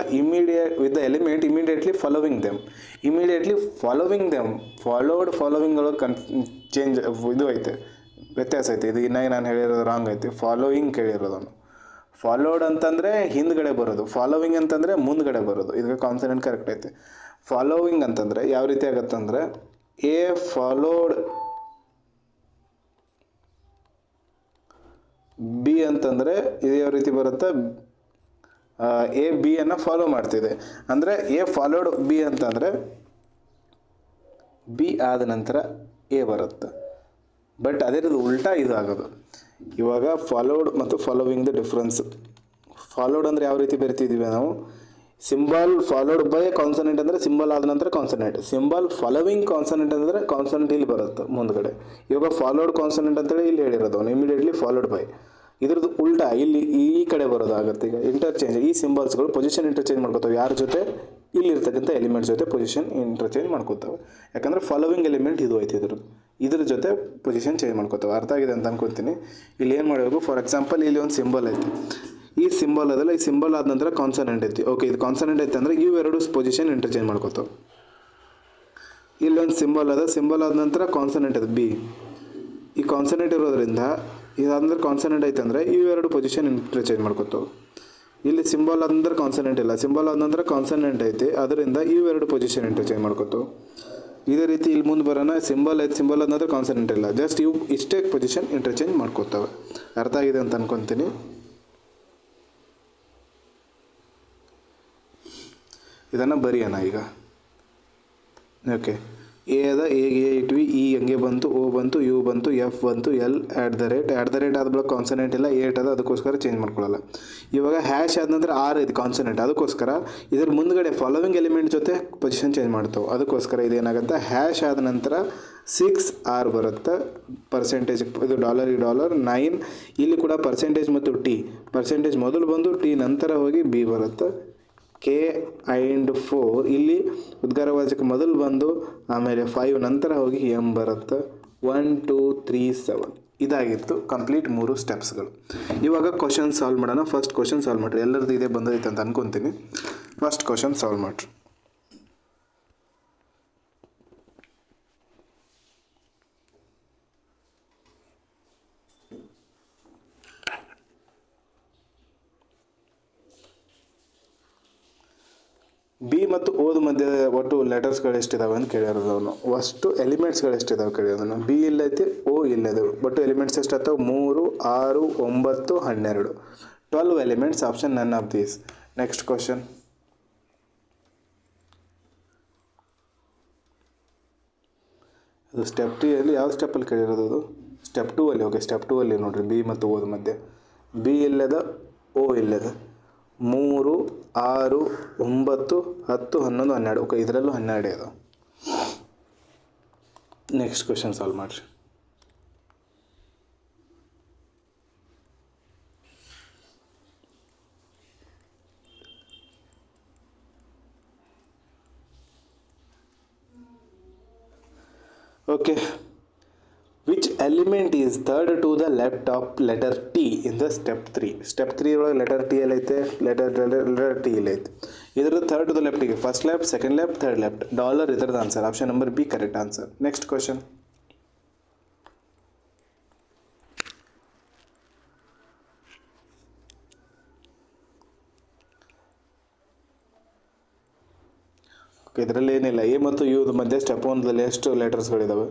element immediately following them. Following change ಇದು ಐತೆ, ವ್ಯತ್ಯಾಸ ಐತೆ. ಇದು ಇನ್ನಾಗಿ ನಾನು ಹೇಳಿರೋದು ರಾಂಗ್ ಐತೆ. ಫಾಲೋಯಿಂಗ್ ಕೇಳಿರೋದನ್ನು. ಫಾಲೋಡ್ ಅಂತಂದರೆ ಹಿಂದ್ಗಡೆ ಬರೋದು, ಫಾಲೋವಿಂಗ್ ಅಂತಂದರೆ ಮುಂದ್ಗಡೆ ಬರೋದು. ಇದಕ್ಕೆ ಕಾನ್ಸನೆಂಟ್ ಕರೆಕ್ಟ್ ಐತೆ. ಫಾಲೋವಿಂಗ್ ಅಂತಂದರೆ ಯಾವ ರೀತಿ ಆಗುತ್ತಂದರೆ ಎ ಫಾಲೋಡ್ ಬಿ ಅಂತಂದರೆ ಇದು ಯಾವ ರೀತಿ ಬರುತ್ತೆ, ಎ ಬಿ ಅನ್ನು ಫಾಲೋ ಮಾಡ್ತಿದೆ. ಅಂದರೆ ಎ ಫಾಲೋಡ್ ಬಿ ಅಂತಂದರೆ ಬಿ ಆದ ನಂತರ ಎ ಬರುತ್ತೆ. ಬಟ್ ಅದೇ ರೀತಿ ಉಲ್ಟಾ ಇದು ಆಗೋದು. ಇವಾಗ ಫಾಲೋಡ್ ಮತ್ತು ಫಾಲೋವಿಂಗ್ ದ ಡಿಫ್ರೆನ್ಸ್. ಫಾಲೋಡ್ ಅಂದರೆ ಯಾವ ರೀತಿ ಬರಿತಿದ್ದೀವಿ ನಾವು, ಸಿಂಬಲ್ ಫಾಲೋಡ್ ಬೈ ಕಾನ್ಸನೆಂಟ್ ಅಂದರೆ ಸಿಂಬಲ್ ಆದ ನಂತರ ಕಾನ್ಸನೆಂಟ್. ಸಿಂಬಲ್ ಫಾಲೋವಿಂಗ್ ಕಾನ್ಸನೆಂಟ್ ಅಂದರೆ ಕಾನ್ಸನೆಂಟ್ ಇಲ್ಲಿ ಬರುತ್ತೆ ಮುಂದ್ಗಡೆ. ಇವಾಗ ಫಾಲೋಡ್ ಕಾನ್ಸನೆಂಟ್ ಅಂತೇಳಿ ಇಲ್ಲಿ ಹೇಳಿರೋದು ಅವನು ಇಮಿಡಿಯೇಟ್ಲಿ ಫಾಲೋಡ್ ಬೈ. ಇದ್ರದ್ದು ಉಲ್ಟಾ ಇಲ್ಲಿ ಈ ಕಡೆ ಬರೋದಾಗುತ್ತೆ. ಈಗ ಇಂಟರ್ಚೇಂಜ್, ಈ ಸಿಂಬಲ್ಸ್ಗಳು ಪೊಸಿಷನ್ ಇಂಟರ್ಚೇಂಜ್ ಮಾಡ್ಕೋತಾವೆ. ಯಾರ ಜೊತೆ? ಇಲ್ಲಿರ್ತಕ್ಕಂಥ ಎಲಿಮೆಂಟ್ ಜೊತೆ ಪೊಸಿಷನ್ ಇಂಟರ್ಚೇಂಜ್ ಮಾಡ್ಕೋತಾವೆ. ಯಾಕಂದರೆ ಫಾಲೋವಿಂಗ್ ಎಲಿಮೆಂಟ್ ಇದು ಐತಿ ಇದ್ರ ಜೊತೆ ಪೊಸಿಷನ್ ಚೇಂಜ್ ಮಾಡ್ಕೋತಾವೆ. ಅರ್ಥ ಆಗಿದೆ ಅಂತ ಅನ್ಕೊತೀನಿ. ಇಲ್ಲಿ ಏನು ಮಾಡಬೇಕು, ಫಾರ್ ಎಕ್ಸಾಂಪಲ್ ಇಲ್ಲಿ ಒಂದು ಸಿಂಬಲ್ ಐತಿ. ಈ ಸಿಂಬಲ್ ಅದಲ್ಲ, ಈ ಸಿಂಬಲ್ ಆದ ನಂತರ ಕಾನ್ಸನೆಂಟ್ ಐತಿ. ಓಕೆ, ಇದು ಕಾನ್ಸನೆಂಟ್ ಐತೆ ಅಂದರೆ ಇವೆರಡು ಪೊಸಿಷನ್ ಇಂಟರ್ಚೇಂಜ್ ಮಾಡ್ಕೋತಾವೆ. ಇಲ್ಲೊಂದು ಸಿಂಬಲ್ ಅದ, ಸಿಂಬಲ್ ಆದ ನಂತರ ಕಾನ್ಸನೆಂಟ್ ಅದು ಬಿ. ಈ ಕಾನ್ಸನೆಂಟ್ ಇರೋದ್ರಿಂದ ಇದಾದ್ರೆ ಕಾನ್ಸನೆಂಟ್ ಐತೆ ಅಂದರೆ ಇವೆರಡು ಪೊಸಿಷನ್ ಇಂಟರ್ಚೇಂಜ್ ಮಾಡ್ಕೋತಾವೆ. ಇಲ್ಲಿ ಸಿಂಬಲ್ ಆದ ನಂತರ ಕಾನ್ಸನೆಂಟ್ ಇಲ್ಲ, ಸಿಂಬಲ್ ಆದ ನಂತರ ಕಾನ್ಸನೆಂಟ್ ಐತಿ, ಅದರಿಂದ ಇವೆರಡು ಪೊಸಿಷನ್ ಇಂಟರ್ಚೇಂಜ್ ಮಾಡ್ಕೋತಾವೆ. ಇದೇ ರೀತಿ ಇಲ್ಲಿ ಮುಂದೆ ಬರೋಣ, ಸಿಂಬಲ್ ಐತೆ, ಸಿಂಬಲ್ ಆದ ನಂತರ ಕಾನ್ಸನೆಂಟ್ ಇಲ್ಲ, ಜಸ್ಟ್ ಇವು ಇಷ್ಟೇ ಪೊಸಿಷನ್ ಇಂಟರ್ಚೇಂಜ್ ಮಾಡ್ಕೋತಾವೆ. ಅರ್ಥ ಆಗಿದೆ ಅಂತ ಅನ್ಕೊತೀನಿ. ಇದನ್ನು ಬರೆಯೋಣ ಈಗ. ಓಕೆ, ಎ ಅದ, ಎಗೆ ಇಟ್ವಿ, ಇ ಹಂಗೆ ಬಂತು, ಓ ಬಂತು, ಯು ಬಂತು, ಎಫ್ ಬಂತು, ಎಲ್ ಆಟ್ ದ ರೇಟ್ ಆದ ಬಳಿಕ ಕಾನ್ಸನೆಂಟ್ ಇಲ್ಲ, ಏಟ್ ಅದ, ಅದಕ್ಕೋಸ್ಕರ ಚೇಂಜ್ ಮಾಡ್ಕೊಳ್ಳಲ್ಲ. ಇವಾಗ ಹ್ಯಾಶ್ ಆದ ನಂತರ ಆರ್ ಐತಿ ಕಾನ್ಸನೆಂಟ್, ಅದಕ್ಕೋಸ್ಕರ ಇದ್ರ ಮುಂದ್ಗಡೆ ಫಾಲೋವಿಂಗ್ ಎಲಿಮೆಂಟ್ ಜೊತೆ ಪೊಸಿಷನ್ ಚೇಂಜ್ ಮಾಡ್ತಾವೆ. ಅದಕ್ಕೋಸ್ಕರ ಇದೇನಾಗುತ್ತೆ, ಹ್ಯಾಶ್ ಆದ ನಂತರ 6R ಬರುತ್ತೆ. ಪರ್ಸೆಂಟೇಜ್ ಇದು $9. ಇಲ್ಲಿ ಕೂಡ ಪರ್ಸೆಂಟೇಜ್ ಮತ್ತು ಟಿ, ಪರ್ಸೆಂಟೇಜ್ ಮೊದಲು ಬಂದು ಟಿ ನಂತರ ಹೋಗಿ ಬಿ ಬರುತ್ತೆ. K and 4 ಇಲ್ಲಿ ಉದ್ಗಾರವಾಚಕ ಮೊದಲು ಬಂದು ಆಮೇಲೆ 5 ನಂತರ ಹೋಗಿ ಎಮ್ ಬರುತ್ತೆ. 1 2 3 7 ಇದಾಗಿತ್ತು ಕಂಪ್ಲೀಟ್ 3 ಸ್ಟೆಪ್ಸ್ಗಳು. ಇವಾಗ ಕ್ವಶನ್ ಸಾಲ್ವ್ ಮಾಡೋಣ. ಫಸ್ಟ್ ಕ್ವಶನ್ ಸಾಲ್ವ್ ಮಾಡಿರಿ. ಎಲ್ಲರದ್ದು ಇದೇ ಬಂದೈತೆ ಅಂತ ಅನ್ಕೊತೀನಿ. ಫಸ್ಟ್ ಕ್ವಶನ್ ಸಾಲ್ವ್ ಮಾಡಿರಿ. ಬಿ ಮತ್ತು ಓದ ಮಧ್ಯೆ ಒಟ್ಟು ಲೆಟರ್ಸ್ಗಳು ಎಷ್ಟಿದಾವೆ ಅಂತ ಕೇಳಿರೋದು ಅವನು. ಅಷ್ಟು ಎಲಿಮೆಂಟ್ಸ್ಗಳು ಎಷ್ಟಿದಾವೆ ಕೇಳಿರೋದನ್ನು. ಬಿ ಇಲ್ಲೈತಿ, ಓ ಇಲ್ಲದು, ಬಟ್ ಎಲಿಮೆಂಟ್ಸ್ ಎಷ್ಟಾಗ್ತಾವೆ? 3 6 9 12 12 elements. Option none of these. Next question. ಅದು ಸ್ಟೆಪ್ 3 ಅಲ್ಲಿ ಯಾವ ಸ್ಟೆಪ್ಪಲ್ಲಿ ಕೇಳಿರೋದು? ಅದು ಸ್ಟೆಪ್ 2 ಅಲ್ಲಿ. ಓಕೆ, ಸ್ಟೆಪ್ 2 ಅಲ್ಲಿ ನೋಡಿರಿ, ಬಿ ಮತ್ತು ಓದ ಮಧ್ಯೆ. ಬಿ ಇಲ್ಲದ, ಓ ಇಲ್ಲದ. 3 6 9 10 11 12. ಓಕೆ, ಇದರಲ್ಲೂ 12 ಅದು. ನೆಕ್ಸ್ಟ್ ಕ್ವಶನ್ ಸಾಲ್ವ್ ಮಾಡಿರಿ. Okay, which element is third to the left of letter T in the step 3? Step 3 ಒಳಗೆ ಲೆಟರ್ ಟಿ ಎಲ್ಲೈತೆ, ಲೆಟರ್ ಟಿ ಎಲ್ಲೈತೆ. ಇದ್ರದ್ದು ಥರ್ಡ್ ಟು ದ ಲೆಫ್ಟಿಗೆ first left, second left, third left. Dollar ಇದರದ್ದು answer. Option number B correct answer. Next question. Okay, ಇದರಲ್ಲಿ ಏನಿಲ್ಲ. A ಮತ್ತು U ಮಧ್ಯೆ ಸ್ಟೆಪ್ 1ದಲ್ಲಿ ಎಷ್ಟು ಲೆಟರ್ಸ್ಗಳಿದ್ದಾವೆ?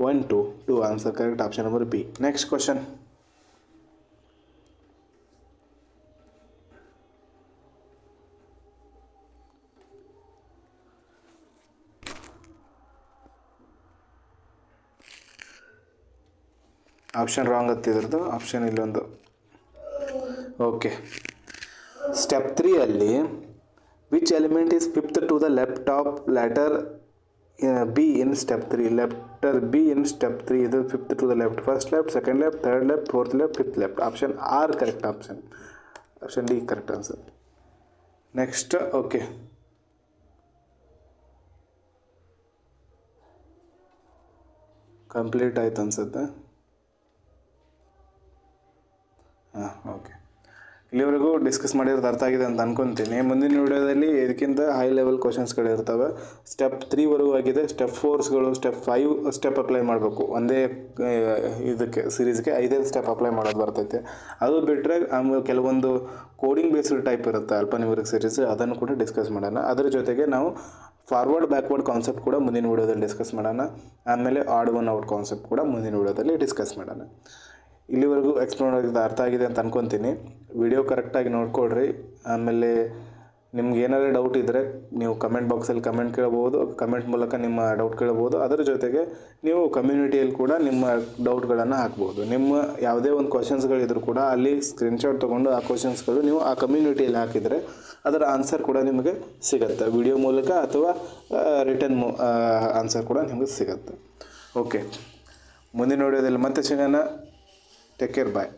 1 2 2 answer correct. Option number B. Next question. Option wrong ಹತ್ತಿದ್ರದ್ದು. ಆಪ್ಷನ್ ಇಲ್ಲೊಂದು. ಓಕೆ, ಸ್ಟೆಪ್ 3 ಅಲ್ಲಿ which element is fifth to the left of letter B in step 3? Letter B in step 3 ಇದು fifth to the left. First left, second left, third left, fourth left, fifth left. Option are correct option. Option D correct answer. Next. Okay, complete ಆಯ್ತು ಅನ್ಸುತ್ತೆ. ಹಾಂ, okay. ಇಲ್ಲಿವರೆಗೂ discuss ಮಾಡಿರೋದು ಅರ್ಥ ಆಗಿದೆ ಅಂತ ಅನ್ಕೊತೀನಿ. ಮುಂದಿನ ವಿಡಿಯೋದಲ್ಲಿ ಇದಕ್ಕಿಂತ ಹೈ ಲೆವೆಲ್ ಕ್ವಶನ್ಸ್ಗಳಿರ್ತವೆ. ಸ್ಟೆಪ್ 3ವರೆಗೂ ಆಗಿದೆ. ಸ್ಟೆಪ್ 4ಗಳು, ಸ್ಟೆಪ್ 5 ಸ್ಟೆಪ್ ಅಪ್ಲೈ ಮಾಡಬೇಕು. ಒಂದೇ ಇದಕ್ಕೆ ಸೀರೀಸ್ಗೆ 5 ಸ್ಟೆಪ್ ಅಪ್ಲೈ ಮಾಡೋದು ಬರ್ತೈತೆ. ಅದು ಬಿಟ್ಟರೆ ಕೆಲವೊಂದು ಕೋಡಿಂಗ್ ಬೇಸ್ಡ್ ಟೈಪ್ ಇರುತ್ತೆ ಅಲ್ಪನ್ಯೂಮರಿಕ್ ಸೀರೀಸ್, ಅದನ್ನು ಕೂಡ ಡಿಸ್ಕಸ್ ಮಾಡೋಣ. ಅದರ ಜೊತೆಗೆ ನಾವು ಫಾರ್ವರ್ಡ್ ಬ್ಯಾಕ್ವರ್ಡ್ ಕಾನ್ಸೆಪ್ಟ್ ಕೂಡ ಮುಂದಿನ ವಿಡಿಯೋದಲ್ಲಿ ಡಿಸ್ಕಸ್ ಮಾಡೋಣ. ಆಮೇಲೆ ಆಡ್ ಒನ್ ಔಟ್ ಕಾನ್ಸೆಪ್ಟ್ ಕೂಡ ಮುಂದಿನ ವಿಡಿಯೋದಲ್ಲಿ ಡಿಸ್ಕಸ್ ಮಾಡೋಣ. ಇಲ್ಲಿವರೆಗೂ ಎಕ್ಸ್ಪ್ಲೋರ್ ಆಗಿದ್ದು ಅರ್ಥ ಆಗಿದೆ ಅಂತ ಅನ್ಕೊತೀನಿ. ವಿಡಿಯೋ ಕರೆಕ್ಟಾಗಿ ನೋಡ್ಕೊಳ್ರಿ. ಆಮೇಲೆ ನಿಮ್ಗೆ ಏನಾದರೂ ಡೌಟ್ ಇದ್ದರೆ ನೀವು ಕಮೆಂಟ್ ಬಾಕ್ಸಲ್ಲಿ ಕಮೆಂಟ್ ಕೇಳ್ಬೋದು, ಕಮೆಂಟ್ ಮೂಲಕ ನಿಮ್ಮ ಡೌಟ್ ಕೇಳ್ಬೋದು. ಅದರ ಜೊತೆಗೆ ನೀವು ಕಮ್ಯುನಿಟಿಯಲ್ಲಿ ಕೂಡ ನಿಮ್ಮ ಡೌಟ್ಗಳನ್ನು ಹಾಕ್ಬೋದು. ನಿಮ್ಮ ಯಾವುದೇ ಒಂದು ಕ್ವಶನ್ಸ್ಗಳಿದ್ರೂ ಕೂಡ ಅಲ್ಲಿ ಸ್ಕ್ರೀನ್ಶಾಟ್ ತೊಗೊಂಡು ಆ ಕ್ವಶನ್ಸ್ಗಳು ನೀವು ಆ ಕಮ್ಯುನಿಟಿಯಲ್ಲಿ ಹಾಕಿದರೆ ಅದರ ಆನ್ಸರ್ ಕೂಡ ನಿಮಗೆ ಸಿಗುತ್ತೆ, ವಿಡಿಯೋ ಮೂಲಕ ಅಥವಾ ರಿಟರ್ನ್ ಆನ್ಸರ್ ಕೂಡ ನಿಮಗೆ ಸಿಗುತ್ತೆ. ಓಕೆ, ಮುಂದಿನ ವಿಡಿಯೋದಲ್ಲಿ ಮತ್ತೆ ಸಿಗೋಣ. ಟೇಕ್ ಕೇರ್, ಬಾಯ್.